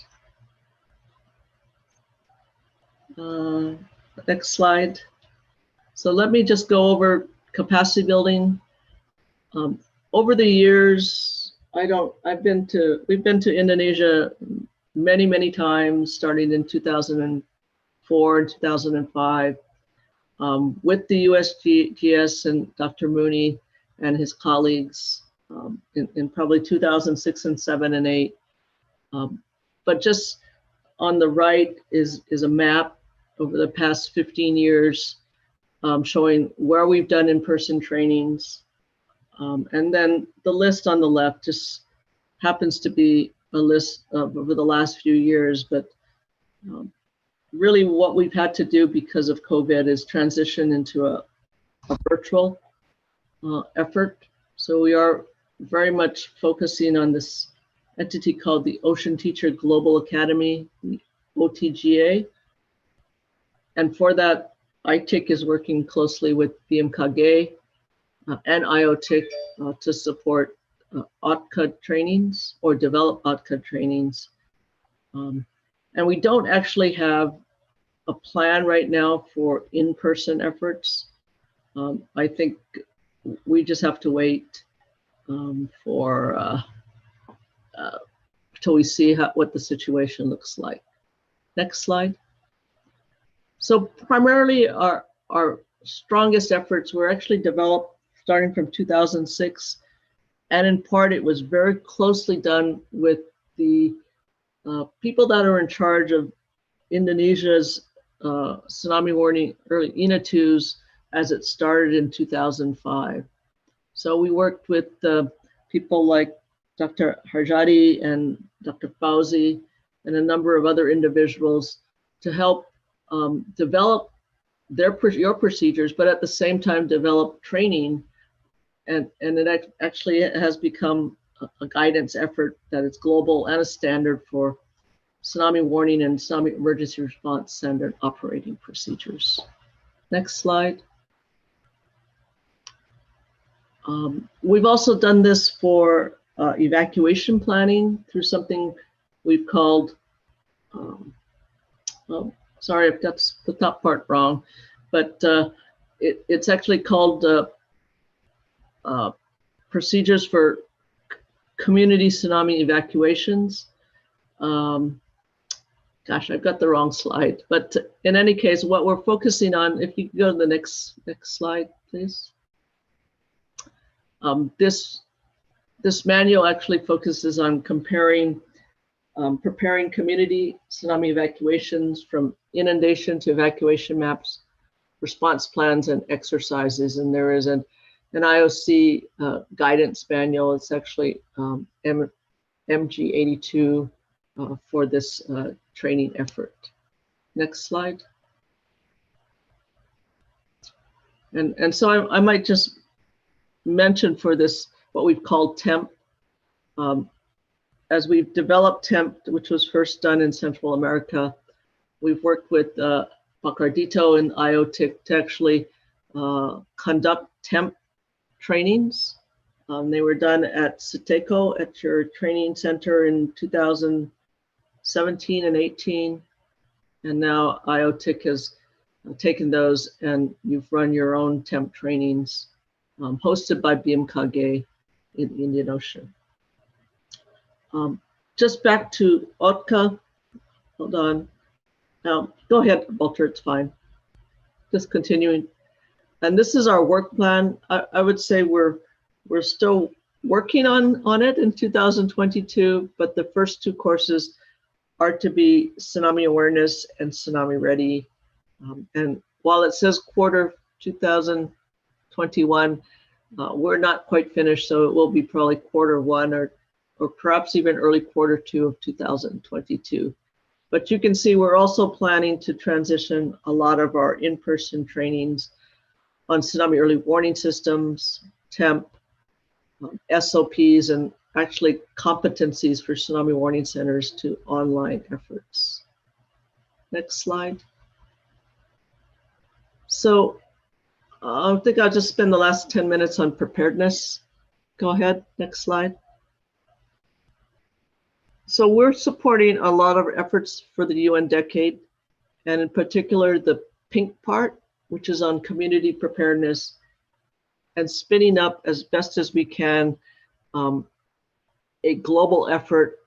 Speaker 12: Next slide. So let me just go over capacity building. Over the years, we've been to Indonesia many times, starting in 2004 and 2005, with the USGS and Dr. Mooney and his colleagues in probably 2006 and 7 and 8. But just on the right is a map over the past 15 years showing where we've done in-person trainings. And then the list on the left just happens to be a list of over the last few years, but really what we've had to do because of COVID is transition into a virtual effort. So we are very much focusing on this entity called the Ocean Teacher Global Academy, the OTGA. And for that, ITIC is working closely with Bmkg and IOTIC to support OTCUD trainings or develop OTCUD trainings. And we don't actually have a plan right now for in-person efforts. I think we just have to wait till we see what the situation looks like. Next slide. So primarily our strongest efforts were actually developed starting from 2006. And in part, it was very closely done with the people that are in charge of Indonesia's tsunami warning, early INA2s, as it started in 2005. So we worked with people like Dr. Harjadi and Dr. Fauzi and a number of other individuals to help develop your procedures, but at the same time develop training. And it actually has become a guidance effort that is global and a standard for tsunami warning and tsunami emergency response standard operating procedures. Next slide. We've also done this for evacuation planning through something we've called, sorry, I've got the top part wrong, but it's actually called procedures for community tsunami evacuations. Gosh, I've got the wrong slide, but in any case, what we're focusing on, if you could go to the next slide, please. This manual actually focuses on preparing community tsunami evacuations from inundation to evacuation maps, response plans, and exercises. And there is an IOC guidance manual. It's actually MG82 for this training effort. Next slide. And so I might just mention for this what we've called TEMP. As we've developed TEMP, which was first done in Central America, we've worked with Bacardito and IOTIC to actually conduct TEMP trainings. They were done at Suteco at your training center in 2017 and 18. And now IOTIC has taken those and you've run your own TEMP trainings hosted by Bmkg in the Indian Ocean. Just back to OTCA, hold on. Go ahead, Walter, it's fine. Just continuing. And this is our work plan. I would say we're still working on it in 2022, but the first two courses are to be tsunami awareness and tsunami ready. And while it says quarter 2021, we're not quite finished, so it will be probably quarter one or perhaps even early quarter 2 of 2022. But you can see we're also planning to transition a lot of our in-person trainings on tsunami early warning systems, TEMP, SOPs, and actually competencies for tsunami warning centers to online efforts. Next slide. So I think I'll just spend the last 10 minutes on preparedness. Go ahead, next slide. So we're supporting a lot of efforts for the UN decade, and in particular, the pink part which is on community preparedness, and spinning up as best as we can a global effort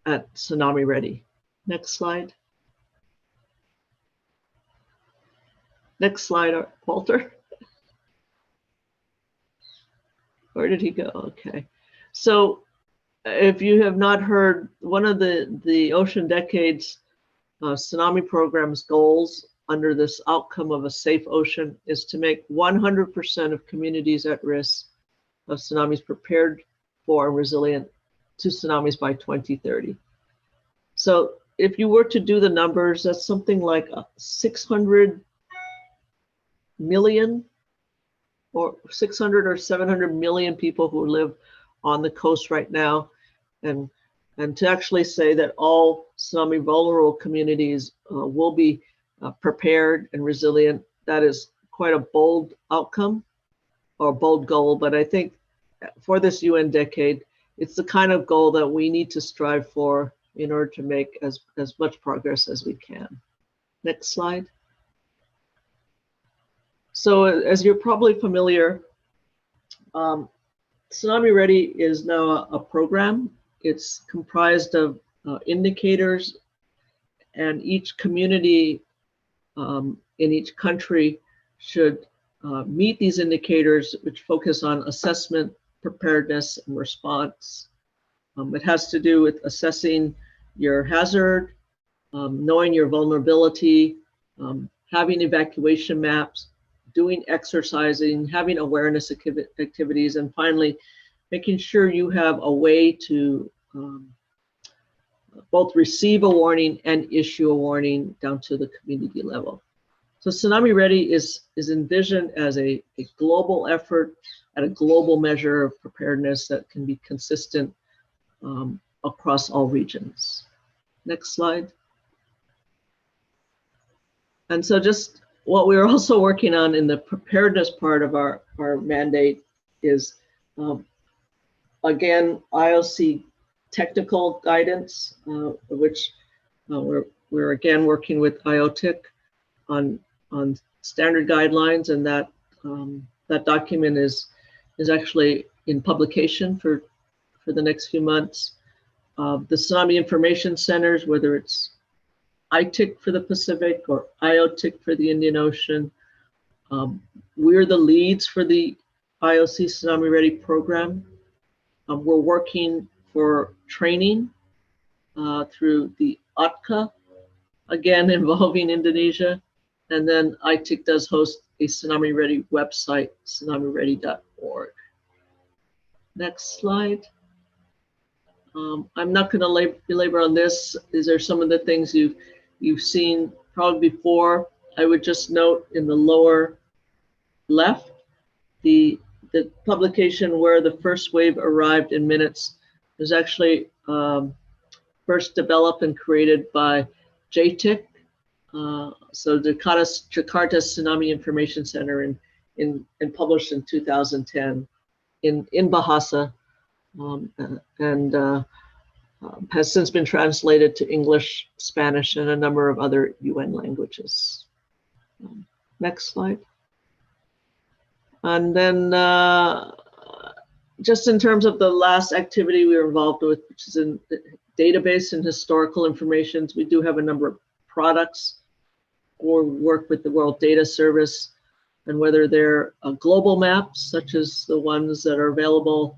Speaker 12: at Tsunami Ready. Next slide. Next slide, Walter. Where did he go? Okay. So if you have not heard, one of the Ocean Decades tsunami program's goals under this outcome of a safe ocean is to make 100% of communities at risk of tsunamis prepared for and resilient to tsunamis by 2030. So if you were to do the numbers, that's something like 600 million or 600 or 700 million people who live on the coast right now. And to actually say that all tsunami vulnerable communities will be prepared and resilient, that is quite a bold outcome or bold goal. But I think for this UN decade, it's the kind of goal that we need to strive for in order to make as much progress as we can. Next slide. So as you're probably familiar, Tsunami Ready is now a program. It's comprised of indicators, and each community in each country should meet these indicators, which focus on assessment, preparedness, and response. It has to do with assessing your hazard, knowing your vulnerability, having evacuation maps, doing exercising, having awareness activities, and finally, making sure you have a way to both receive a warning and issue a warning down to the community level. So Tsunami Ready is envisioned as a global effort at a global measure of preparedness that can be consistent across all regions. Next slide. And so just what we're also working on in the preparedness part of our mandate is, again, IOC technical guidance, which we're again working with IOTIC on standard guidelines, and that that document is actually in publication for the next few months. The Tsunami Information Centers, whether it's ITIC for the Pacific or IOTIC for the Indian Ocean, we're the leads for the IOC Tsunami Ready program. We're working for training through the UTCA, again involving Indonesia, and then ITIC does host a Tsunami Ready website, tsunamiready.org. Next slide. I'm not going to belabor on this. These are some of the things you've seen probably before. I would just note in the lower left, the publication where the first wave arrived in minutes was actually first developed and created by JTIC. So Jakarta Tsunami Information Center and published in 2010 in Bahasa, and has since been translated to English, Spanish, and a number of other UN languages. Next slide. And then just in terms of the last activity we were involved with, which is in database and historical information, we do have a number of products or work with the World Data Service, and whether they're global maps, such as the ones that are available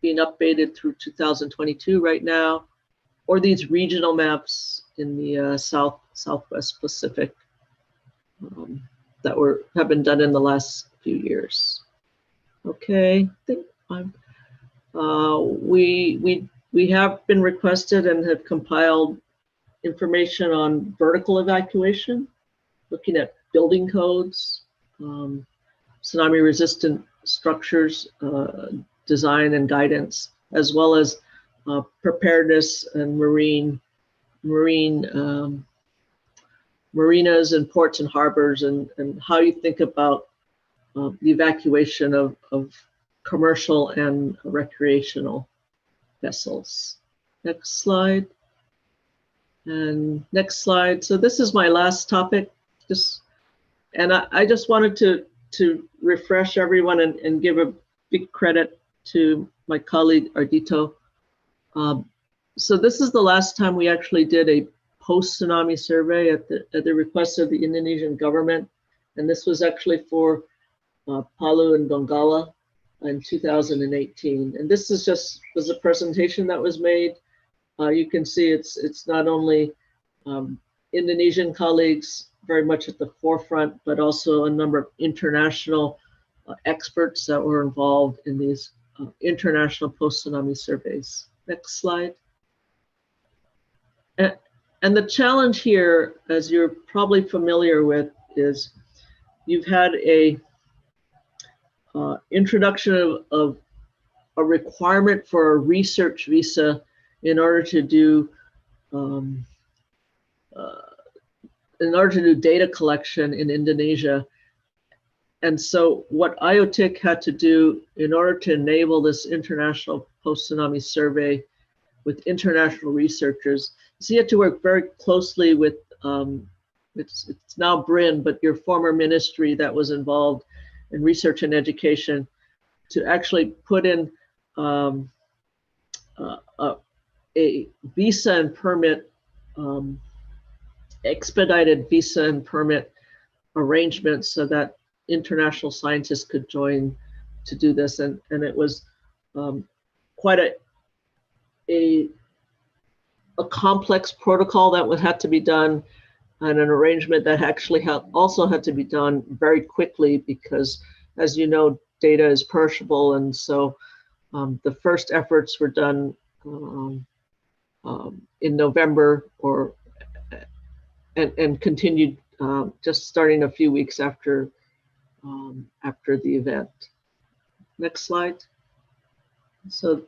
Speaker 12: being updated through 2022 right now, or these regional maps in the Southwest Pacific that have been done in the last few years. Okay, I think we have been requested and have compiled information on vertical evacuation, looking at building codes, tsunami resistant structures, design and guidance, as well as preparedness and marinas and ports and harbors, and how you think about the evacuation of commercial and recreational vessels. Next slide. And next slide. So this is my last topic, just And I just wanted to refresh everyone and give a big credit to my colleague Ardito. So this is the last time we actually did a post-tsunami survey at the request of the Indonesian government. And this was actually for Palu and Donggala in 2018. And this is was a presentation that was made. You can see it's not only Indonesian colleagues very much at the forefront, but also a number of international experts that were involved in these international post-tsunami surveys. Next slide. And the challenge here, as you're probably familiar with, is you've had a introduction of a requirement for a research visa in order to do data collection in Indonesia. And so what IOTIC had to do in order to enable this international post-tsunami survey with international researchers, is he had to work very closely with, it's now BRIN, but your former ministry that was involved in research and education, to actually put in a visa and permit, expedited visa and permit arrangements so that international scientists could join to do this. And it was quite a complex protocol that had to be done, and an arrangement that actually also had to be done very quickly because, as you know, data is perishable. And so the first efforts were done in November and continued just starting a few weeks after the event. Next slide. So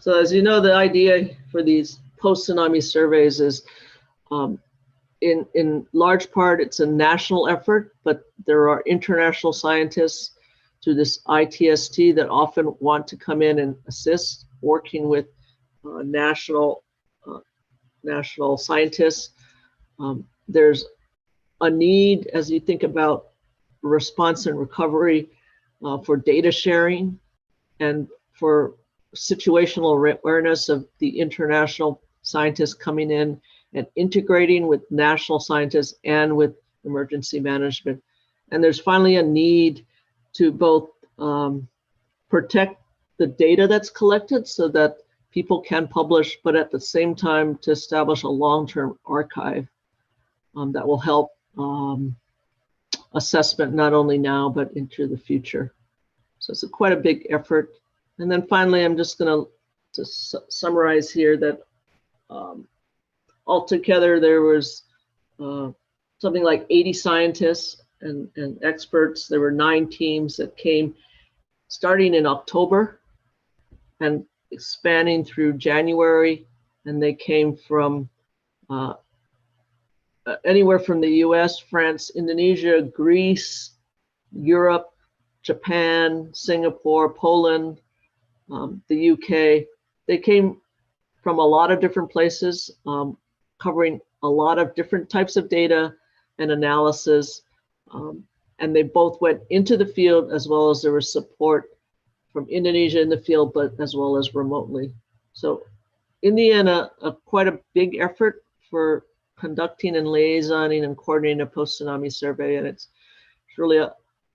Speaker 12: as you know, the idea for these post-tsunami surveys is in large part, it's a national effort, but there are international scientists through this ITST that often want to come in and assist, working with national scientists. There's a need, as you think about response and recovery, for data sharing and for situational awareness of the international scientists coming in and integrating with national scientists and with emergency management. And there's finally a need to both protect the data that's collected so that people can publish, but at the same time to establish a long-term archive that will help assessment not only now, but into the future. So it's quite a big effort. And then finally, I'm just going to summarize here that altogether there was something like 80 scientists and experts. There were 9 teams that came starting in October and spanning through January, and they came from anywhere from the US, France, Indonesia, Greece, Europe, Japan, Singapore, Poland, the UK. They came from a lot of different places, covering a lot of different types of data and analysis. And they both went into the field, as well as there was support from Indonesia in the field, but as well as remotely. So in the end, quite a big effort for conducting and liaisoning and coordinating a post-tsunami survey. And it's really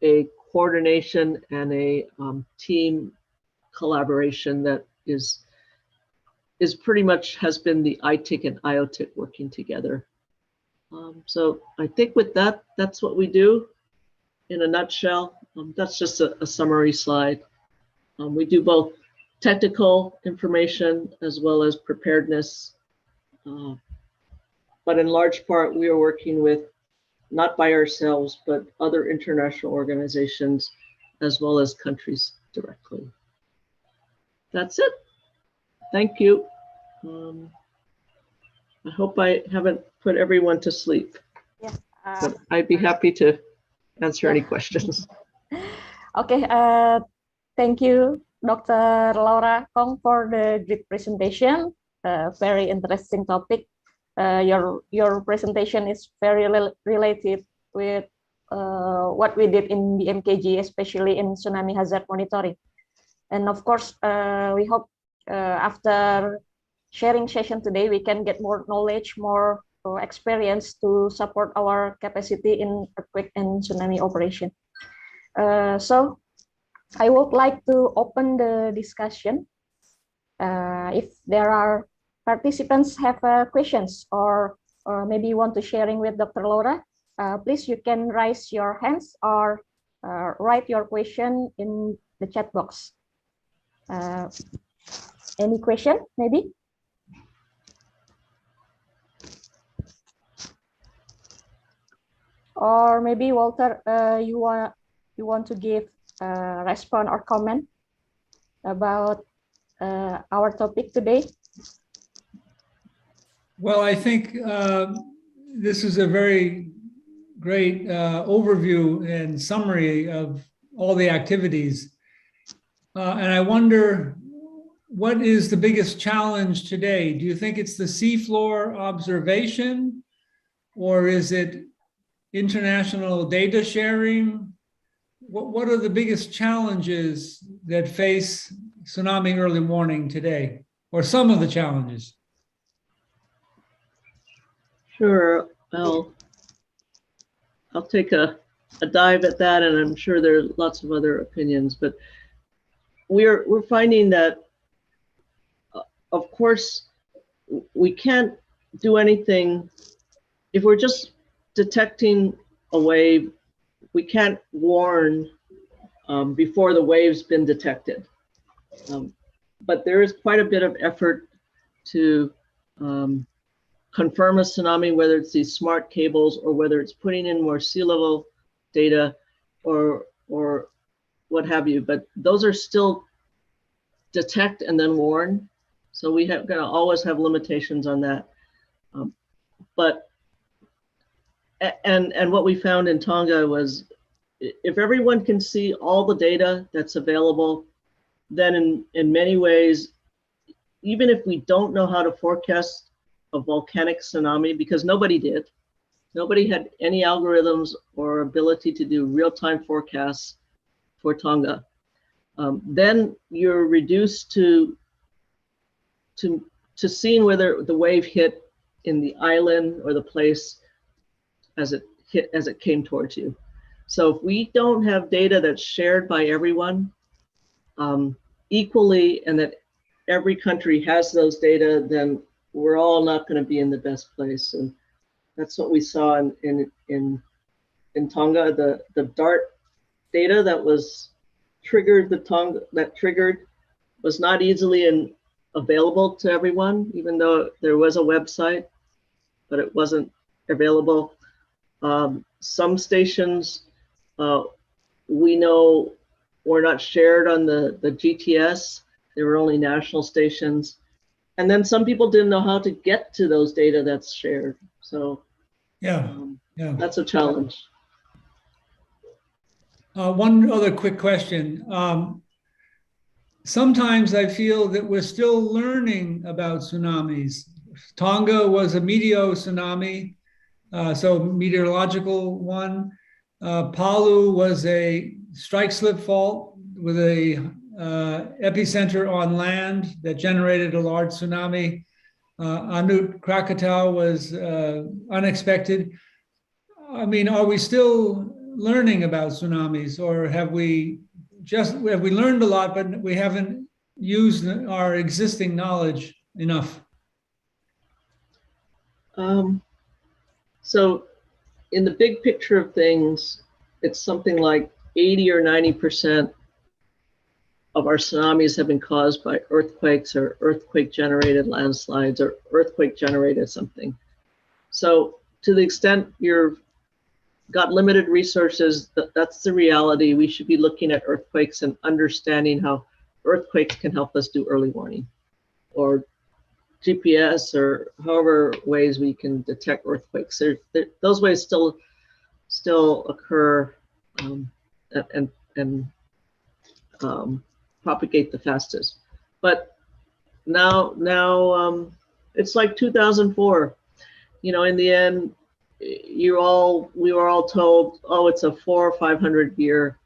Speaker 12: a coordination and a team collaboration that is pretty much has been the ITIC and IOTIC working together. So I think with that, that's what we do in a nutshell. That's just a summary slide. We do both technical information as well as preparedness. But in large part, we are working with, not by ourselves, but other international organizations, as well as countries directly. That's it. Thank you. I hope I haven't put everyone to sleep.
Speaker 4: Yes.
Speaker 12: But I'd be happy to answer any questions.
Speaker 4: Okay. Thank you, Dr. Laura Kong, for the great presentation. Very interesting topic. Your presentation is very related with what we did in Bmkg, especially in tsunami hazard monitoring. And of course, we hope after sharing session today, we can get more knowledge, more experience to support our capacity in earthquake and tsunami operation. So I would like to open the discussion. If there are participants have questions or maybe want to sharing with Dr. Laura, please you can raise your hands or write your question in the chat box. Any question maybe? Or maybe Walter, you want to give a response or comment about our topic today?
Speaker 8: Well, I think this is a very great overview and summary of all the activities. And I wonder, what is the biggest challenge today? Do you think it's the seafloor observation, or is it international data sharing? What are the biggest challenges that face tsunami early warning today, or some of the challenges?
Speaker 12: Sure. Well, I'll take a dive at that, and I'm sure there are lots of other opinions, but we're finding that, of course, we can't do anything if we're just detecting a wave. We can't warn before the wave's been detected. But there is quite a bit of effort to confirm a tsunami, whether it's these smart cables or whether it's putting in more sea level data or what have you. But those are still detect and then warn. So we have gonna always have limitations on that. And what we found in Tonga was, if everyone can see all the data that's available, then in many ways, even if we don't know how to forecast a volcanic tsunami, because nobody did, nobody had any algorithms or ability to do real-time forecasts for Tonga, then you're reduced to seeing whether the wave hit in the island or the place as it came towards you. So if we don't have data that's shared by everyone equally, and that every country has those data, then we're all not going to be in the best place. And that's what we saw in Tonga. The DART data that was triggered, was not easily available to everyone, even though there was a website, but it wasn't available. Some stations we know were not shared on the GTS. They were only national stations. And then some people didn't know how to get to those data that's shared. So yeah, that's a challenge.
Speaker 8: One other quick question. Sometimes I feel that we're still learning about tsunamis. Tonga was a meteo tsunami, so meteorological one. Palu was a strike slip fault with a epicenter on land that generated a large tsunami. Anut Krakatau was unexpected. I mean, are we still learning about tsunamis, or have we learned a lot, but we haven't used our existing knowledge enough?
Speaker 12: So in the big picture of things, it's something like 80 or 90% of our tsunamis have been caused by earthquakes or earthquake-generated landslides or earthquake-generated something. So to the extent you've got limited resources, that's the reality. We should be looking at earthquakes and understanding how earthquakes can help us do early warning, or GPS, or however ways we can detect earthquakes. Those ways still occur and propagate the fastest. But now it's like 2004. You know, in the end, we were all told, oh, it's a 400 or 500 year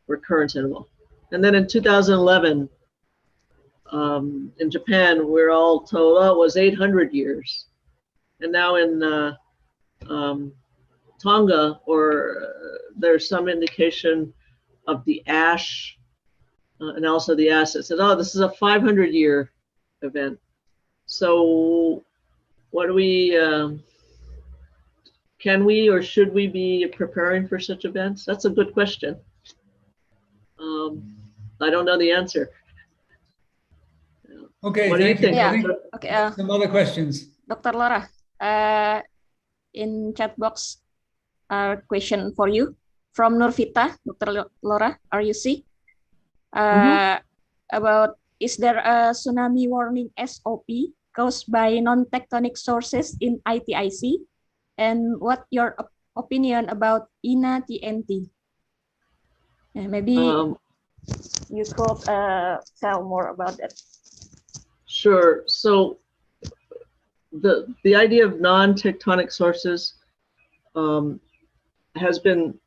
Speaker 12: recurrence interval. And then in 2011, in Japan, we're all told, oh, it was 800 years. And now in Tonga, there's some indication of the ash and also the assets. And oh, this is a 500-year event. So what do we, can we or should we be preparing for such events? That's a good question. I don't know the answer.
Speaker 8: Okay,
Speaker 12: What do you
Speaker 8: thank you.
Speaker 12: think?
Speaker 8: I
Speaker 4: Yeah.
Speaker 8: think
Speaker 4: Okay,
Speaker 8: some other questions.
Speaker 4: Dr. Laura, in chat box, question for you from Nurvita. Dr. Laura, are you see? About, is there a tsunami warning SOP caused by non-tectonic sources in ITIC? And what your opinion about INA TNT? Maybe you could tell more about that.
Speaker 12: Sure. So the idea of non-tectonic sources has been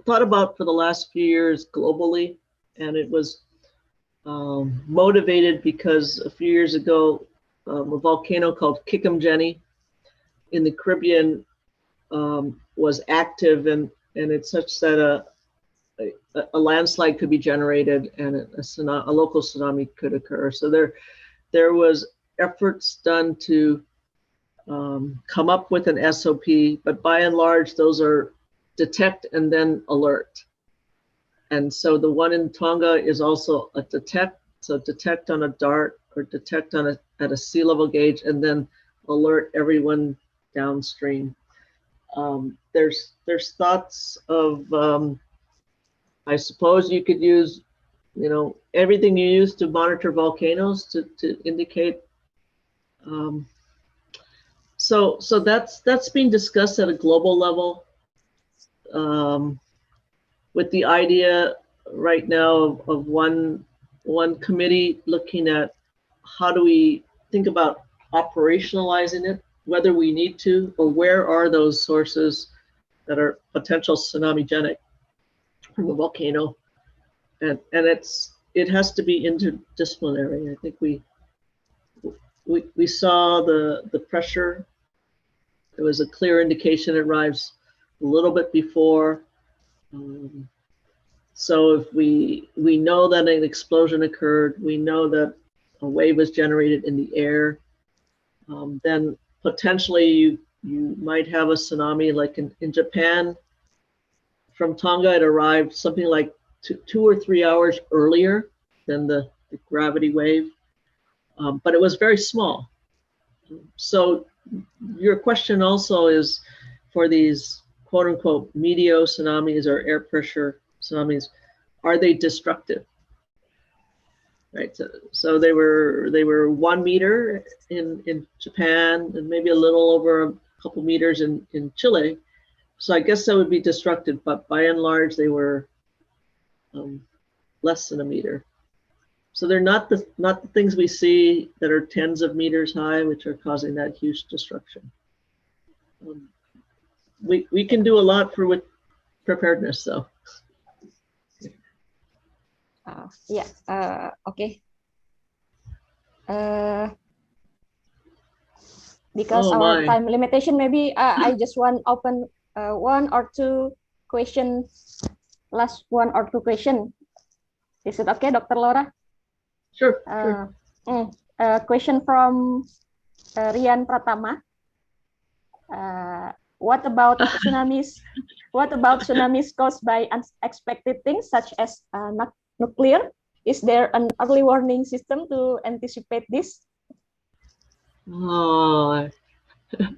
Speaker 12: thought about for the last few years globally, and it was motivated because a few years ago, a volcano called Kikumjeni in the Caribbean was active, and it's such that a landslide could be generated and a local tsunami could occur. So there was efforts done to come up with an SOP, but by and large, those are detect and then alert. And so the one in Tonga is also a detect, so detect on a DART or detect on at a sea level gauge and then alert everyone downstream. There's thoughts of, I suppose you could use, everything you use to monitor volcanoes to indicate. So that's being discussed at a global level, with the idea right now of one committee looking at how do we think about operationalizing it, whether we need to, or where are those sources that are potential tsunamigenic from a volcano, and it has to be interdisciplinary. I think we saw the pressure. There was a clear indication it arrives a little bit before. So if we know that an explosion occurred, we know that a wave was generated in the air, then potentially you might have a tsunami like in Japan. From Tonga, it arrived something like 2 or 3 hours earlier than the gravity wave, but it was very small. So your question also is for these quote unquote meteo tsunamis or air pressure tsunamis, are they destructive? Right. So they were 1 meter in Japan and maybe a little over a couple meters in Chile. So I guess that would be destructive, but by and large, they were less than a meter. So they're not the things we see that are tens of meters high, which are causing that huge destruction. We can do a lot with preparedness, though.
Speaker 4: Yeah. Okay. Because our time limitation, maybe I just want open 1 or 2 questions, last 1 or 2 questions. Is it okay, Dr. Laura?
Speaker 12: Sure.
Speaker 4: Question from Rian Pratama. What about tsunamis? What about tsunamis caused by unexpected things such as nuclear? Is there an early warning system to anticipate this?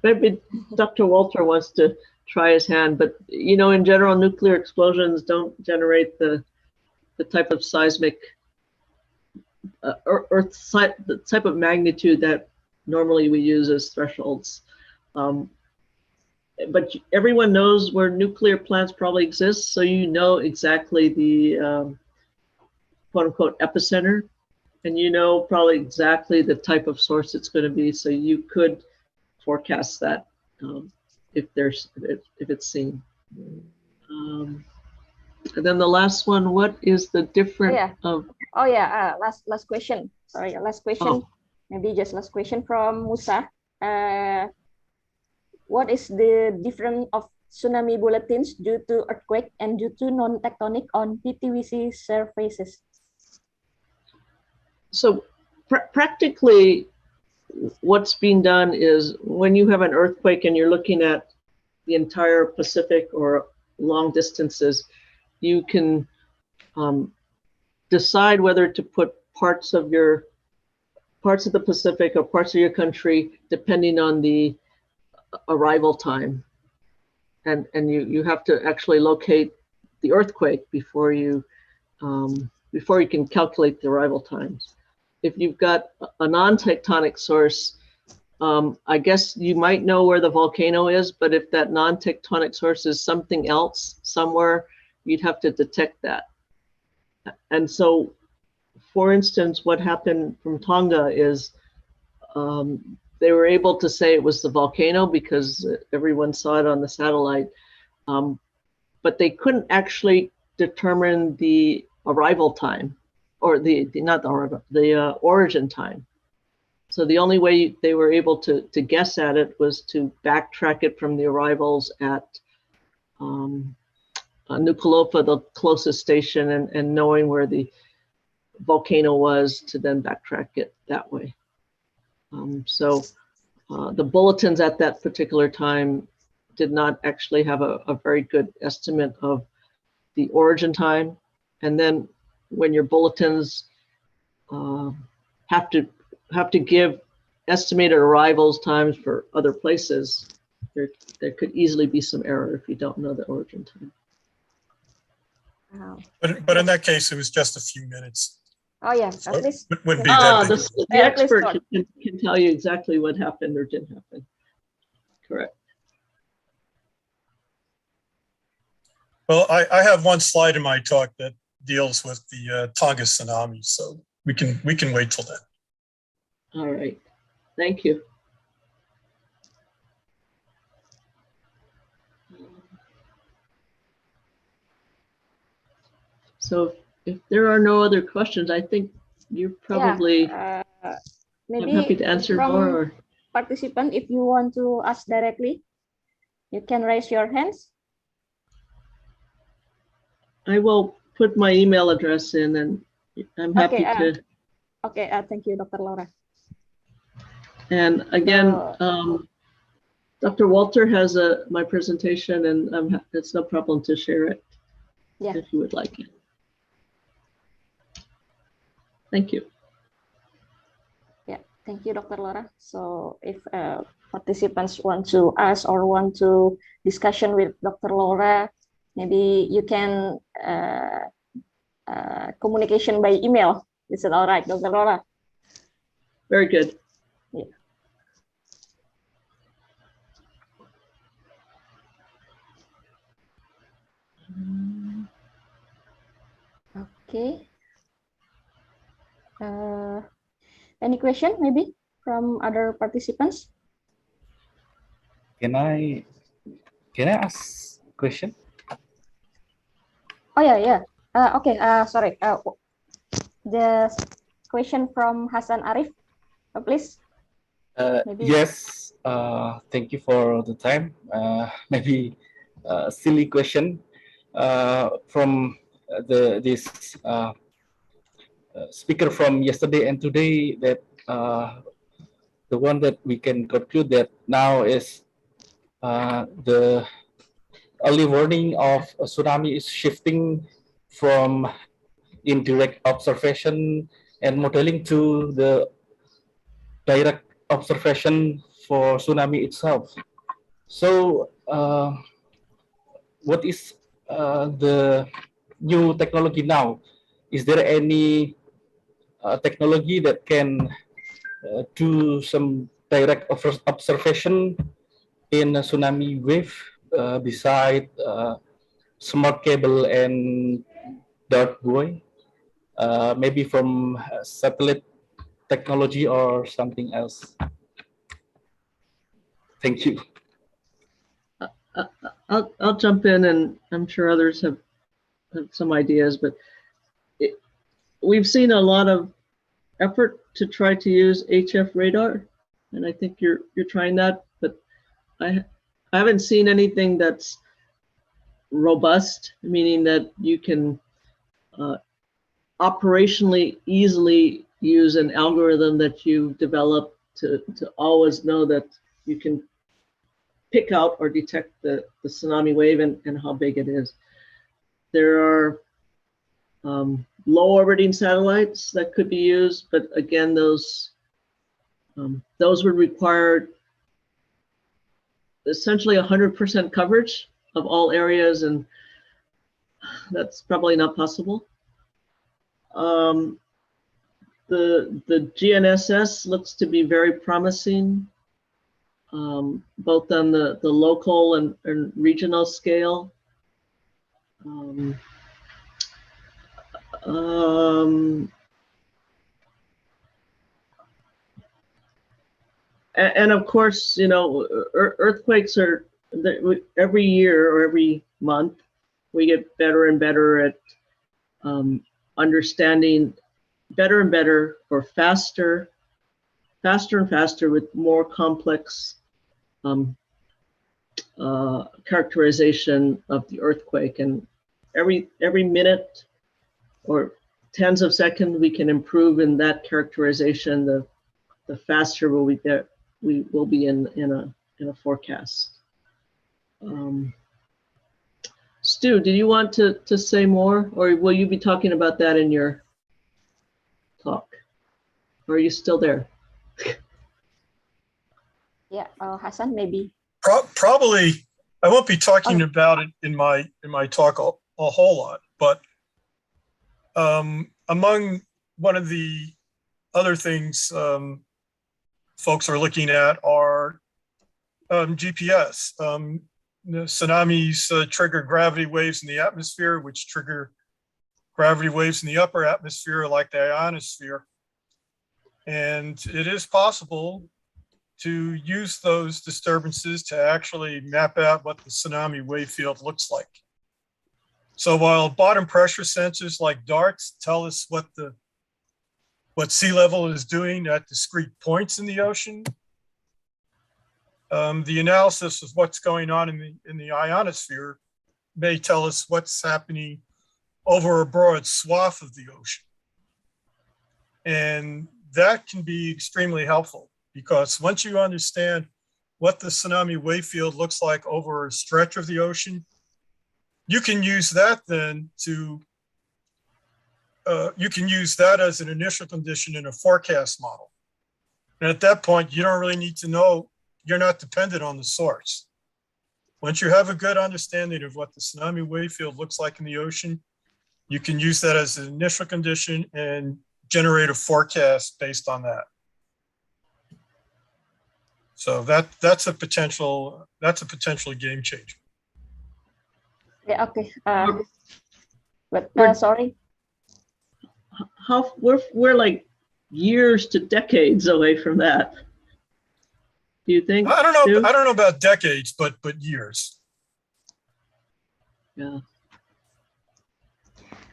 Speaker 12: Maybe Dr. Walter wants to try his hand, but in general, nuclear explosions don't generate the type of seismic the type of magnitude that normally we use as thresholds. But everyone knows where nuclear plants probably exist, so you know exactly the quote unquote epicenter, and you know probably exactly the type of source it's going to be, so you could forecast that if it's seen. And then the last one, what is the difference of?
Speaker 4: Oh yeah, last question. Sorry, last question. Maybe just last question from Musa. What is the difference of tsunami bulletins due to earthquake and due to non-tectonic on PTVC surfaces?
Speaker 12: So practically, what's being done is when you have an earthquake and you're looking at the entire Pacific or long distances, you can decide whether to put parts of the Pacific or parts of your country depending on the arrival time, and you have to actually locate the earthquake before you can calculate the arrival times. If you've got a non-tectonic source, I guess you might know where the volcano is, but if that non-tectonic source is something else somewhere, you'd have to detect that. And so, for instance, what happened from Tonga is they were able to say it was the volcano because everyone saw it on the satellite, but they couldn't actually determine the arrival time, or the origin time. So the only way they were able to guess at it was to backtrack it from the arrivals at Nuku'alofa, the closest station, and knowing where the volcano was to then backtrack it that way. So the bulletins at that particular time did not actually have a very good estimate of the origin time. And then when your bulletins have to give estimated arrivals times for other places, there could easily be some error if you don't know the origin time.
Speaker 4: Wow.
Speaker 13: But in that case, it was just a few minutes.
Speaker 4: Oh yeah,
Speaker 13: So
Speaker 4: at least.
Speaker 13: it wouldn't be that big.
Speaker 12: The expert can tell you exactly what happened or didn't happen. Correct.
Speaker 13: Well, I have one slide in my talk that deals with the Tonga tsunami, so we can wait till then.
Speaker 12: All right. Thank you. So if there are no other questions, I think you're probably
Speaker 4: maybe
Speaker 12: I'm happy to answer
Speaker 4: from
Speaker 12: more. Or...
Speaker 4: participant, if you want to ask directly, you can raise your hands.
Speaker 12: I will put my email address in, and I'm happy to.
Speaker 4: Okay, thank you, Dr. Laura.
Speaker 12: And again, Dr. Walter has my presentation, and it's no problem to share it if you would like it. Thank you.
Speaker 4: Yeah, thank you, Dr. Laura. So if participants want to ask or want to discussion with Dr. Laura, maybe you can communication by email. Is it all right, Dr. Laura?
Speaker 12: Very good.
Speaker 4: Yeah. Okay. Any question maybe from other participants?
Speaker 9: Can I ask a question?
Speaker 4: Oh yeah. Okay. Sorry. The question from Hasan Arif, please.
Speaker 9: Yes. Thank you for the time. Maybe a silly question from this speaker from yesterday and today, that the one that we can conclude that now is the early warning of a tsunami is shifting from indirect observation and modeling to the direct observation for tsunami itself. So what is the new technology now? Is there any technology that can do some direct observation in a tsunami wave beside smart cable and dart buoy, maybe from satellite technology or something else? Thank you.
Speaker 12: I'll jump in, and I'm sure others have some ideas, but we've seen a lot of effort to try to use HF radar, and I think you're trying that, but I haven't seen anything that's robust, meaning that you can operationally easily use an algorithm that you've developed to always know that you can pick out or detect the tsunami wave and how big it is. There are low orbiting satellites that could be used, but again, those would require essentially 100% coverage of all areas, and that's probably not possible. The GNSS looks to be very promising, both on the local and regional scale. And of course, you know, earthquakes are every year or every month, we get better and better at understanding better and better or faster and faster with more complex characterization of the earthquake. And every minute or tens of seconds we can improve in that characterization, the faster we will be in a forecast. Stu, do you want to say more, or will you be talking about that in your talk? Or are you still there?
Speaker 4: Yeah, Hassan, maybe.
Speaker 13: Probably, I won't be talking about it in my talk a whole lot, but among one of the other things folks are looking at are GPS. The tsunamis trigger gravity waves in the atmosphere, which trigger gravity waves in the upper atmosphere, like the ionosphere. And it is possible to use those disturbances to actually map out what the tsunami wave field looks like. So while bottom pressure sensors like DARTs tell us what sea level is doing at discrete points in the ocean, the analysis of what's going on in the ionosphere may tell us what's happening over a broad swath of the ocean. And that can be extremely helpful, because once you understand what the tsunami wave field looks like over a stretch of the ocean, you can use that then to, you can use that as an initial condition in a forecast model. And at that point, you don't really need to know, you're not dependent on the source. Once you have a good understanding of what the tsunami wave field looks like in the ocean, you can use that as an initial condition and generate a forecast based on that. So that's a potential game changer.
Speaker 4: Yeah, okay. But sorry.
Speaker 12: We're like years to decades away from that. Do you think?
Speaker 13: I don't know.
Speaker 12: Stu?
Speaker 13: I don't know about decades, but years.
Speaker 12: Yeah.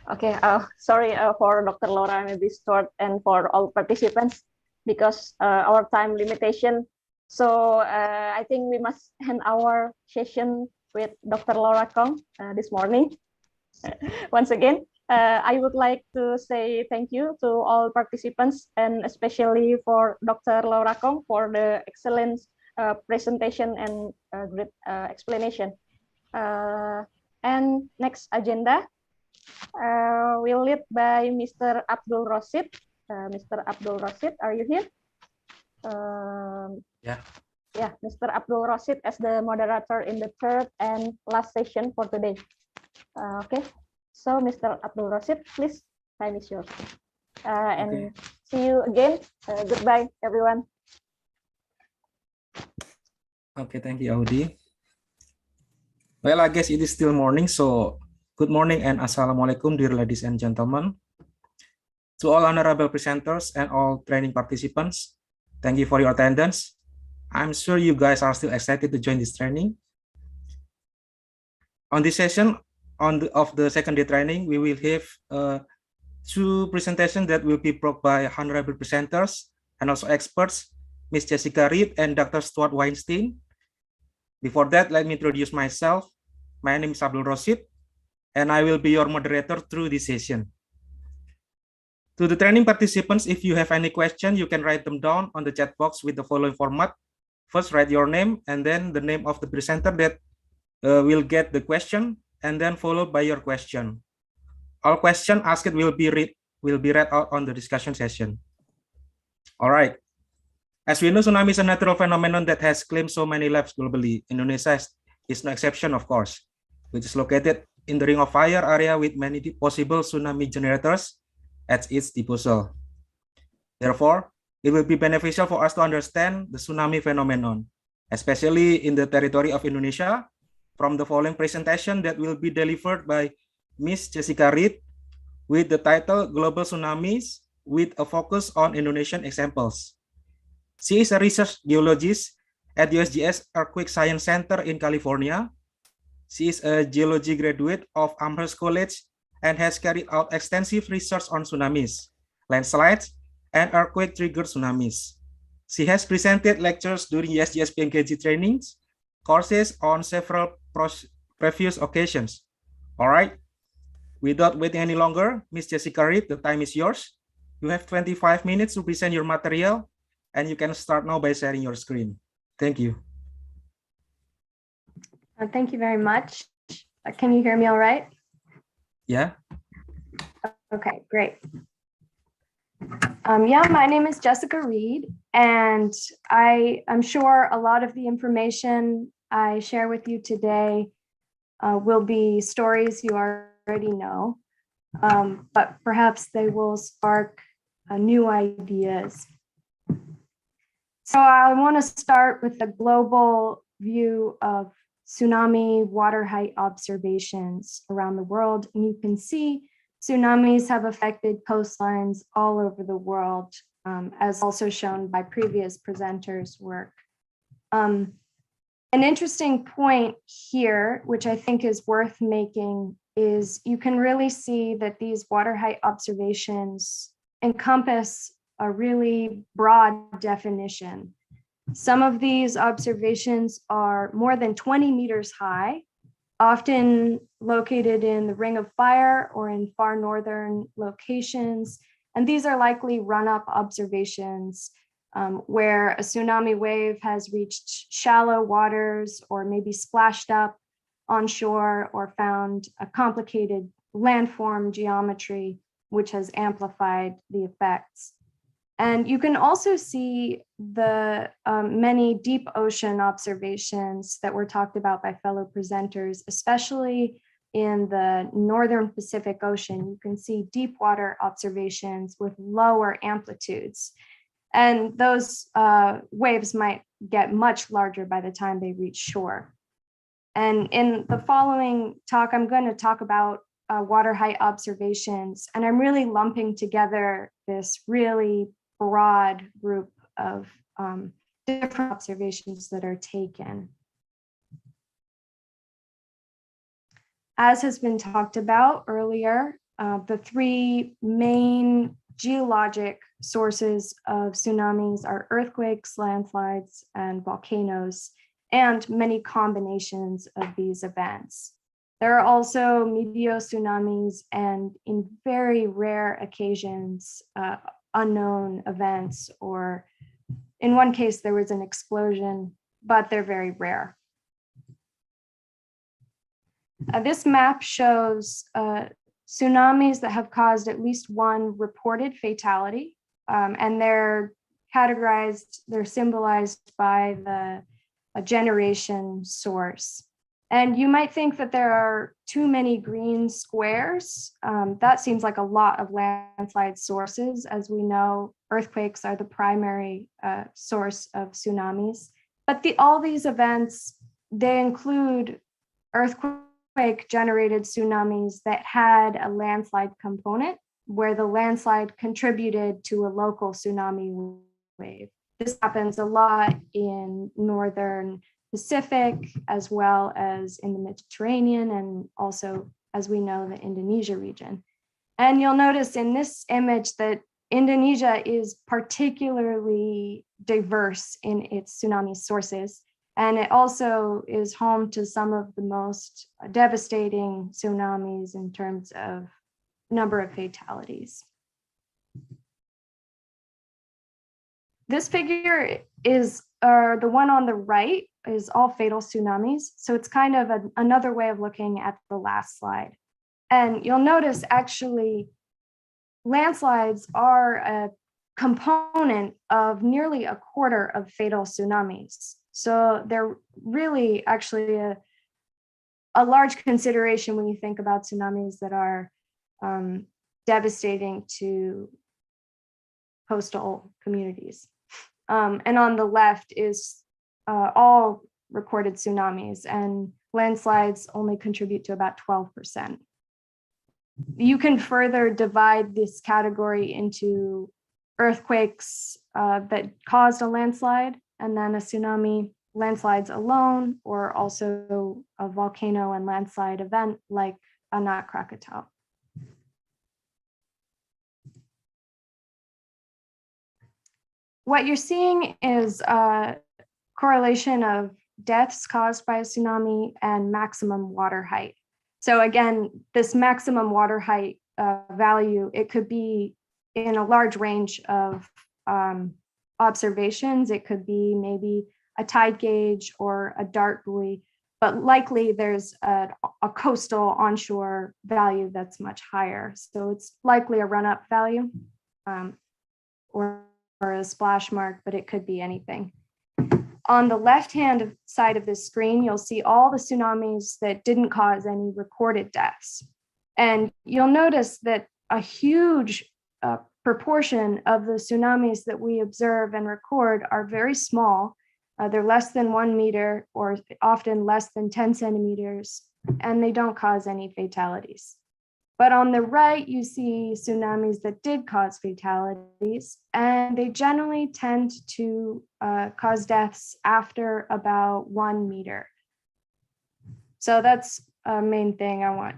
Speaker 4: Okay, sorry for Dr. Laura, maybe short, and for all participants, because our time limitation. So I think we must end our session with Dr. Laura Kong this morning. Once again, I would like to say thank you to all participants, and especially for Dr. Laura Kong for the excellent presentation and great explanation. And next agenda will lead by Mr. Abdul Rashid. Mr. Abdul Rashid, are you here?
Speaker 14: Yeah.
Speaker 4: Yeah, Mr. Abdul Rashid as the moderator in the third and last session for today. Okay, so Mr. Abdul Rashid, please, time is yours. And see you again. Goodbye, everyone.
Speaker 14: Okay, thank you, Audi. Well, I guess it is still morning, so good morning and assalamualaikum, dear ladies and gentlemen. To all honorable presenters and all training participants, thank you for your attendance. I'm sure you guys are still excited to join this training. On this session of the second day training, we will have two presentations that will be brought by honorable presenters and also experts, Ms. Jessica Reed and Dr. Stuart Weinstein. Before that, let me introduce myself. My name is Abdul Rosid, and I will be your moderator through this session. To the training participants, if you have any question, you can write them down on the chat box with the following format. First, write your name and then the name of the presenter that will get the question, and then followed by your question. All questions asked will be read out on the discussion session. All right. As we know, tsunami is a natural phenomenon that has claimed so many lives globally. Indonesia is no exception, of course, which is located in the Ring of Fire area with many possible tsunami generators at its disposal. Therefore, it will be beneficial for us to understand the tsunami phenomenon, especially in the territory of Indonesia, from the following presentation that will be delivered by Ms. Jessica Reed with the title Global Tsunamis with a focus on Indonesian examples. She is a research geologist at the Usgs Earthquake Science Center in California. She is a geology graduate of Amherst College and has carried out extensive research on tsunamis, landslides, and earthquake-triggered tsunamis. She has presented lectures during Usgs Bmkg trainings, courses on several previous occasions. All right, without waiting any longer, Ms. Jessica Reed, the time is yours. You have 25 minutes to present your material, and you can start now by sharing your screen. Thank you.
Speaker 15: Thank you very much. Can you hear me all right?
Speaker 14: Yeah.
Speaker 15: Okay, great. Yeah, my name is Jessica Reed, and I'm sure a lot of the information I share with you today will be stories you already know, but perhaps they will spark new ideas. So I want to start with the global view of tsunami water height observations around the world. And you can see tsunamis have affected coastlines all over the world, as also shown by previous presenters' work. An interesting point here, which I think is worth making, is you can really see that these water height observations encompass a really broad definition. Some of these observations are more than 20 meters high, often located in the Ring of Fire or in far northern locations. And these are likely run-up observations where a tsunami wave has reached shallow waters or maybe splashed up on shore or found a complicated landform geometry, which has amplified the effects. And you can also see the many deep ocean observations that were talked about by fellow presenters, especially in the Northern Pacific Ocean. You can see deep water observations with lower amplitudes. And those waves might get much larger by the time they reach shore. And in the following talk, I'm going to talk about water height observations, and I'm really lumping together this really broad group of different observations that are taken. As has been talked about earlier, the three main geologic sources of tsunamis are earthquakes, landslides, and volcanoes, and many combinations of these events. There are also meteotsunamis and, in very rare occasions, unknown events, or in one case there was an explosion, but they're very rare. This map shows tsunamis that have caused at least one reported fatality, and they're categorized, they're symbolized by the generation source. And you might think that there are too many green squares. That seems like a lot of landslide sources. As we know, earthquakes are the primary source of tsunamis. But all these events, they include earthquake-generated tsunamis that had a landslide component, where the landslide contributed to a local tsunami wave. This happens a lot in northern Pacific, as well as in the Mediterranean, and also, as we know, the Indonesia region. And you'll notice in this image that Indonesia is particularly diverse in its tsunami sources. And it also is home to some of the most devastating tsunamis in terms of number of fatalities. This figure is, the one on the right is all fatal tsunamis. So it's kind of another way of looking at the last slide. And you'll notice actually landslides are a component of nearly a quarter of fatal tsunamis. So they're really actually a large consideration when you think about tsunamis that are devastating to coastal communities. And on the left is all recorded tsunamis, and landslides only contribute to about 12%. You can further divide this category into earthquakes that caused a landslide, and then a tsunami, landslides alone, or also a volcano and landslide event like Anak Krakatau. What you're seeing is a correlation of deaths caused by a tsunami and maximum water height. So again, this maximum water height value, it could be in a large range of observations. It could be maybe a tide gauge or a dart buoy, but likely there's a coastal onshore value that's much higher. So it's likely a run-up value or a splash mark, but it could be anything. On the left-hand side of this screen, you'll see all the tsunamis that didn't cause any recorded deaths. And you'll notice that a huge proportion of the tsunamis that we observe and record are very small. They're less than 1 meter or often less than 10 centimeters, and they don't cause any fatalities. But on the right, you see tsunamis that did cause fatalities, and they generally tend to cause deaths after about 1 meter. So that's a main thing I want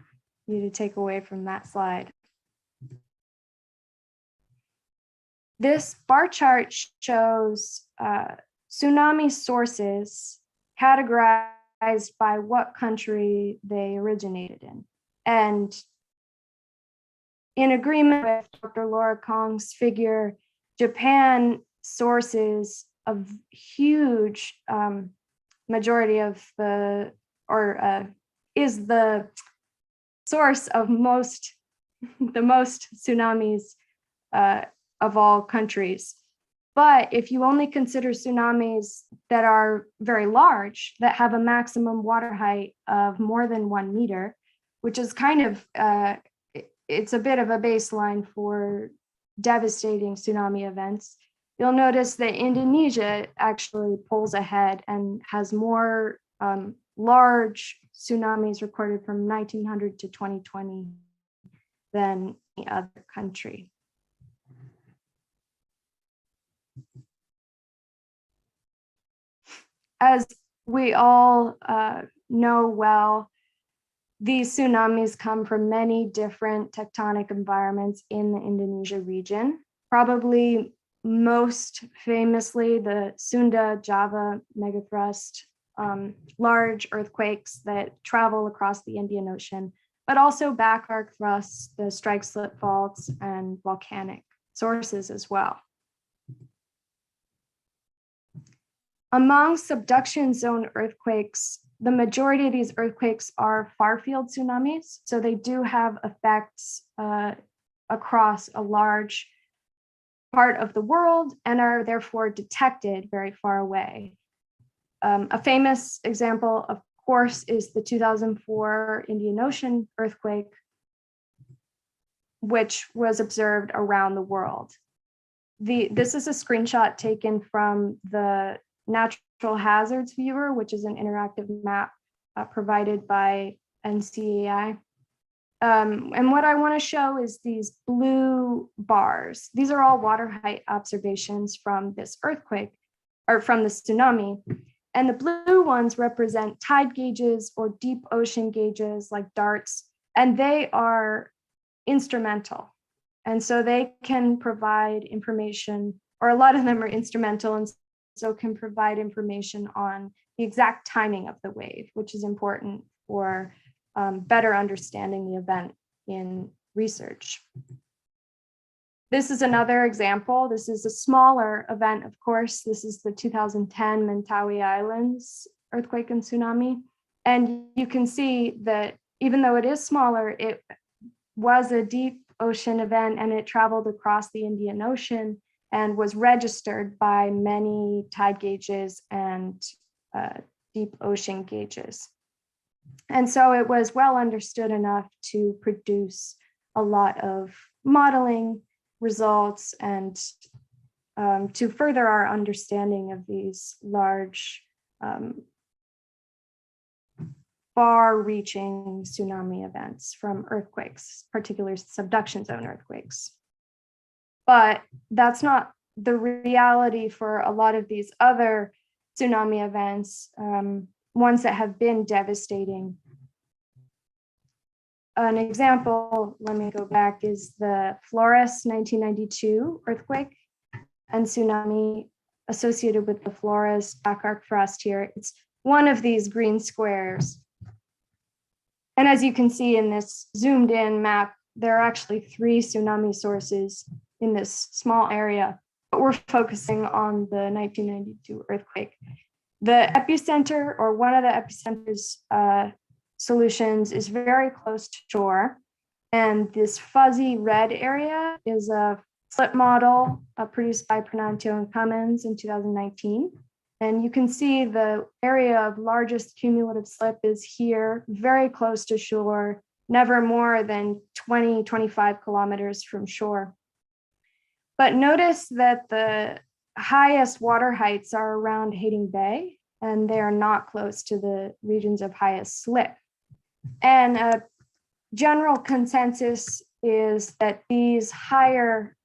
Speaker 15: you to take away from that slide. This bar chart shows tsunami sources categorized by what country they originated in. And in agreement with Dr. Laura Kong's figure, Japan sources a huge majority of the, or is the source of the most tsunamis of all countries. But if you only consider tsunamis that are very large, that have a maximum water height of more than 1 meter, which is kind of, it's a bit of a baseline for devastating tsunami events, you'll notice that Indonesia actually pulls ahead and has more large tsunamis recorded from 1900 to 2020 than any other country. As we all know well, these tsunamis come from many different tectonic environments in the Indonesia region. Probably most famously, the Sunda-Java megathrust, large earthquakes that travel across the Indian Ocean, but also back arc thrusts, the strike slip faults, and volcanic sources as well. Among subduction zone earthquakes, the majority of these earthquakes are far-field tsunamis, so they do have effects across a large part of the world and are therefore detected very far away. A famous example, of course, is the 2004 Indian Ocean earthquake, which was observed around the world. This is a screenshot taken from the Natural Hazards Viewer, which is an interactive map provided by NCAI. And what I want to show is these blue bars. These are all water height observations from this earthquake, or from the tsunami. And the blue ones represent tide gauges or deep ocean gauges like darts, and they are instrumental. And so they can provide information, or a lot of them are instrumental, and so can provide information on the exact timing of the wave, which is important for better understanding the event in research. This is another example. This is a smaller event, of course. This is the 2010 Mentawai Islands earthquake and tsunami. And you can see that even though it is smaller, it was a deep ocean event and it traveled across the Indian Ocean and was registered by many tide gauges and deep ocean gauges. And so it was well understood enough to produce a lot of modeling results and to further our understanding of these large, far-reaching tsunami events from earthquakes, particularly subduction zone earthquakes. But that's not the reality for a lot of these other tsunami events, ones that have been devastating. An example, let me go back, is the Flores 1992 earthquake and tsunami associated with the Flores back arc frost here. It's one of these green squares. And as you can see in this zoomed in map, there are actually 3 tsunami sources in this small area, but we're focusing on the 1992 earthquake. The epicenter, or one of the epicenter's solutions, is very close to shore. And this fuzzy red area is a slip model produced by Pranantio and Cummins in 2019. And you can see the area of largest cumulative slip is here, very close to shore, never more than 20, 25 kilometers from shore. But notice that the highest water heights are around Hayting Bay, and they are not close to the regions of highest slip. And a general consensus is that these higher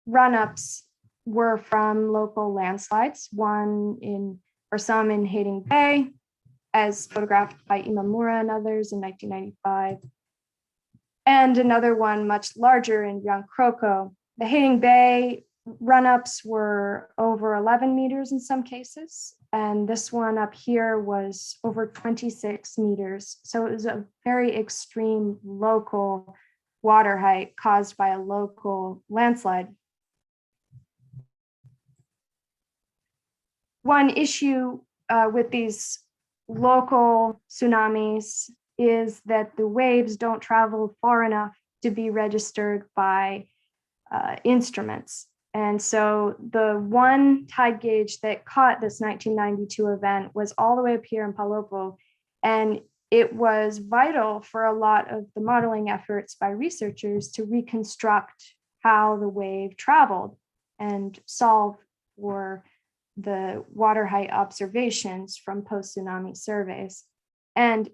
Speaker 15: run-ups were from local landslides, some in Hayting Bay, as photographed by Imamura and others in 1995, and another one much larger in Yancroco. The Hayting Bay run-ups were over 11 meters in some cases, and this one up here was over 26 meters. So it was a very extreme local water height caused by a local landslide. One issue with these local tsunamis is that the waves don't travel far enough to be registered by instruments. And so the one tide gauge that caught this 1992 event was all the way up here in Palopo, and it was vital for a lot of the modeling efforts by researchers to reconstruct how the wave traveled and solve for the water height observations from post-tsunami surveys. And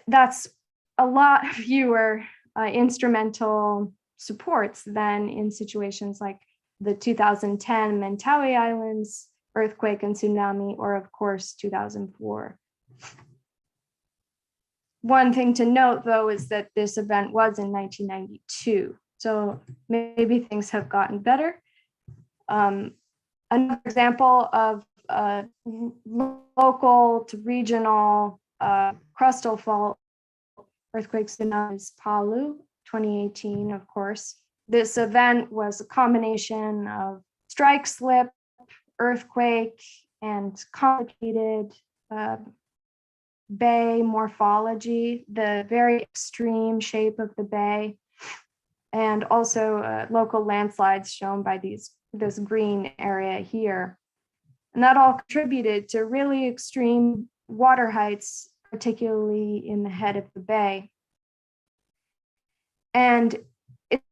Speaker 15: that's a lot fewer instrumental supports than in situations like the 2010 Mentawai Islands earthquake and tsunami, or of course 2004. One thing to note, though, is that this event was in 1992, so maybe things have gotten better. Another example of local to regional crustal fault earthquake tsunami is Palu, 2018, of course. This event was a combination of strike slip, earthquake, and complicated bay morphology, the very extreme shape of the bay, and also local landslides shown by this green area here. And that all contributed to really extreme water heights, particularly in the head of the bay. And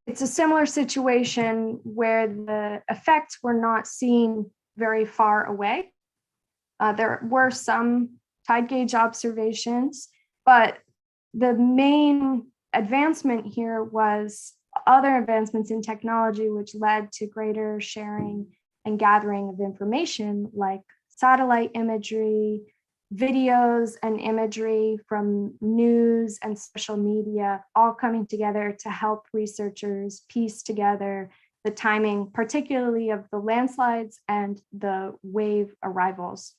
Speaker 15: it's a similar situation where the effects were not seen very far away. There were some tide gauge observations, but the main advancement here was other advancements in technology, which led to greater sharing and gathering of information, like satellite imagery, videos and imagery from news and social media, all coming together to help researchers piece together the timing, particularly of the landslides and the wave arrivals.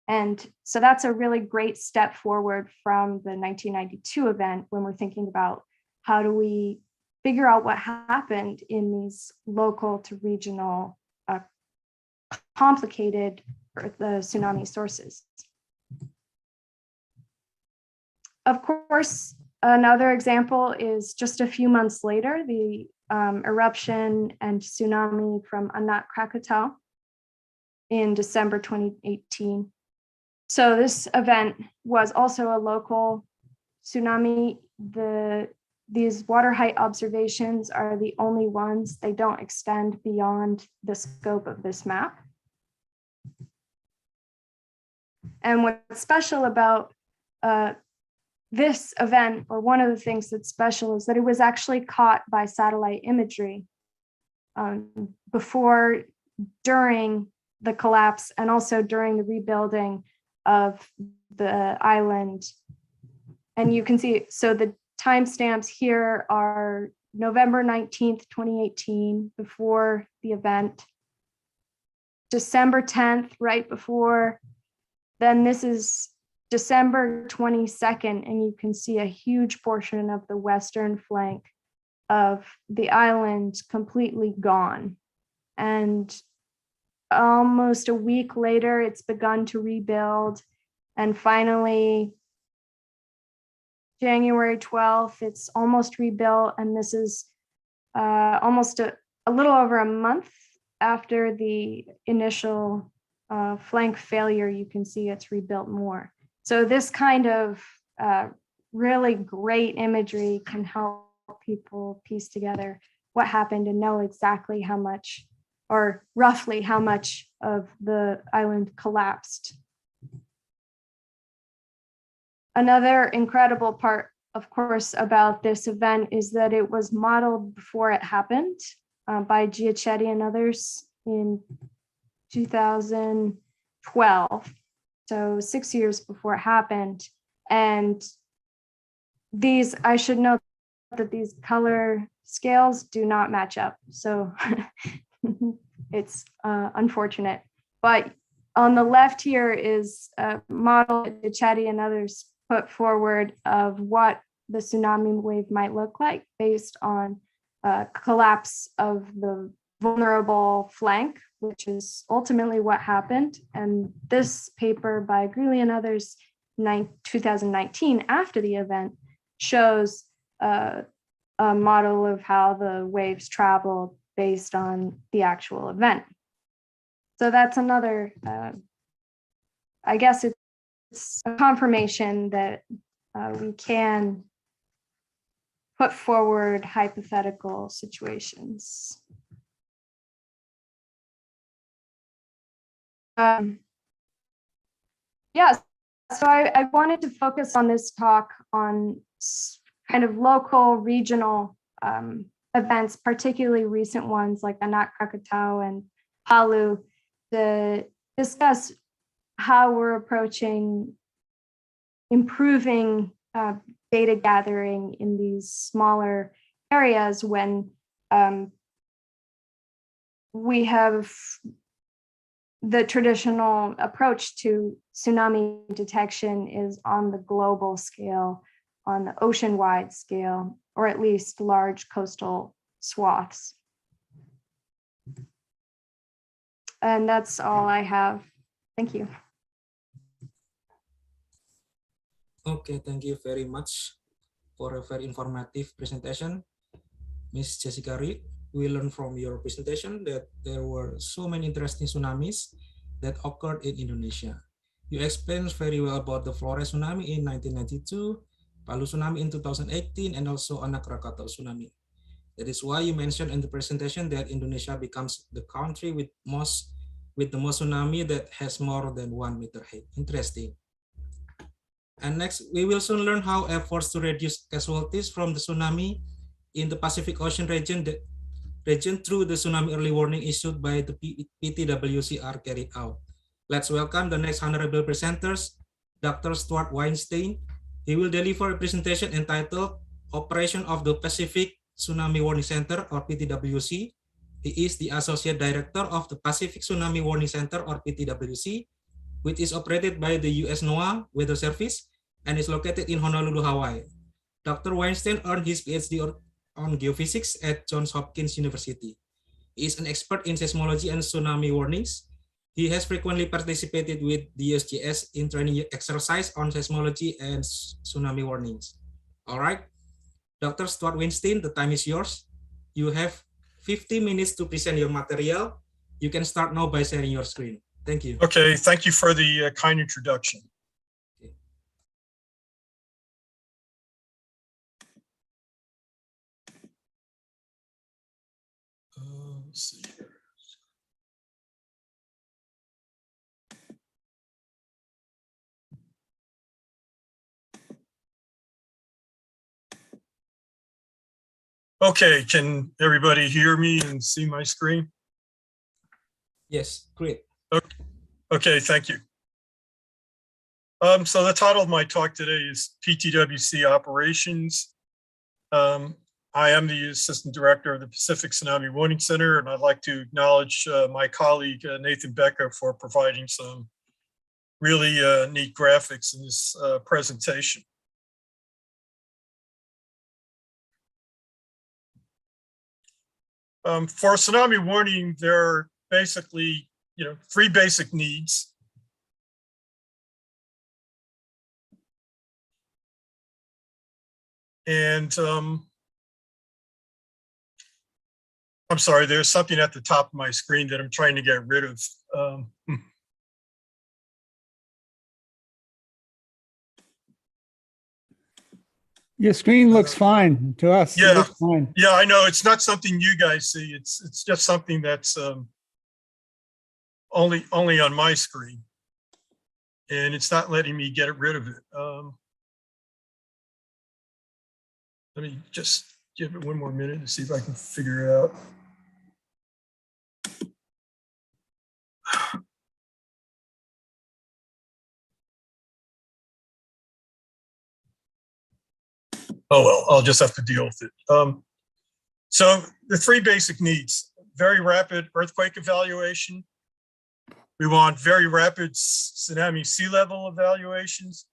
Speaker 15: And so that's a really great step forward from the 1992 event when we're thinking about how do we figure out what happened in these local to regional complicated the tsunami sources. Of course, another example is just a few months later, the eruption and tsunami from Anak Krakatau in December 2018. So this event was also a local tsunami. These water height observations are the only ones. They don't extend beyond the scope of this map. And what's special about this event, or one of the things that's special, is that it was actually caught by satellite imagery before, during the collapse, and also during the rebuilding of the island. And you can see, so the timestamps here are November 19th, 2018, before the event, December 10th, right before, then this is December 22nd, and you can see a huge portion of the western flank of the island completely gone. And almost a week later, it's begun to rebuild. And finally, January 12th, it's almost rebuilt. And this is almost a little over a month after the initial flank failure. You can see it's rebuilt more. So this kind of really great imagery can help people piece together what happened and know exactly how much, or roughly how much, of the island collapsed. Another incredible part, of course, about this event is that it was modeled before it happened by Giachetti and others in 2012. So 6 years before it happened. And these, I should note that these color scales do not match up. So it's unfortunate. But on the left here is a model that Chatty and others put forward of what the tsunami wave might look like based on collapse of the vulnerable flank, which is ultimately what happened. And this paper by Greeley and others, 2019, after the event, shows a model of how the waves traveled based on the actual event. So that's another, I guess it's a confirmation that we can put forward hypothetical situations. Yeah, so I wanted to focus on this talk on kind of local, regional events, particularly recent ones like Anak Krakatau and Palu, to discuss how we're approaching improving data gathering in these smaller areas when we have the traditional approach to tsunami detection is on the global scale, on the ocean-wide scale, or at least large coastal swaths. And that's all I have. Thank you.
Speaker 14: Okay, thank you very much for a very informative presentation, Ms. Jessica Reed. We learned from your presentation that there were so many interesting tsunamis that occurred in Indonesia. You explained very well about the Flores tsunami in 1992, Palu tsunami in 2018, and also Anak Krakatau tsunami. That is why you mentioned in the presentation that Indonesia becomes the country with the most tsunami that has more than 1 meter height. Interesting. And next, we will soon learn how efforts to reduce casualties from the tsunami in the Pacific Ocean region through the tsunami early warning issued by the PTWC are carried out. Let's welcome the next honorable presenters, Dr. Stuart Weinstein. He will deliver a presentation entitled Operation of the Pacific Tsunami Warning Center, or PTWC. He is the Associate Director of the Pacific Tsunami Warning Center, or PTWC, which is operated by the US NOAA Weather Service and is located in Honolulu, Hawaii. Dr. Weinstein earned his PhD on geophysics at Johns Hopkins University. He is an expert in seismology and tsunami warnings. He has frequently participated with the Usgs in training exercise on seismology and tsunami warnings. All right, Dr. Stuart Weinstein, the time is yours. You have 50 minutes to present your material. You can start now by sharing your screen. Thank you.
Speaker 13: Okay, thank you for the kind introduction. Let's see here. Okay, can everybody hear me and see my screen?
Speaker 14: Yes, great.
Speaker 13: Okay, thank you. So the title of my talk today is PTWC Operations. I am the Assistant Director of the Pacific Tsunami Warning Center, and I'd like to acknowledge my colleague, Nathan Becker, for providing some really neat graphics in this presentation. For tsunami warning, there are basically, three basic needs. And I'm sorry, there's something at the top of my screen that I'm trying to get rid of.
Speaker 16: Your screen looks fine to us.
Speaker 13: Yeah,
Speaker 16: it looks fine.
Speaker 13: Yeah, I know. It's not something you guys see. It's just something that's only on my screen, and it's not letting me get rid of it. Let me just give it one more minute to see if I can figure it out. Oh, well, I'll just have to deal with it. So the three basic needs: very rapid earthquake evaluation. We want very rapid tsunami sea level evaluations.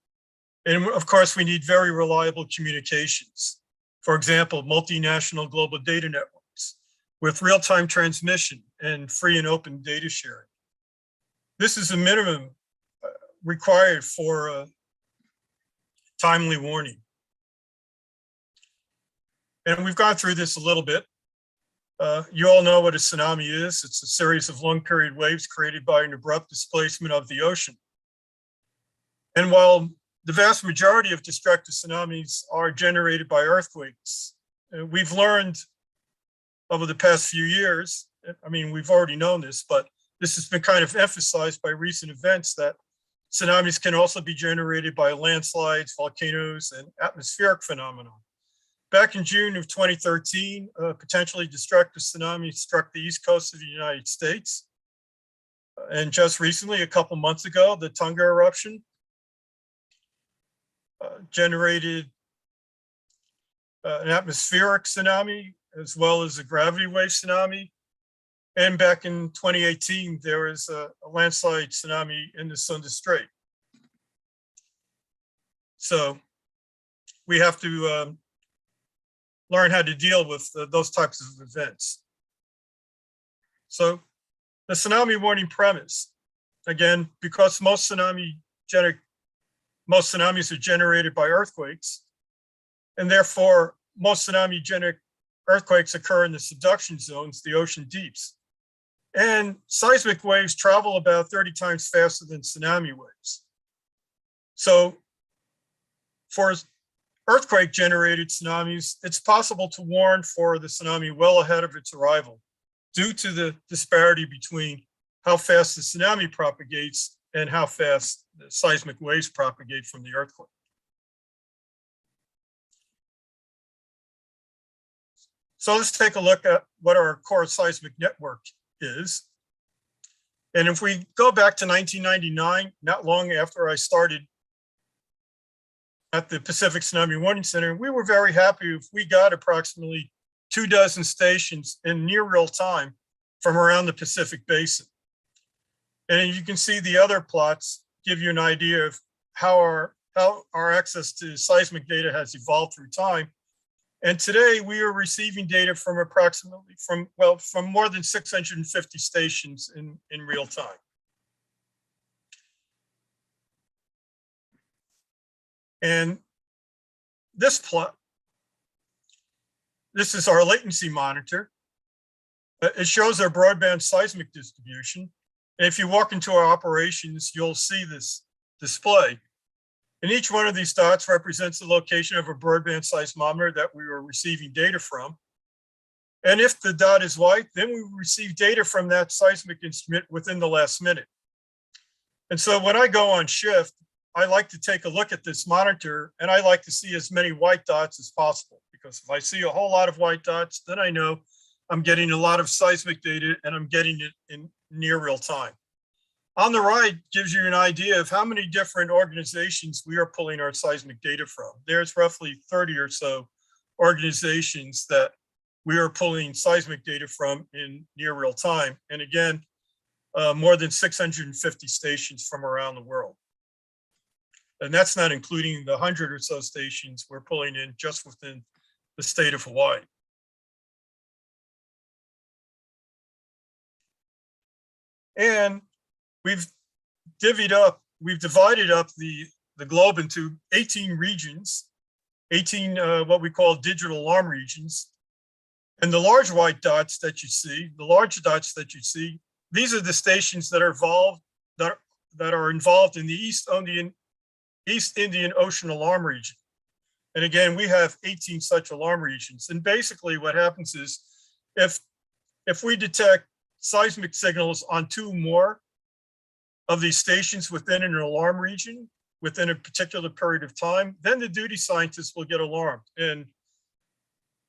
Speaker 13: And of course, we need very reliable communications. For example, multinational global data networks with real-time transmission and free and open data sharing. This is a minimum required for timely warning. And we've gone through this a little bit. You all know what a tsunami is. It's a series of long period waves created by an abrupt displacement of the ocean. And while the vast majority of destructive tsunamis are generated by earthquakes, we've learned over the past few years, I mean, we've already known this, but this has been kind of emphasized by recent events, that tsunamis can also be generated by landslides, volcanoes, and atmospheric phenomena. Back in June of 2013, a potentially destructive tsunami struck the east coast of the United States. And just recently, a couple months ago, the Tonga eruption generated an atmospheric tsunami as well as a gravity wave tsunami. And back in 2018, there was a landslide tsunami in the Sunda Strait. So we have to learn how to deal with those types of events. So the tsunami warning premise, again, because most tsunamis are generated by earthquakes, and therefore most tsunami-genic earthquakes occur in the subduction zones, the ocean deeps. And seismic waves travel about 30 times faster than tsunami waves. So for earthquake-generated tsunamis, it's possible to warn for the tsunami well ahead of its arrival due to the disparity between how fast the tsunami propagates and how fast the seismic waves propagate from the earthquake. So let's take a look at what our core seismic network is. And if we go back to 1999, not long after I started at the Pacific Tsunami Warning Center, we were very happy if we got approximately 24 stations in near real time from around the Pacific Basin. And you can see the other plots give you an idea of how our access to seismic data has evolved through time. And today we are receiving data from from more than 650 stations in real time. And this plot, this is our latency monitor. It shows our broadband seismic distribution. And if you walk into our operations, you'll see this display. And each one of these dots represents the location of a broadband seismometer that we were receiving data from. And if the dot is white, then we receive data from that seismic instrument within the last minute. And so when I go on shift, I like to take a look at this monitor, and I like to see as many white dots as possible, because if I see a whole lot of white dots, then I know I'm getting a lot of seismic data and I'm getting it in near real time. On the right gives you an idea of how many different organizations we are pulling our seismic data from. There's roughly 30 or so organizations that we are pulling seismic data from in near real time. And again, more than 650 stations from around the world. And that's not including the 100 or so stations we're pulling in just within the state of Hawaii. And we've divided up the globe into 18 regions, 18 what we call digital alarm regions. And the large white dots that you see, these are the stations that are involved in the East Indian Ocean alarm region. And again, we have 18 such alarm regions. And basically what happens is if we detect seismic signals on 2 more of these stations within an alarm region within a particular period of time, then the duty scientists will get alarmed. And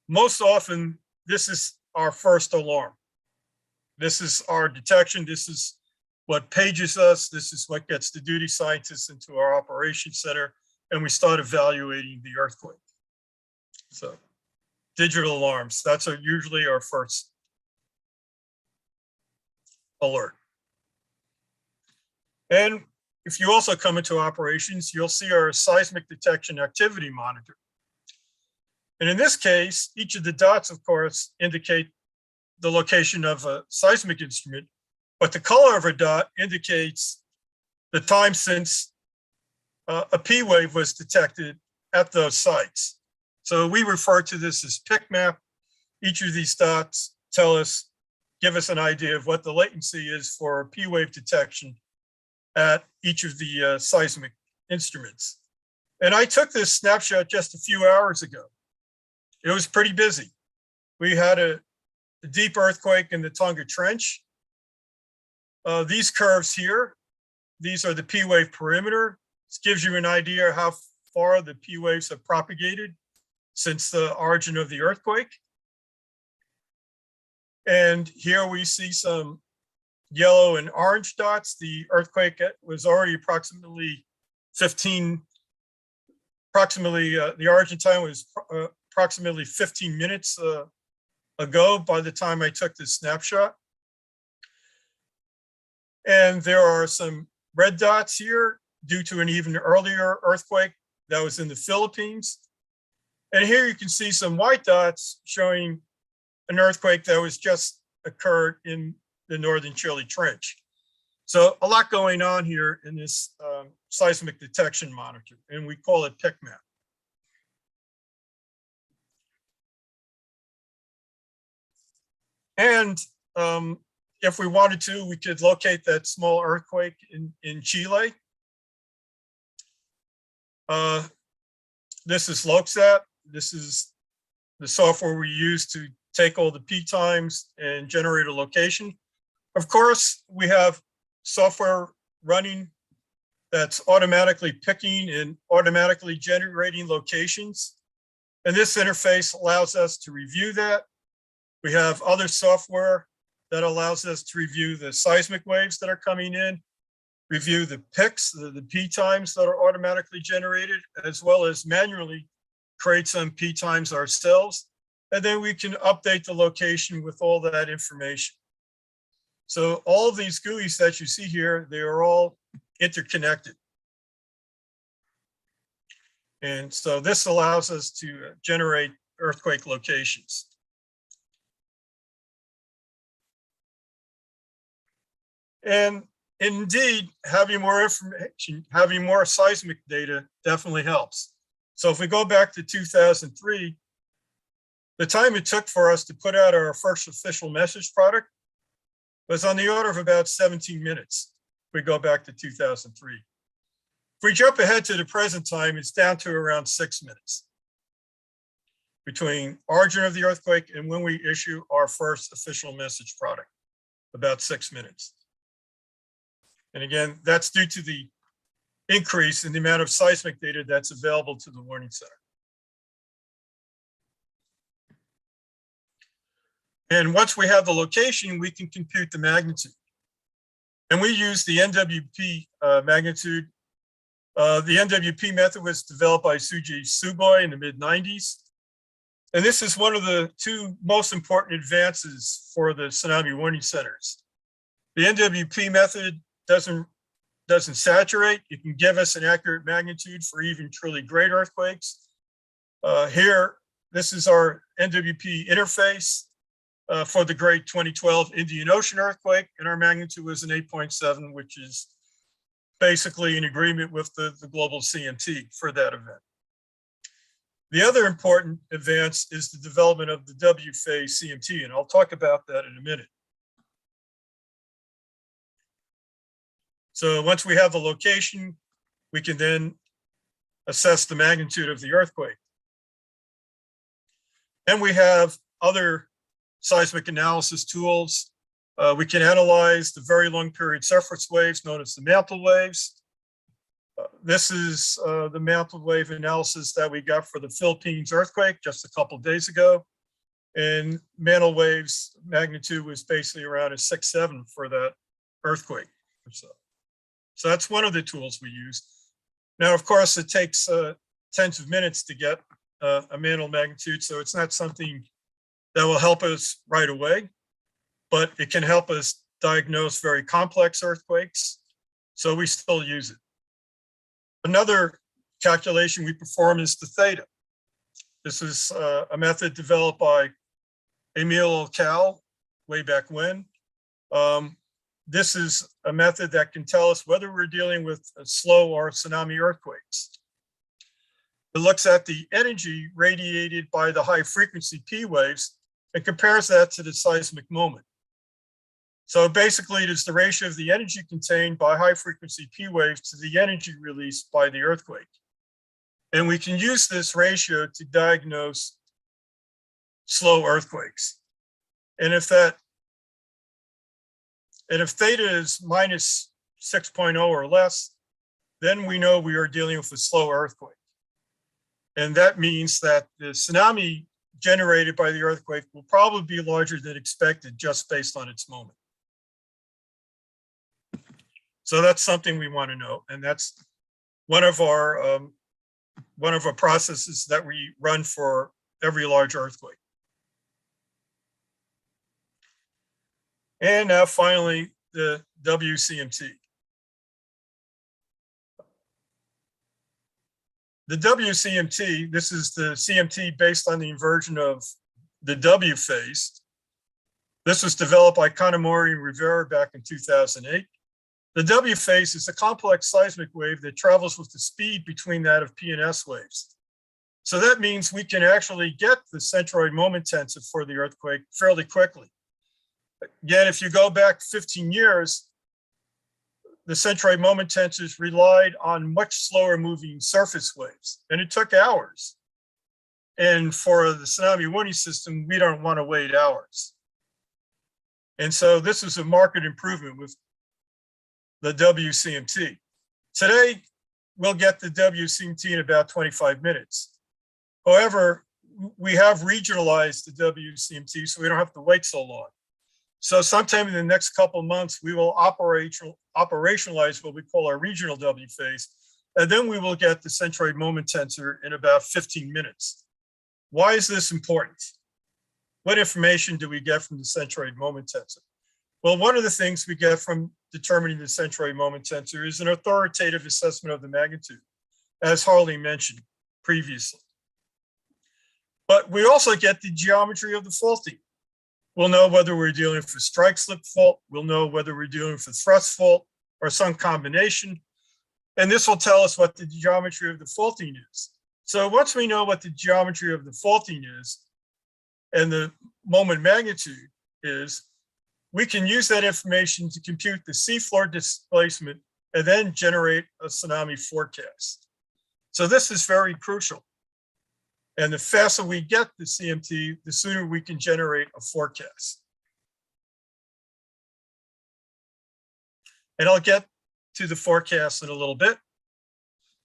Speaker 13: most often, this is our first alarm. This is our detection. This is what pages us. This is what gets the duty scientists into our operations center, and we start evaluating the earthquake. So digital alarms, that's usually our first alert. And if you also come into operations, you'll see our seismic detection activity monitor. And in this case, each of the dots, of course, indicate the location of a seismic instrument, but the color of a dot indicates the time since a P wave was detected at those sites. So we refer to this as pick map. Each of these dots give us an idea of what the latency is for a P wave detection at each of the seismic instruments. And I took this snapshot just a few hours ago. It was pretty busy. We had a deep earthquake in the Tonga Trench. These curves here, these are the P wave perimeter. This gives you an idea how far the P waves have propagated since the origin of the earthquake. And here we see some yellow and orange dots. The earthquake was already approximately the origin time was approximately 15 minutes ago by the time I took this snapshot. And there are some red dots here due to an even earlier earthquake that was in the Philippines. And here you can see some white dots showing an earthquake that was just occurred in the Northern Chile Trench. So a lot going on here in this seismic detection monitor, and we call it PICMAP. And if we wanted to, we could locate that small earthquake in Chile. This is LOCSAT. This is the software we use to take all the P times and generate a location. Of course, we have software running that's automatically picking and automatically generating locations. And this interface allows us to review that. We have other software that allows us to review the seismic waves that are coming in, review the PICs, the P times that are automatically generated, as well as manually create some P times ourselves. And then we can update the location with all that information. So all of these GUIs that you see here, they are all interconnected. And so this allows us to generate earthquake locations. And indeed, having more information, having more seismic data definitely helps. So if we go back to 2003, the time it took for us to put out our first official message product was on the order of about 17 minutes. If we go back to 2003. If we jump ahead to the present time, it's down to around 6 minutes between origin of the earthquake and when we issue our first official message product, about 6 minutes. And again, that's due to the increase in the amount of seismic data that's available to the warning center. And once we have the location, we can compute the magnitude. And we use the NWP magnitude. The NWP method was developed by Suji Suboi in the mid-90s. And this is one of the two most important advances for the tsunami warning centers. The NWP method doesn't saturate. It can give us an accurate magnitude for even truly great earthquakes. Here, this is our NWP interface for the great 2012 Indian Ocean earthquake, and our magnitude was an 8.7, which is basically in agreement with the global CMT for that event. The other important advance is the development of the W phase CMT, and I'll talk about that in a minute. So once we have the location, we can then assess the magnitude of the earthquake. And we have other seismic analysis tools. We can analyze the very long period surface waves known as the mantle waves. This is the mantle wave analysis that we got for the Philippines earthquake just a couple of days ago. And mantle waves magnitude was basically around a 6.7 for that earthquake or so. So that's one of the tools we use. Now, of course, it takes tens of minutes to get a mantle magnitude, so it's not something that will help us right away, but it can help us diagnose very complex earthquakes, so we still use it. Another calculation we perform is the theta. This is a method developed by Emil Cal way back when. This is a method that can tell us whether we're dealing with slow or tsunami earthquakes. It looks at the energy radiated by the high frequency P waves and compares that to the seismic moment. So basically it is the ratio of the energy contained by high frequency P waves to the energy released by the earthquake. And we can use this ratio to diagnose slow earthquakes. And if theta is minus 6.0 or less, then we know we are dealing with a slow earthquake. And that means that the tsunami generated by the earthquake will probably be larger than expected just based on its moment. So that's something we want to know. And that's one of our processes that we run for every large earthquake. And now finally, the WCMT. The WCMT, this is the CMT based on the inversion of the W phase. This was developed by Kanamori and Rivera back in 2008. The W phase is a complex seismic wave that travels with the speed between that of P and S waves. So that means we can actually get the centroid moment tensor for the earthquake fairly quickly. Again, if you go back 15 years, the centroid moment tensors relied on much slower moving surface waves, and it took hours. And for the tsunami warning system, we don't want to wait hours. And so this is a marked improvement with the WCMT. Today, we'll get the WCMT in about 25 minutes. However, we have regionalized the WCMT, so we don't have to wait so long. So sometime in the next couple of months, we will operationalize what we call our regional W phase. And then we will get the centroid moment tensor in about 15 minutes. Why is this important? What information do we get from the centroid moment tensor? Well, one of the things we get from determining the centroid moment tensor is an authoritative assessment of the magnitude, as Harley mentioned previously. But we also get the geometry of the faulting. We'll know whether we're dealing with a strike slip fault. We'll know whether we're dealing with a thrust fault or some combination. And this will tell us what the geometry of the faulting is. So once we know what the geometry of the faulting is and the moment magnitude is, we can use that information to compute the seafloor displacement and then generate a tsunami forecast. So this is very crucial. And the faster we get the CMT, the sooner we can generate a forecast. And I'll get to the forecast in a little bit.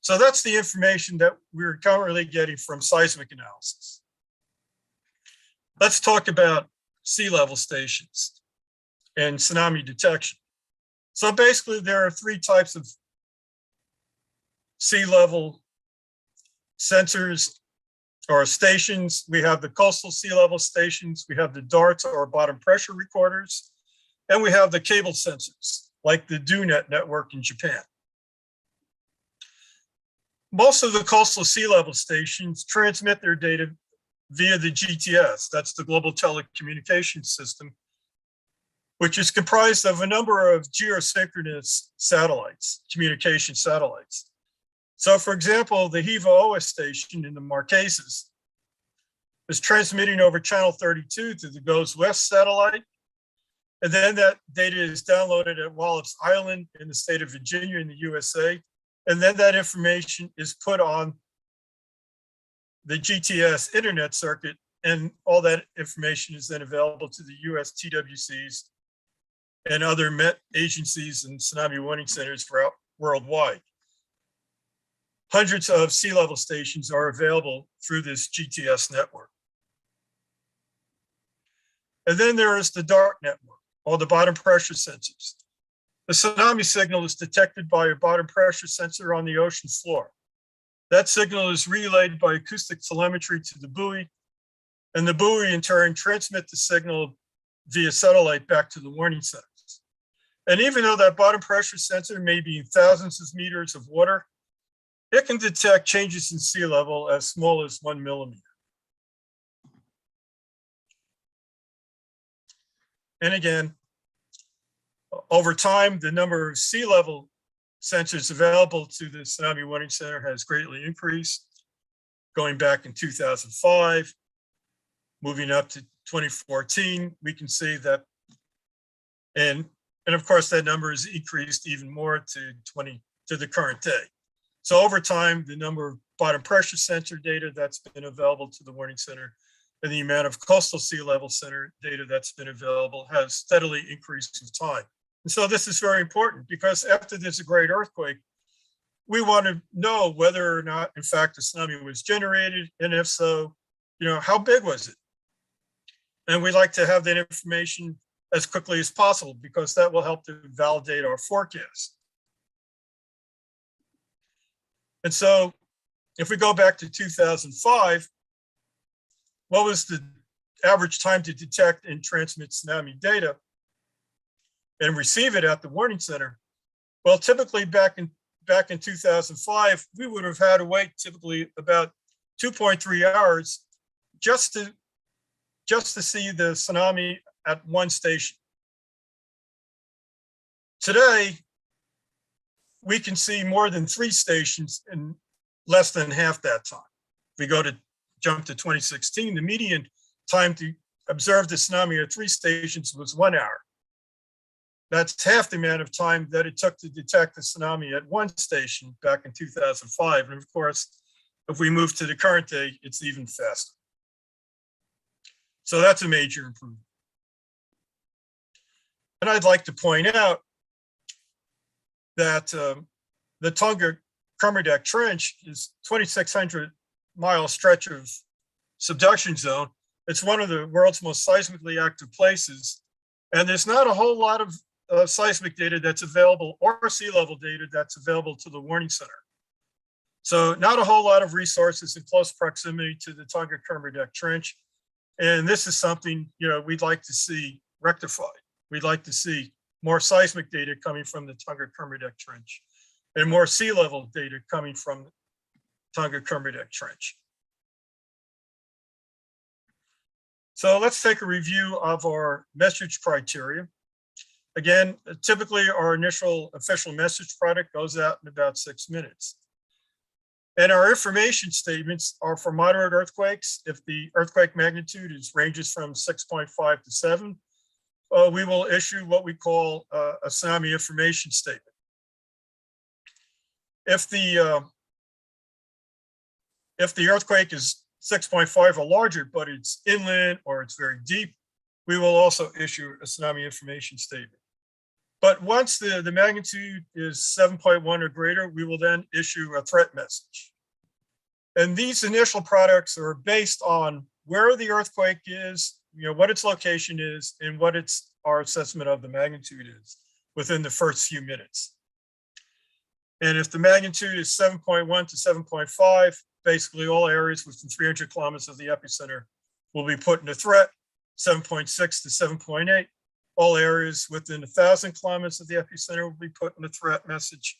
Speaker 13: So that's the information that we're currently getting from seismic analysis. Let's talk about sea level stations and tsunami detection. So basically there are three types of sea level sensors or stations. We have the coastal sea level stations, we have the DARTs or bottom pressure recorders, and we have the cable sensors like the DoNet network in Japan. Most of the coastal sea level stations transmit their data via the GTS, that's the Global Telecommunications System, which is comprised of a number of geosynchronous satellites, communication satellites. So for example, the HIVA-OS station in the Marquesas is transmitting over channel 32 to the GOES West satellite. And then that data is downloaded at Wallops Island in the state of Virginia in the USA. And then that information is put on the GTS internet circuit, and all that information is then available to the US TWCs and other Met agencies and tsunami warning centers worldwide. Hundreds of sea level stations are available through this GTS network. And then there is the DART network, or the bottom pressure sensors. The tsunami signal is detected by a bottom pressure sensor on the ocean floor. That signal is relayed by acoustic telemetry to the buoy, and the buoy in turn transmits the signal via satellite back to the warning centers. And even though that bottom pressure sensor may be in thousands of meters of water, it can detect changes in sea level as small as 1 millimeter. And again, over time, the number of sea level sensors available to the Tsunami Warning Center has greatly increased, going back in 2005, moving up to 2014, we can see that, and of course that number has increased even more to the current day. So over time, the number of bottom pressure sensor data that's been available to the Warning Center and the amount of coastal sea level center data that's been available has steadily increased with time. And so this is very important because after there's a great earthquake, we want to know whether or not, in fact, a tsunami was generated, and if so, how big was it? And we'd like to have that information as quickly as possible because that will help to validate our forecast. And so if we go back to 2005, what was the average time to detect and transmit tsunami data and receive it at the warning center? Well, typically back in 2005, we would have had to wait typically about 2.3 hours just to see the tsunami at one station. Today, we can see more than 3 stations in less than half that time. If we jump to 2016, the median time to observe the tsunami at 3 stations was 1 hour. That's half the amount of time that it took to detect the tsunami at 1 station back in 2005. And of course, if we move to the current day, it's even faster. So that's a major improvement. And I'd like to point out that the Tonga Kermadec Trench is 2,600-mile stretch of subduction zone. It's one of the world's most seismically active places. And there's not a whole lot of seismic data that's available or sea level data that's available to the warning center. So not a whole lot of resources in close proximity to the Tonga Kermadec Trench. And this is something, we'd like to see rectified. We'd like to see more seismic data coming from the Tonga Kermadec Trench and more sea level data coming from the Tonga Kermadec Trench. So let's take a review of our message criteria. Again, typically our initial official message product goes out in about 6 minutes. And our information statements are for moderate earthquakes. If the earthquake magnitude ranges from 6.5 to 7, we will issue what we call a tsunami information statement. If the earthquake is 6.5 or larger, but it's inland or it's very deep, we will also issue a tsunami information statement. But once the magnitude is 7.1 or greater, we will then issue a threat message. And these initial products are based on where the earthquake is, what its location is, and what our assessment of the magnitude is within the first few minutes. And if the magnitude is 7.1 to 7.5, basically all areas within 300 kilometers of the epicenter will be put into threat. 7.6 to 7.8, all areas within 1,000 kilometers of the epicenter will be put in a threat message.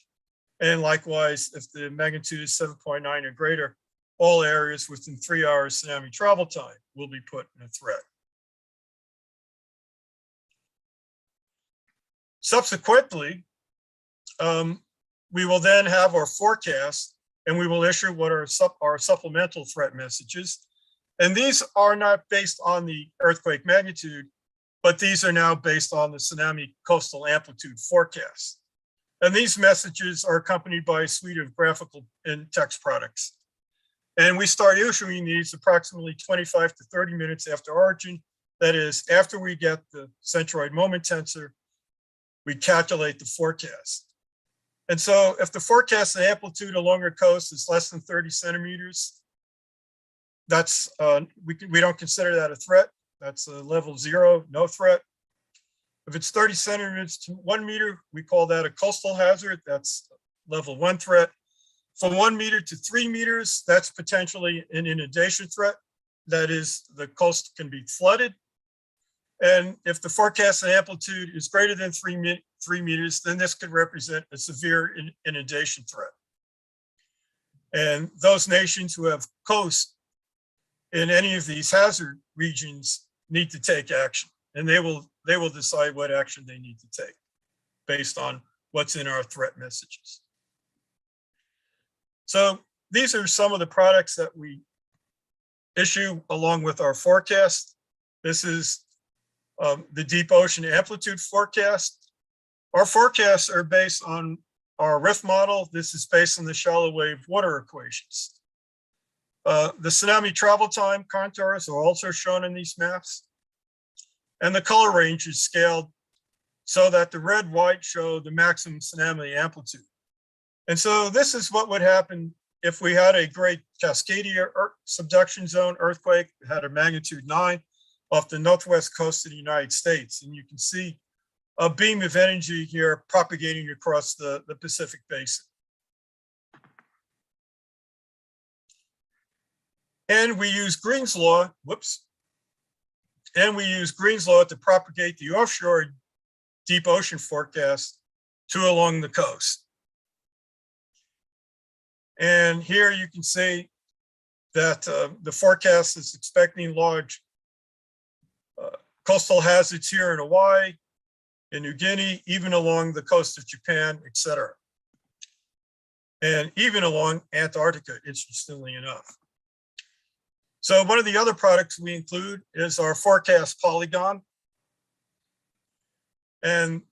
Speaker 13: And likewise, if the magnitude is 7.9 or greater, all areas within 3 hours tsunami travel time will be put in a threat. Subsequently, we will then have our forecast, and we will issue what are our supplemental threat messages. And these are not based on the earthquake magnitude, but these are now based on the tsunami coastal amplitude forecast. And these messages are accompanied by a suite of graphical and text products. And we start issuing these approximately 25 to 30 minutes after origin. That is, after we get the centroid moment tensor, we calculate the forecast. And so if the forecast amplitude along our coast is less than 30 centimeters, that's we don't consider that a threat. That's a level 0, no threat. If it's 30 centimeters to 1 meter, we call that a coastal hazard. That's level 1 threat. From 1 meter to 3 meters, that's potentially an inundation threat. That is, the coast can be flooded. And if the forecast amplitude is greater than 3 meters, then this could represent a severe inundation threat. And those nations who have coast in any of these hazard regions need to take action, and they will decide what action they need to take based on what's in our threat messages. So these are some of the products that we issue along with our forecast. This is the deep ocean amplitude forecast. Our forecasts are based on our rift model. This is based on the shallow wave water equations. The tsunami travel time contours are also shown in these maps. And the color range is scaled so that the red, white show the maximum tsunami amplitude. And so this is what would happen if we had a great Cascadia subduction zone earthquake that had a magnitude 9 off the northwest coast of the United States. And you can see a beam of energy here propagating across the Pacific Basin. And we use Green's law, and we use Green's law to propagate the offshore deep ocean forecast to along the coast. And here you can see that the forecast is expecting large coastal hazards here in Hawaii, in New Guinea, even along the coast of Japan, etc. And even along Antarctica, interestingly enough. So one of the other products we include is our forecast polygon. And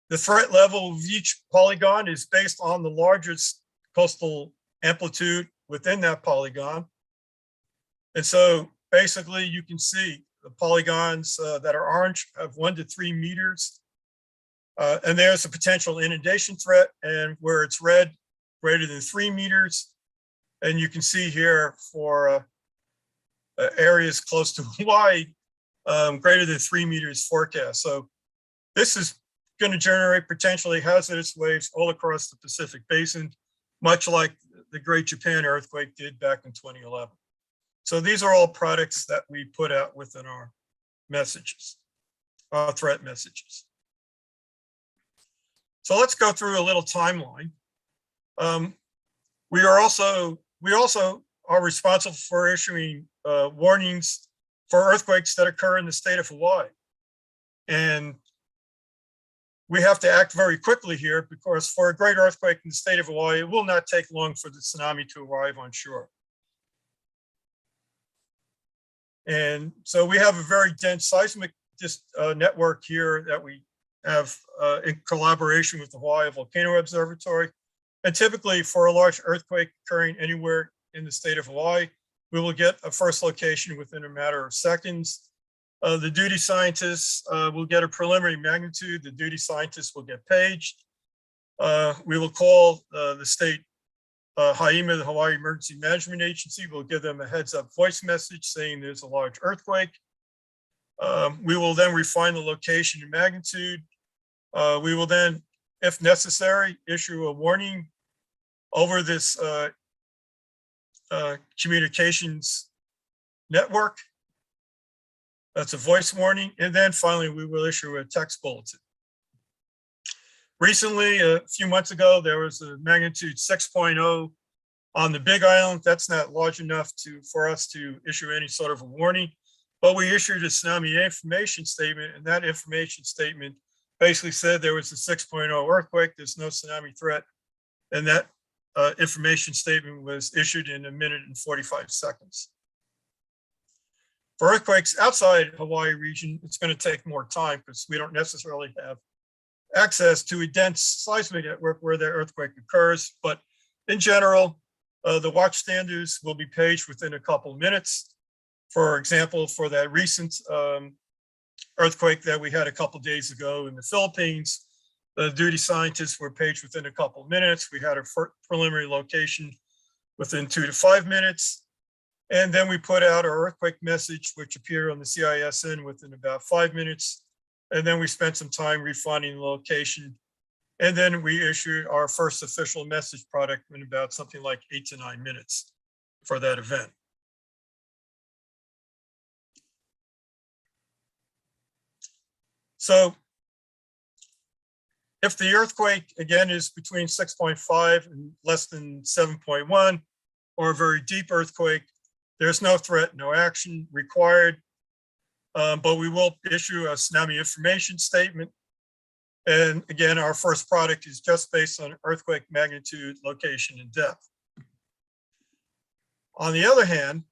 Speaker 13: the threat level of each polygon is based on the largest coastal amplitude within that polygon. And so basically you can see the polygons that are orange have 1 to 3 meters. And there's a potential inundation threat, and where it's red, greater than 3 meters. And you can see here for areas close to Hawaii, greater than 3 meters forecast. So this is going to generate potentially hazardous waves all across the Pacific Basin, much like the Great Japan earthquake did back in 2011. So these are all products that we put out within our messages, our threat messages. So let's go through a little timeline. We also are responsible for issuing warnings for earthquakes that occur in the state of Hawaii. And we have to act very quickly here because for a great earthquake in the state of Hawaii, it will not take long for the tsunami to arrive on shore. And so we have a very dense seismic network here that we have in collaboration with the Hawaii Volcano Observatory. And typically for a large earthquake occurring anywhere in the state of Hawaii, we will get a first location within a matter of seconds. The duty scientists will get a preliminary magnitude. The duty scientists will get paged. We will call the state HIEMA, the Hawaii Emergency Management Agency. We'll give them a heads up voice message saying there's a large earthquake. We will then refine the location and magnitude. We will then, if necessary, issue a warning over this communications network. That's a voice warning. And then finally, we will issue a text bulletin. Recently, a few months ago, there was a magnitude 6.0 on the Big Island. That's not large enough for us to issue any sort of a warning, but we issued a tsunami information statement, and that information statement basically said there was a 6.0 earthquake, there's no tsunami threat, and that information statement was issued in 1 minute and 45 seconds. For earthquakes outside Hawaii region, it's going to take more time because we don't necessarily have access to a dense seismic network where the earthquake occurs. But in general, the watchstanders will be paged within a couple minutes. For example, for that recent earthquake that we had a couple days ago in the Philippines, the duty scientists were paged within a couple minutes. We had a preliminary location within 2 to 5 minutes. And then we put out our earthquake message, which appeared on the CISN within about 5 minutes. And then we spent some time refining the location. And then we issued our first official message product in about something like 8 to 9 minutes for that event. So if the earthquake, again, is between 6.5 and less than 7.1, or a very deep earthquake, there's no threat, no action required, but we will issue a tsunami information statement. And again, our first product is just based on earthquake magnitude, location, and depth. On the other hand,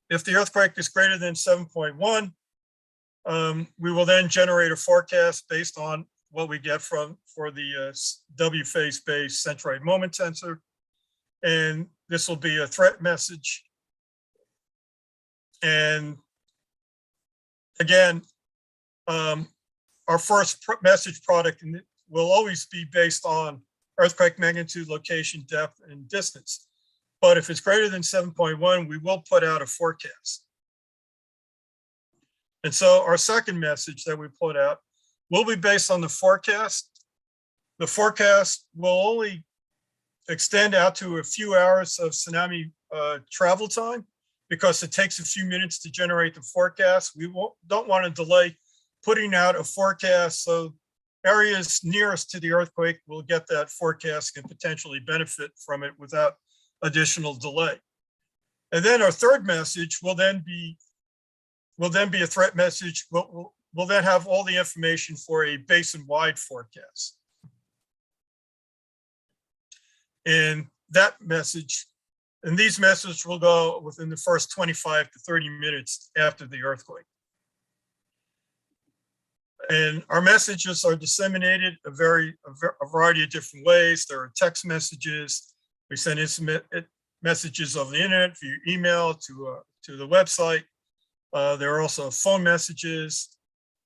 Speaker 13: if the earthquake is greater than 7.1, we will then generate a forecast based on what we get for the W phase-based centroid moment tensor. And this will be a threat message. And again, our first message product will always be based on earthquake magnitude, location, depth, and distance. But if it's greater than 7.1, we will put out a forecast. And so our second message that we put out will be based on the forecast. The forecast will only extend out to a few hours of tsunami travel time because it takes a few minutes to generate the forecast. We don't want to delay putting out a forecast so areas nearest to the earthquake will get that forecast and potentially benefit from it without additional delay. And then our third message will then be a threat message. We'll then have all the information for a basin-wide forecast. And that message, and these messages will go within the first 25 to 30 minutes after the earthquake. And our messages are disseminated a variety of different ways. There are text messages. We send messages over the internet via email to the website. There are also phone messages.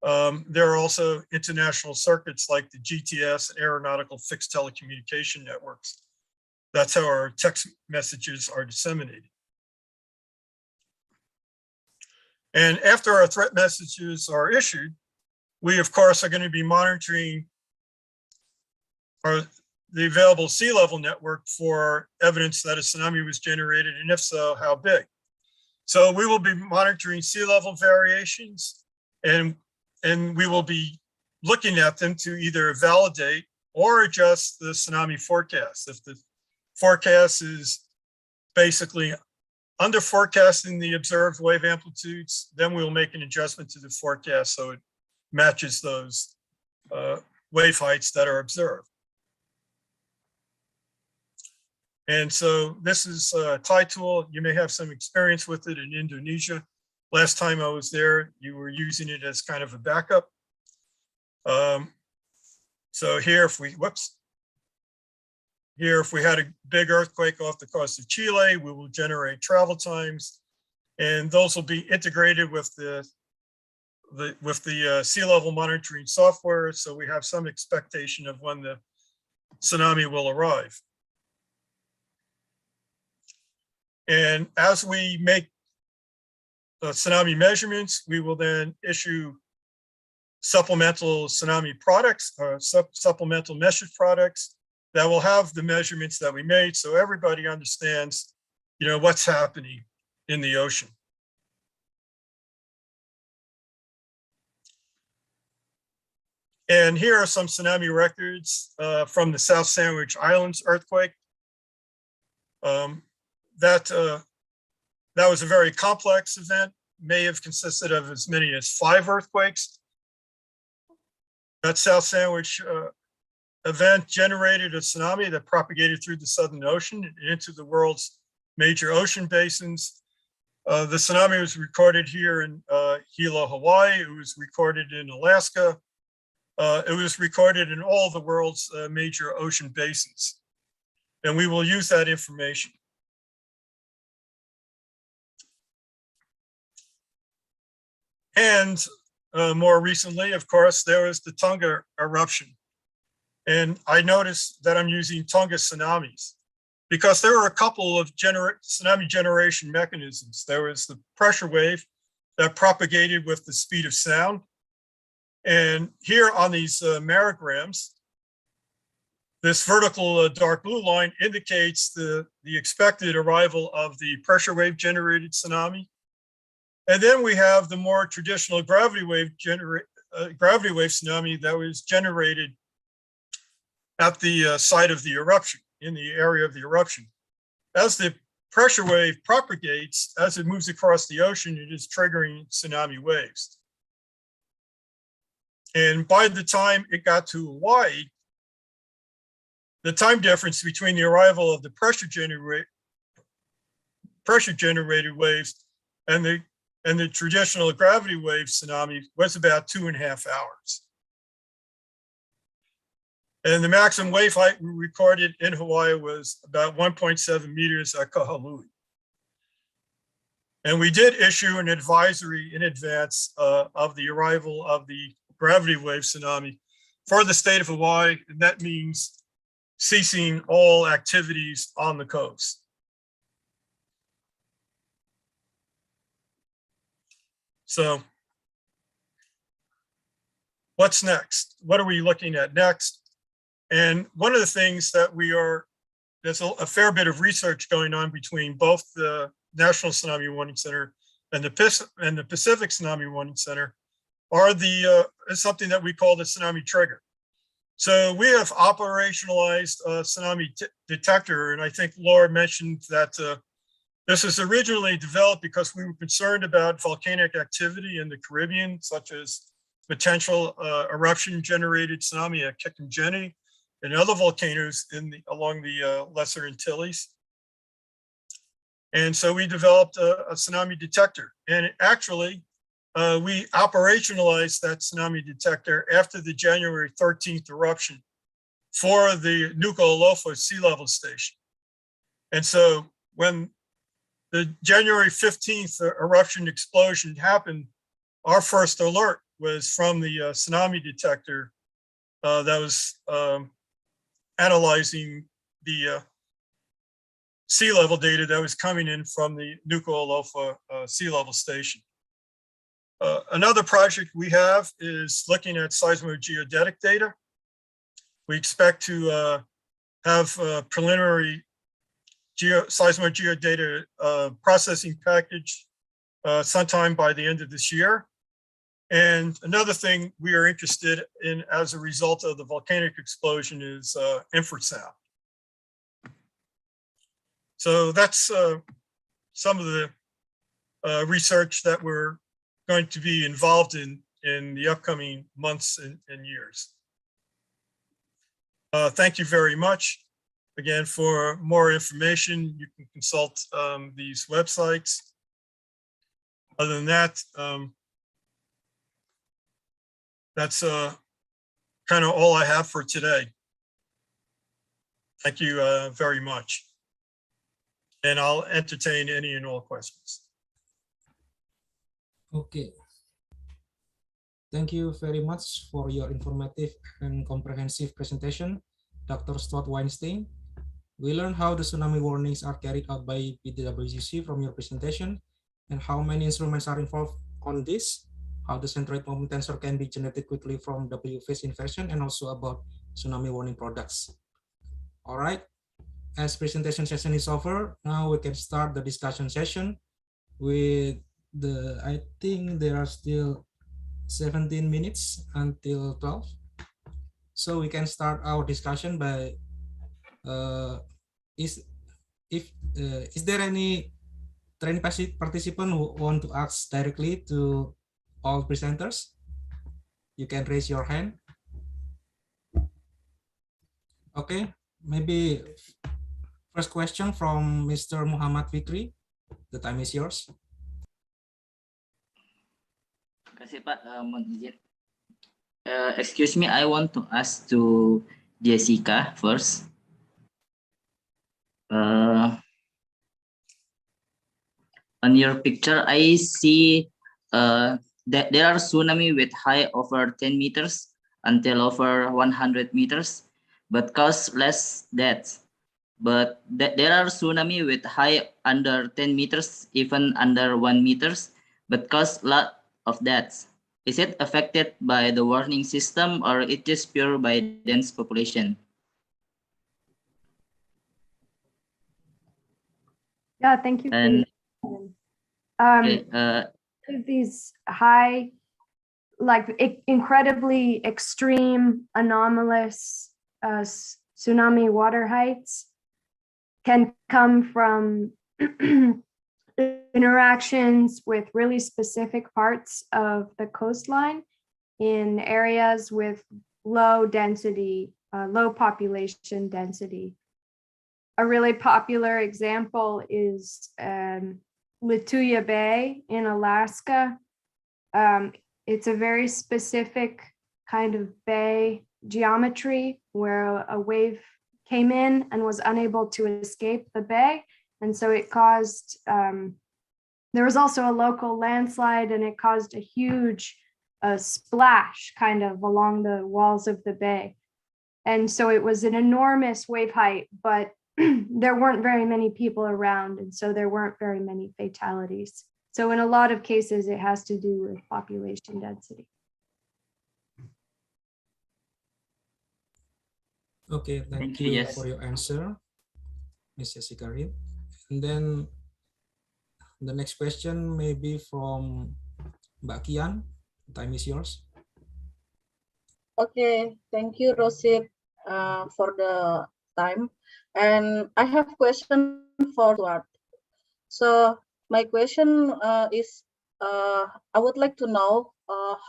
Speaker 13: There are also international circuits like the GTS and aeronautical fixed telecommunication networks. That's how our text messages are disseminated. And after our threat messages are issued, we of course are going to be monitoring the available sea level network for evidence that a tsunami was generated, and if so, how big. So we will be monitoring sea level variations, and we will be looking at them to either validate or adjust the tsunami forecast. If the forecast is basically under forecasting the observed wave amplitudes, then we will make an adjustment to the forecast so it matches those wave heights that are observed. And so this is a Thai tool. You may have some experience with it in Indonesia. Last time I was there, you were using it as kind of a backup. So here, if we had a big earthquake off the coast of Chile, we will generate travel times, and those will be integrated with the sea level monitoring software. So we have some expectation of when the tsunami will arrive. And as we make tsunami measurements, we will then issue supplemental tsunami products, supplemental message products that will have the measurements that we made, so everybody understands, what's happening in the ocean. And here are some tsunami records from the South Sandwich Islands earthquake. That was a very complex event, may have consisted of as many as 5 earthquakes. That South Sandwich event generated a tsunami that propagated through the Southern Ocean and into the world's major ocean basins. The tsunami was recorded here in Hilo, Hawaii. It was recorded in Alaska. It was recorded in all the world's major ocean basins. And we will use that information. And more recently, of course, there was the Tonga eruption. And I noticed that I'm using Tonga tsunamis because there were a couple of tsunami generation mechanisms. There was the pressure wave that propagated with the speed of sound. And here on these marograms, this vertical dark blue line indicates the expected arrival of the pressure wave generated tsunami. And then we have the more traditional gravity wave tsunami that was generated at the site of the eruption, in the area of the eruption. As the pressure wave propagates, as it moves across the ocean, it is triggering tsunami waves. And by the time it got to Hawaii, the time difference between the arrival of the pressure generated waves and the traditional gravity wave tsunami was about 2.5 hours. And the maximum wave height we recorded in Hawaii was about 1.7 meters at Kahului. And we did issue an advisory in advance of the arrival of the gravity wave tsunami for the state of Hawaii, and that means ceasing all activities on the coast. So what's next? What are we looking at next? And one of the things that there's a fair bit of research going on between both the National Tsunami Warning Center and the Pacific Tsunami Warning Center is something that we call the tsunami trigger. So we have operationalized a tsunami detector, and I think Laura mentioned that this was originally developed because we were concerned about volcanic activity in the Caribbean, such as potential eruption-generated tsunami at Kikimjeni and other volcanoes along the Lesser Antilles. And so we developed a tsunami detector. And actually, we operationalized that tsunami detector after the January 13th eruption for the Nuku'alofa sea level station. And so when the January 15th eruption explosion happened, our first alert was from the tsunami detector that was analyzing the sea level data that was coming in from the Nuku'alofa sea level station. Another project we have is looking at seismogeodetic data. We expect to have preliminary seismogeodata processing package sometime by the end of this year. And another thing we are interested in as a result of the volcanic explosion is infrasound. So that's some of the research that we're going to be involved in the upcoming months and years. Thank you very much. Again, for more information, you can consult these websites. Other than that, that's kind of all I have for today. Thank you very much. And I'll entertain any and all questions.
Speaker 14: Okay. Thank you very much for your informative and comprehensive presentation, Dr. Stuart Weinstein. We learned how the tsunami warnings are carried out by PTWC from your presentation and how many instruments are involved on this, how the centroid moment tensor can be generated quickly from W phase inversion, and also about tsunami warning products. All right, as presentation session is over, now we can start the discussion session with I think there are still 17 minutes until 12. So we can start our discussion by, is there any training participant who want to ask directly to all presenters? You can raise your hand. Okay, maybe first question from Mr. Muhammad Fikri. The time is yours.
Speaker 17: Terima kasih Pak, mohon izin. Excuse me, I want to ask to Jessica first. On your picture, I see that there are tsunami with height over 10 meters until over 100 meters, but cause less deaths. But there are tsunami with height under 10 meters, even under 1 meters, but cause lot of deaths. Is it affected by the warning system or it is pure by dense population?
Speaker 15: Yeah, thank you.
Speaker 17: And
Speaker 15: These high, like incredibly extreme, anomalous tsunami water heights can come from interactions with really specific parts of the coastline in areas with low density, low population density. A really popular example is Lituya Bay in Alaska. It's a very specific kind of bay geometry where a wave came in and was unable to escape the bay. And so it caused, there was also a local landslide and it caused a huge splash kind of along the walls of the bay. And so it was an enormous wave height, but there weren't very many people around. And so there weren't very many fatalities. So in a lot of cases, it has to do with population density.
Speaker 14: Okay, thank you for your answer, Ms. Jessica Reed. And then the next question may be from Mbak Kian. Time is yours.
Speaker 7: Okay, thank you, Rosit, for the time. And I have a question for Stuart. So my question is, I would like to know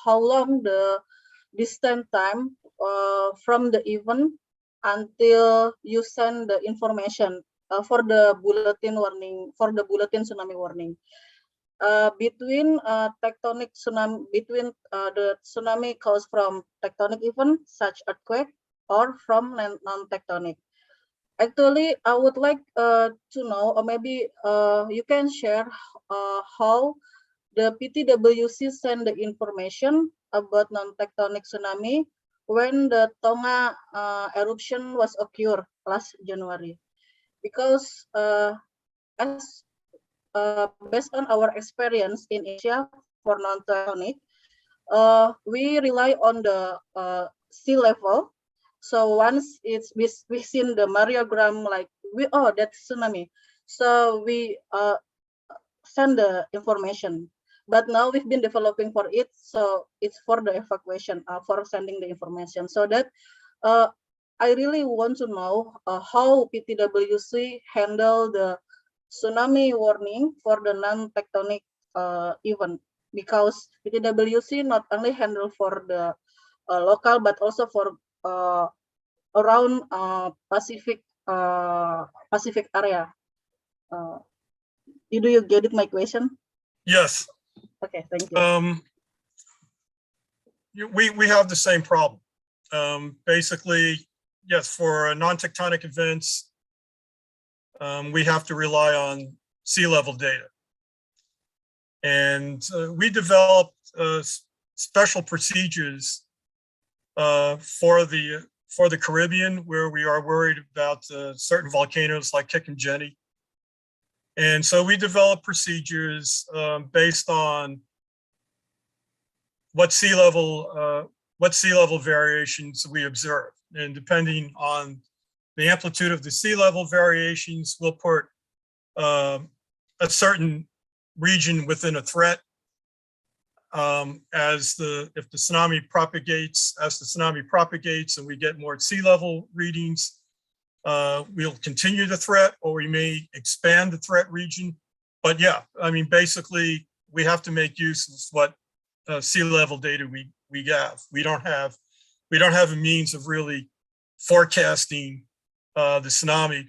Speaker 7: how long the distance time from the event until you send the information for the bulletin warning, for the bulletin tsunami warning. Between tectonic tsunami, between the tsunami caused from tectonic event such earthquake or from non-tectonic. Actually, I would like to know, or maybe you can share how the PTWC send the information about non-tectonic tsunami when the Tonga eruption was occurred last January. Because as based on our experience in Asia for non-tectonic, we rely on the sea level. So once it's we've seen the Mariogram, like that's tsunami. So we send the information. But now we've been developing for it, so it's for the evacuation, for sending the information. So that I really want to know how PTWC handle the tsunami warning for the non-tectonic event, because PTWC not only handle for the local but also for around Pacific area. Do you get it, my question?
Speaker 13: Yes.
Speaker 7: Okay, thank you.
Speaker 13: We have the same problem. Basically, yes, for non-tectonic events, we have to rely on sea level data. And we developed special procedures for the Caribbean, where we are worried about certain volcanoes like Gnss. And so we developed procedures based on what sea level variations we observe. And depending on the amplitude of the sea level variations, we'll put a certain region within a threat. If the tsunami propagates, and we get more sea level readings, we'll continue the threat, or we may expand the threat region. But yeah, I mean, basically, we have to make use of what sea level data we have. We don't have a means of really forecasting the tsunami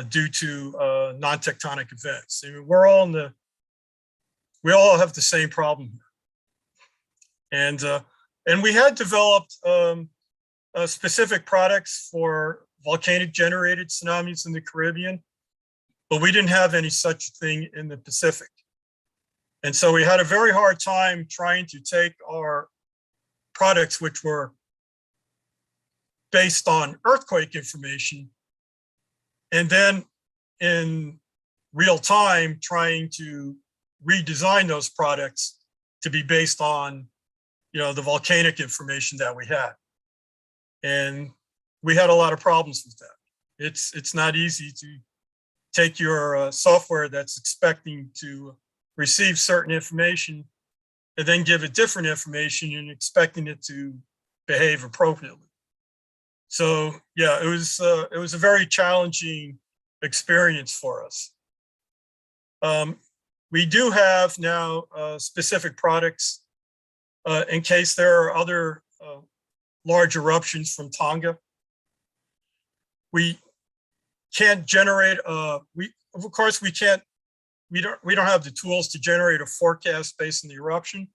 Speaker 13: due to non-tectonic events. I mean, we all have the same problem here. And we had developed specific products for volcanic generated tsunamis in the Caribbean, but we didn't have any such thing in the Pacific. And so we had a very hard time trying to take our products, which were based on earthquake information, and then in real time trying to redesign those products to be based on, the volcanic information that we had. And we had a lot of problems with that. It's not easy to take your software that's expecting to receive certain information and then give it different information and expecting it to behave appropriately. So yeah, it was a very challenging experience for us. We do have now specific products in case there are other large eruptions from Tonga. We can't generate we don't have the tools to generate a forecast based on the eruption.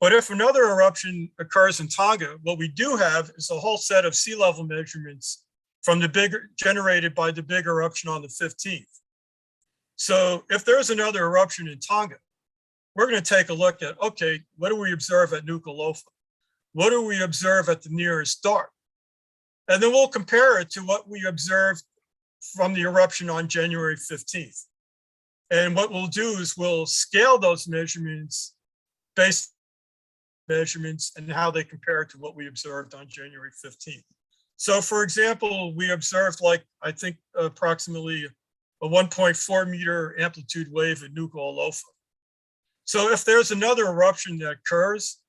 Speaker 13: But if another eruption occurs in Tonga, what we do have is a whole set of sea level measurements from generated by the big eruption on the 15th. So if there's another eruption in Tonga, we're going to take a look at, okay, what do we observe at Nuku'alofa? What do we observe at the nearest dart? And then we'll compare it to what we observed from the eruption on January 15th. And what we'll do is we'll scale those measurements based on measurements and how they compare to what we observed on January 15th. So for example, we observed I think approximately a 1.4 meter amplitude wave at Nuku'alofa. So if there's another eruption that occurs,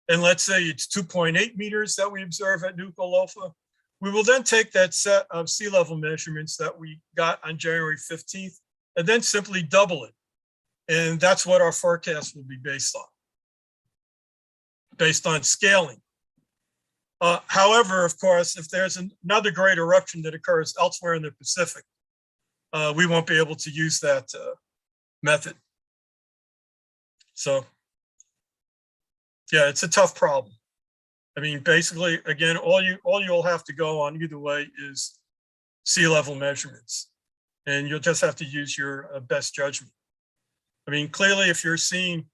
Speaker 13: and let's say it's 2.8 meters that we observe at Nuku'alofa, we will then take that set of sea level measurements that we got on January 15th and then simply double it. And that's what our forecast will be based on scaling. However, of course, if there's another great eruption that occurs elsewhere in the Pacific, we won't be able to use that method. So yeah, it's a tough problem. I mean, basically, again, all you'll have to go on either way is sea level measurements, and you'll just have to use your best judgment. I mean, clearly, if you're seeing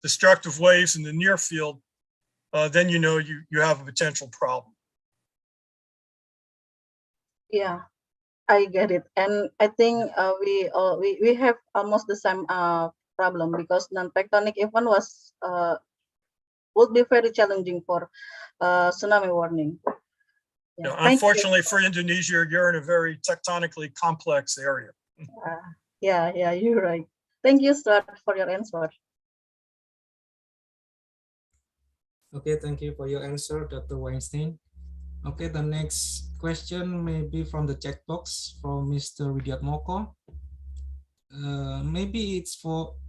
Speaker 13: destructive waves in the near field, then you have a potential problem.
Speaker 7: Yeah, I get it, and I think we have almost the same problem because non-tectonic event would be very challenging for tsunami warning.
Speaker 13: Yeah,
Speaker 7: Thank you.
Speaker 13: unfortunately for Indonesia, you're in a very tectonically complex area.
Speaker 7: Yeah, you're right. Thank you, Stuart, for your answer.
Speaker 14: Okay, thank you for your answer, Dr. Weinstein. Okay, the next question may be from the chat box from Mr. Widyatmoko. Maybe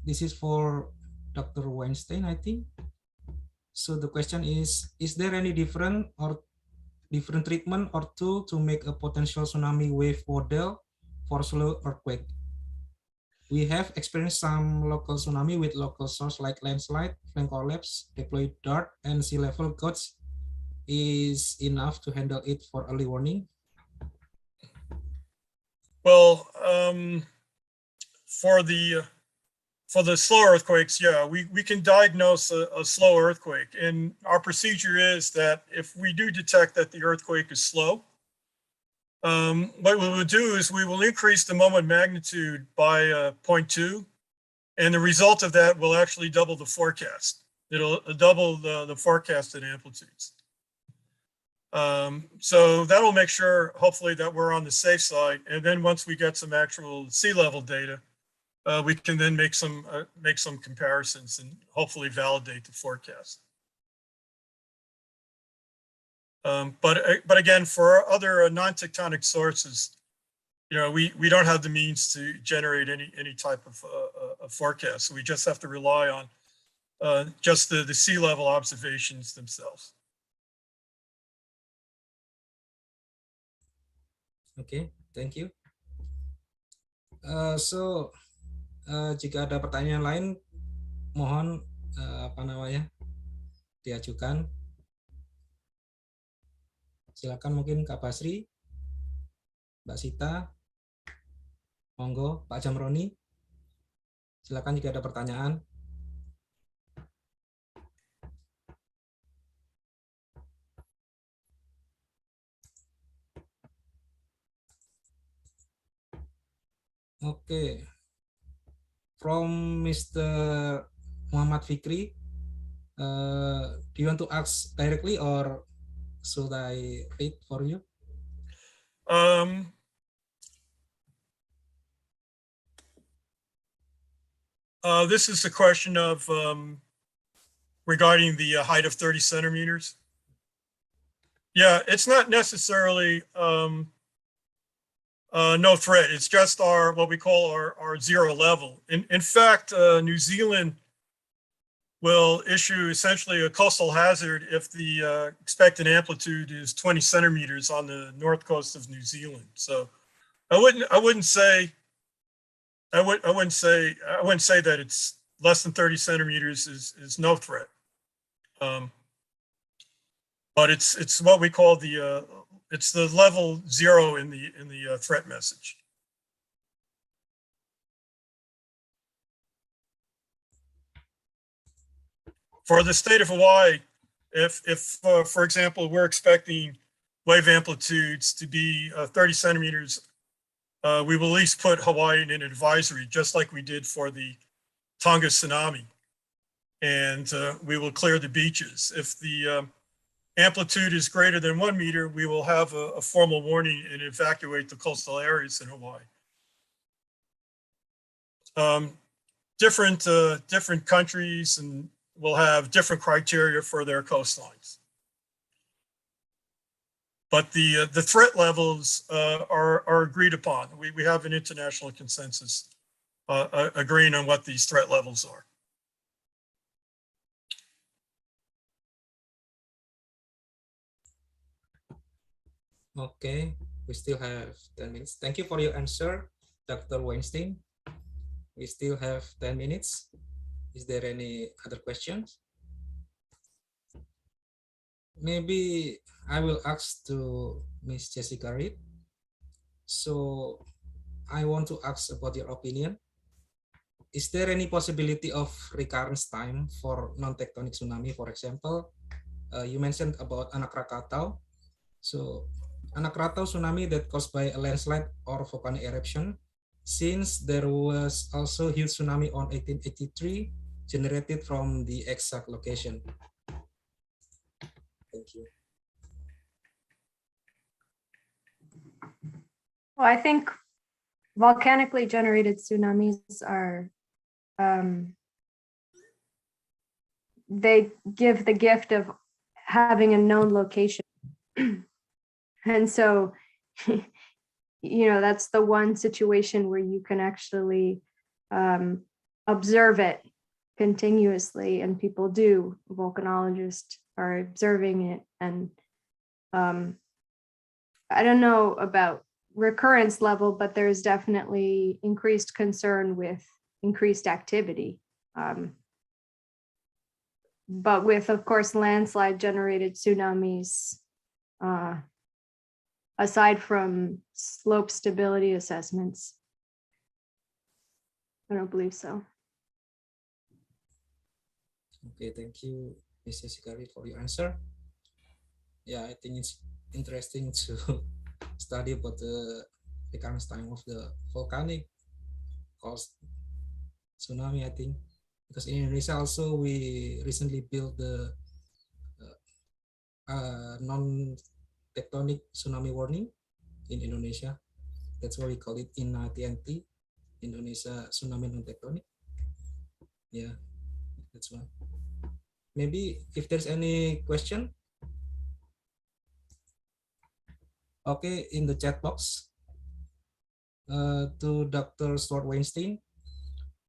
Speaker 14: this is for Dr. Weinstein, I think. So the question is there any different treatment or tool to make a potential tsunami wave model for slow earthquake? We have experienced some local tsunami with local source like landslide, flank collapse, deployed dart, and sea level gauge is enough to handle it for early warning.
Speaker 13: Well, for the slow earthquakes, yeah, we can diagnose a slow earthquake. And our procedure is that if we do detect that the earthquake is slow, what we will do is we will increase the moment magnitude by 0.2. And the result of that will actually double the forecast. It'll double the forecasted amplitudes. So that'll make sure, hopefully, that we're on the safe side. And then once we get some actual sea level data, we can then make some comparisons and hopefully validate the forecast. But again, for other non-tectonic sources, we don't have the means to generate any type of forecast. So we just have to rely on just the sea level observations themselves.
Speaker 14: Okay, thank you. Jika ada pertanyaan lain, mohon diajukan. Silakan mungkin Kak Basri, Mbak Sita, monggo Pak Jamroni. Silakan jika ada pertanyaan. Okay. From Mr. Muhammad Fikri, do you want to ask directly or should I read for you?
Speaker 13: This is the question of regarding the height of 30 centimeters. Yeah, it's not necessarily no threat. It's just what we call our zero level. In fact, New Zealand will issue essentially a coastal hazard if the expected amplitude is 20 centimeters on the north coast of New Zealand. So I wouldn't say that it's less than 30 centimeters is no threat. But it's what we call it's the level 0 in the threat message. For the state of Hawaii, if for example, we're expecting wave amplitudes to be 30 centimeters, we will at least put Hawaii in an advisory, just like we did for the Tonga tsunami. And we will clear the beaches. If the amplitude is greater than 1 meter, we will have a formal warning and evacuate the coastal areas in Hawaii. Different countries and will have different criteria for their coastlines. But the threat levels are agreed upon. We have an international consensus agreeing on what these threat levels are.
Speaker 14: Okay, we still have 10 minutes. Thank you for your answer, Dr. Weinstein. We still have 10 minutes. Is there any other questions? Maybe I will ask to Miss Jessica Reed. So I want to ask about your opinion. Is there any possibility of recurrence time for non-tectonic tsunami? For example, you mentioned about Anak Krakatau. So Anak Krakatau tsunami that caused by a landslide or volcanic eruption since there was also huge tsunami on 1883 generated from the exact location. Thank you.
Speaker 15: Well, I think volcanically generated tsunamis are, they give the gift of having a known location. And so, you know, that's the one situation where you can actually observe it continuously, and people do. Volcanologists are observing it, and I don't know about recurrence level, but there's definitely increased concern with increased activity. But with, of course, landslide generated tsunamis, aside from slope stability assessments, I don't believe so.
Speaker 14: Okay, thank you, Mr. Sikari, for your answer. Yeah, I think it's interesting to study about the recurrence time of the volcanic caused tsunami, I think. Because in Indonesia also, we recently built the non-tectonic tsunami warning in Indonesia. That's why we call it in TNT, Indonesia Tsunami Non-Tectonic. Yeah, that's one. Maybe if there's any question. Okay, in the chat box, to Dr. Stuart Weinstein,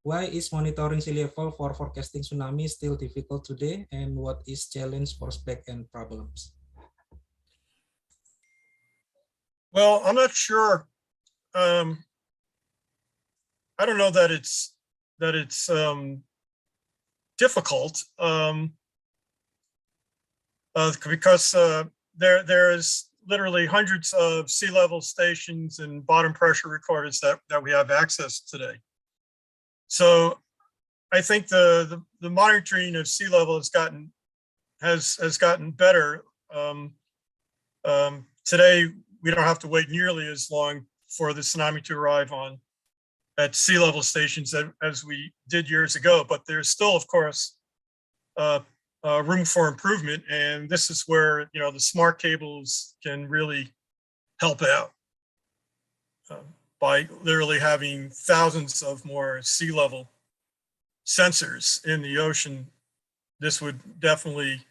Speaker 14: why is monitoring sea level for forecasting tsunami still difficult today, and what is challenge, prospect, and problems?
Speaker 13: Well, I'm not sure. I don't know that it's difficult because there's literally hundreds of sea level stations and bottom pressure recorders that we have access to today. So I think the monitoring of sea level has gotten better. Today we don't have to wait nearly as long for the tsunami to arrive at sea level stations as we did years ago, but there's still, of course, room for improvement, and this is where the smart cables can really help out by literally having thousands of more sea level sensors in the ocean. This would definitely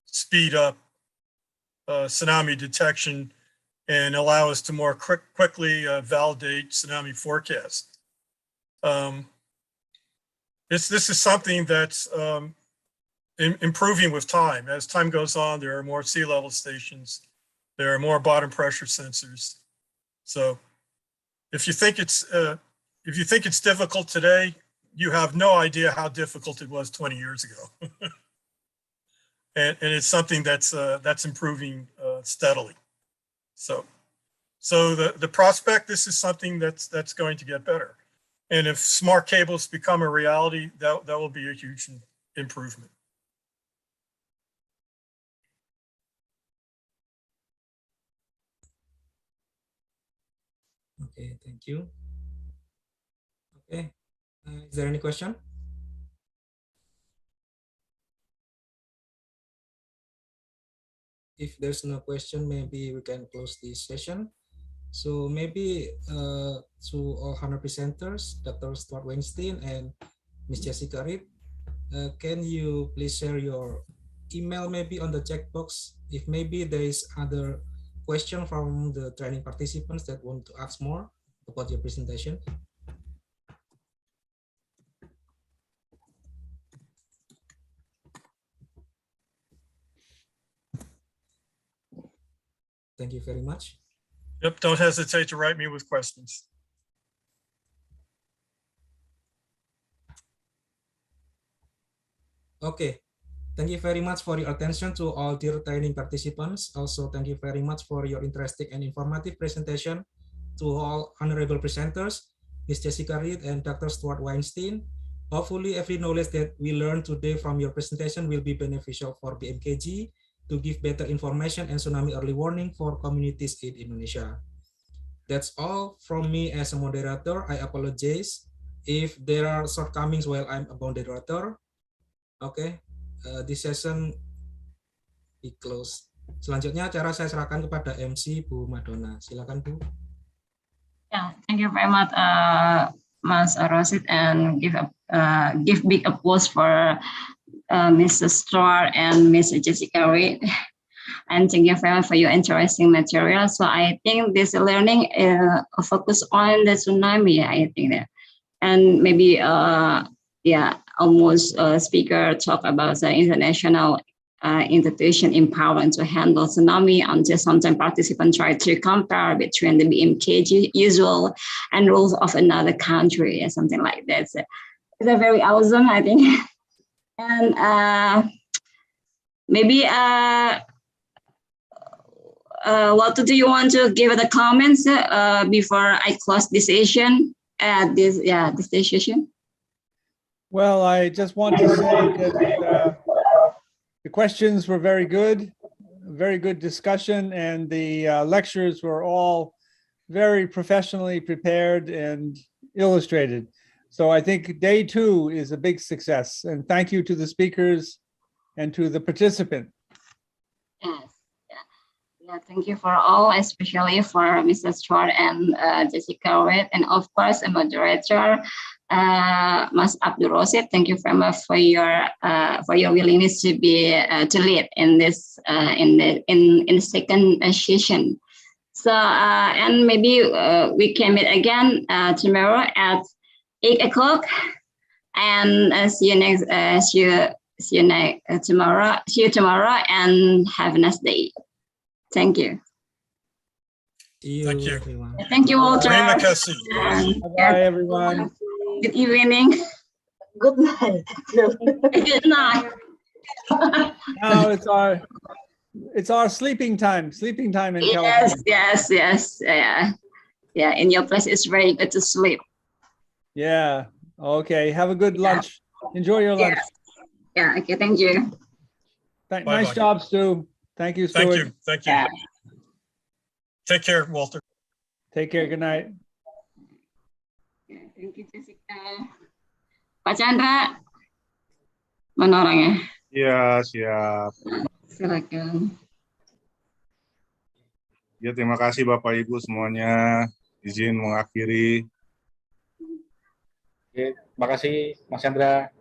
Speaker 13: speed up tsunami detection and allow us to more quickly validate tsunami forecasts. This is something that's improving with time. As time goes on, there are more sea level stations, there are more bottom pressure sensors. So if you think it's difficult today, you have no idea how difficult it was 20 years ago. and it's something that's improving steadily. So the prospect, this is something that's going to get better. And if smart cables become a reality, that will be a huge improvement.
Speaker 14: Okay, thank you. Okay, is there any question? If there's no question, maybe we can close this session. So maybe to all 100 presenters, Dr. Stuart Weinstein and Ms. Jessica Reed, can you please share your email maybe on the chat box if maybe there is other question from the training participants that want to ask more about your presentation? Thank you very much.
Speaker 13: Yep, don't hesitate to write me with questions.
Speaker 14: Okay, thank you very much for your attention to all dear training participants. Also, thank you very much for your interesting and informative presentation to all honorable presenters, Ms. Jessica Reed and Dr. Stuart Weinstein. Hopefully, every knowledge that we learned today from your presentation will be beneficial for BMKG to give better information and tsunami early warning for communities in Indonesia. That's all from me as a moderator. I apologize if there are shortcomings while I'm a moderator. Okay, this session be closed. Selanjutnya acara saya serahkan kepada MC Bu Madonna. Silakan Bu.
Speaker 2: Yeah, thank you very much, Mas Rosit, and give big applause for Mrs. Stuart and Miss Jessica Reed. And thank you very much for your interesting material. So I think this learning focus on the tsunami. I think that, and maybe almost speaker talk about the international institution empowered to handle tsunami until sometimes participants try to compare between the Bmkg usual and rules of another country or something like that. So it's a very awesome, I think. And maybe what do you want to give the comments before I close this session? This session.
Speaker 8: Well, I just want to say that the questions were very good discussion, and the lectures were all very professionally prepared and illustrated. So I think day 2 is a big success, and thank you to the speakers and to the participant.
Speaker 2: Yes. Yeah, thank you for all, especially for Mrs. Stuart and Jessica Reed, and of course, a moderator, Mas Abdul Rosid. Thank you very much for your willingness to lead in this in the second session. So and maybe we can meet again tomorrow at 8 o'clock, and see you tomorrow, and have a nice day. Thank you.
Speaker 13: Thank you.
Speaker 2: Thank you, Walter.
Speaker 13: Terima kasih.
Speaker 8: Bye, everyone.
Speaker 2: Good evening.
Speaker 7: Good night.
Speaker 2: Good night.
Speaker 8: Now it's our sleeping time in California.
Speaker 2: Yes. Yeah. In your place, it's very good to sleep.
Speaker 8: Yeah. Okay. Have a good lunch. Enjoy your lunch.
Speaker 2: Yeah. Okay. Thank you.
Speaker 8: Nice job, Stu. Thank you, Stuart.
Speaker 13: Thank you.
Speaker 2: Yeah.
Speaker 13: Take care, Walter.
Speaker 8: Take care. Good night.
Speaker 2: Thank you, Jessica. Pak Chandra, mana orangnya?
Speaker 18: Ya, siap.
Speaker 2: Silakan.
Speaker 18: Ya, terima kasih Bapak Ibu semuanya. Izin mengakhiri.
Speaker 9: Oke, terima kasih Mas Chandra.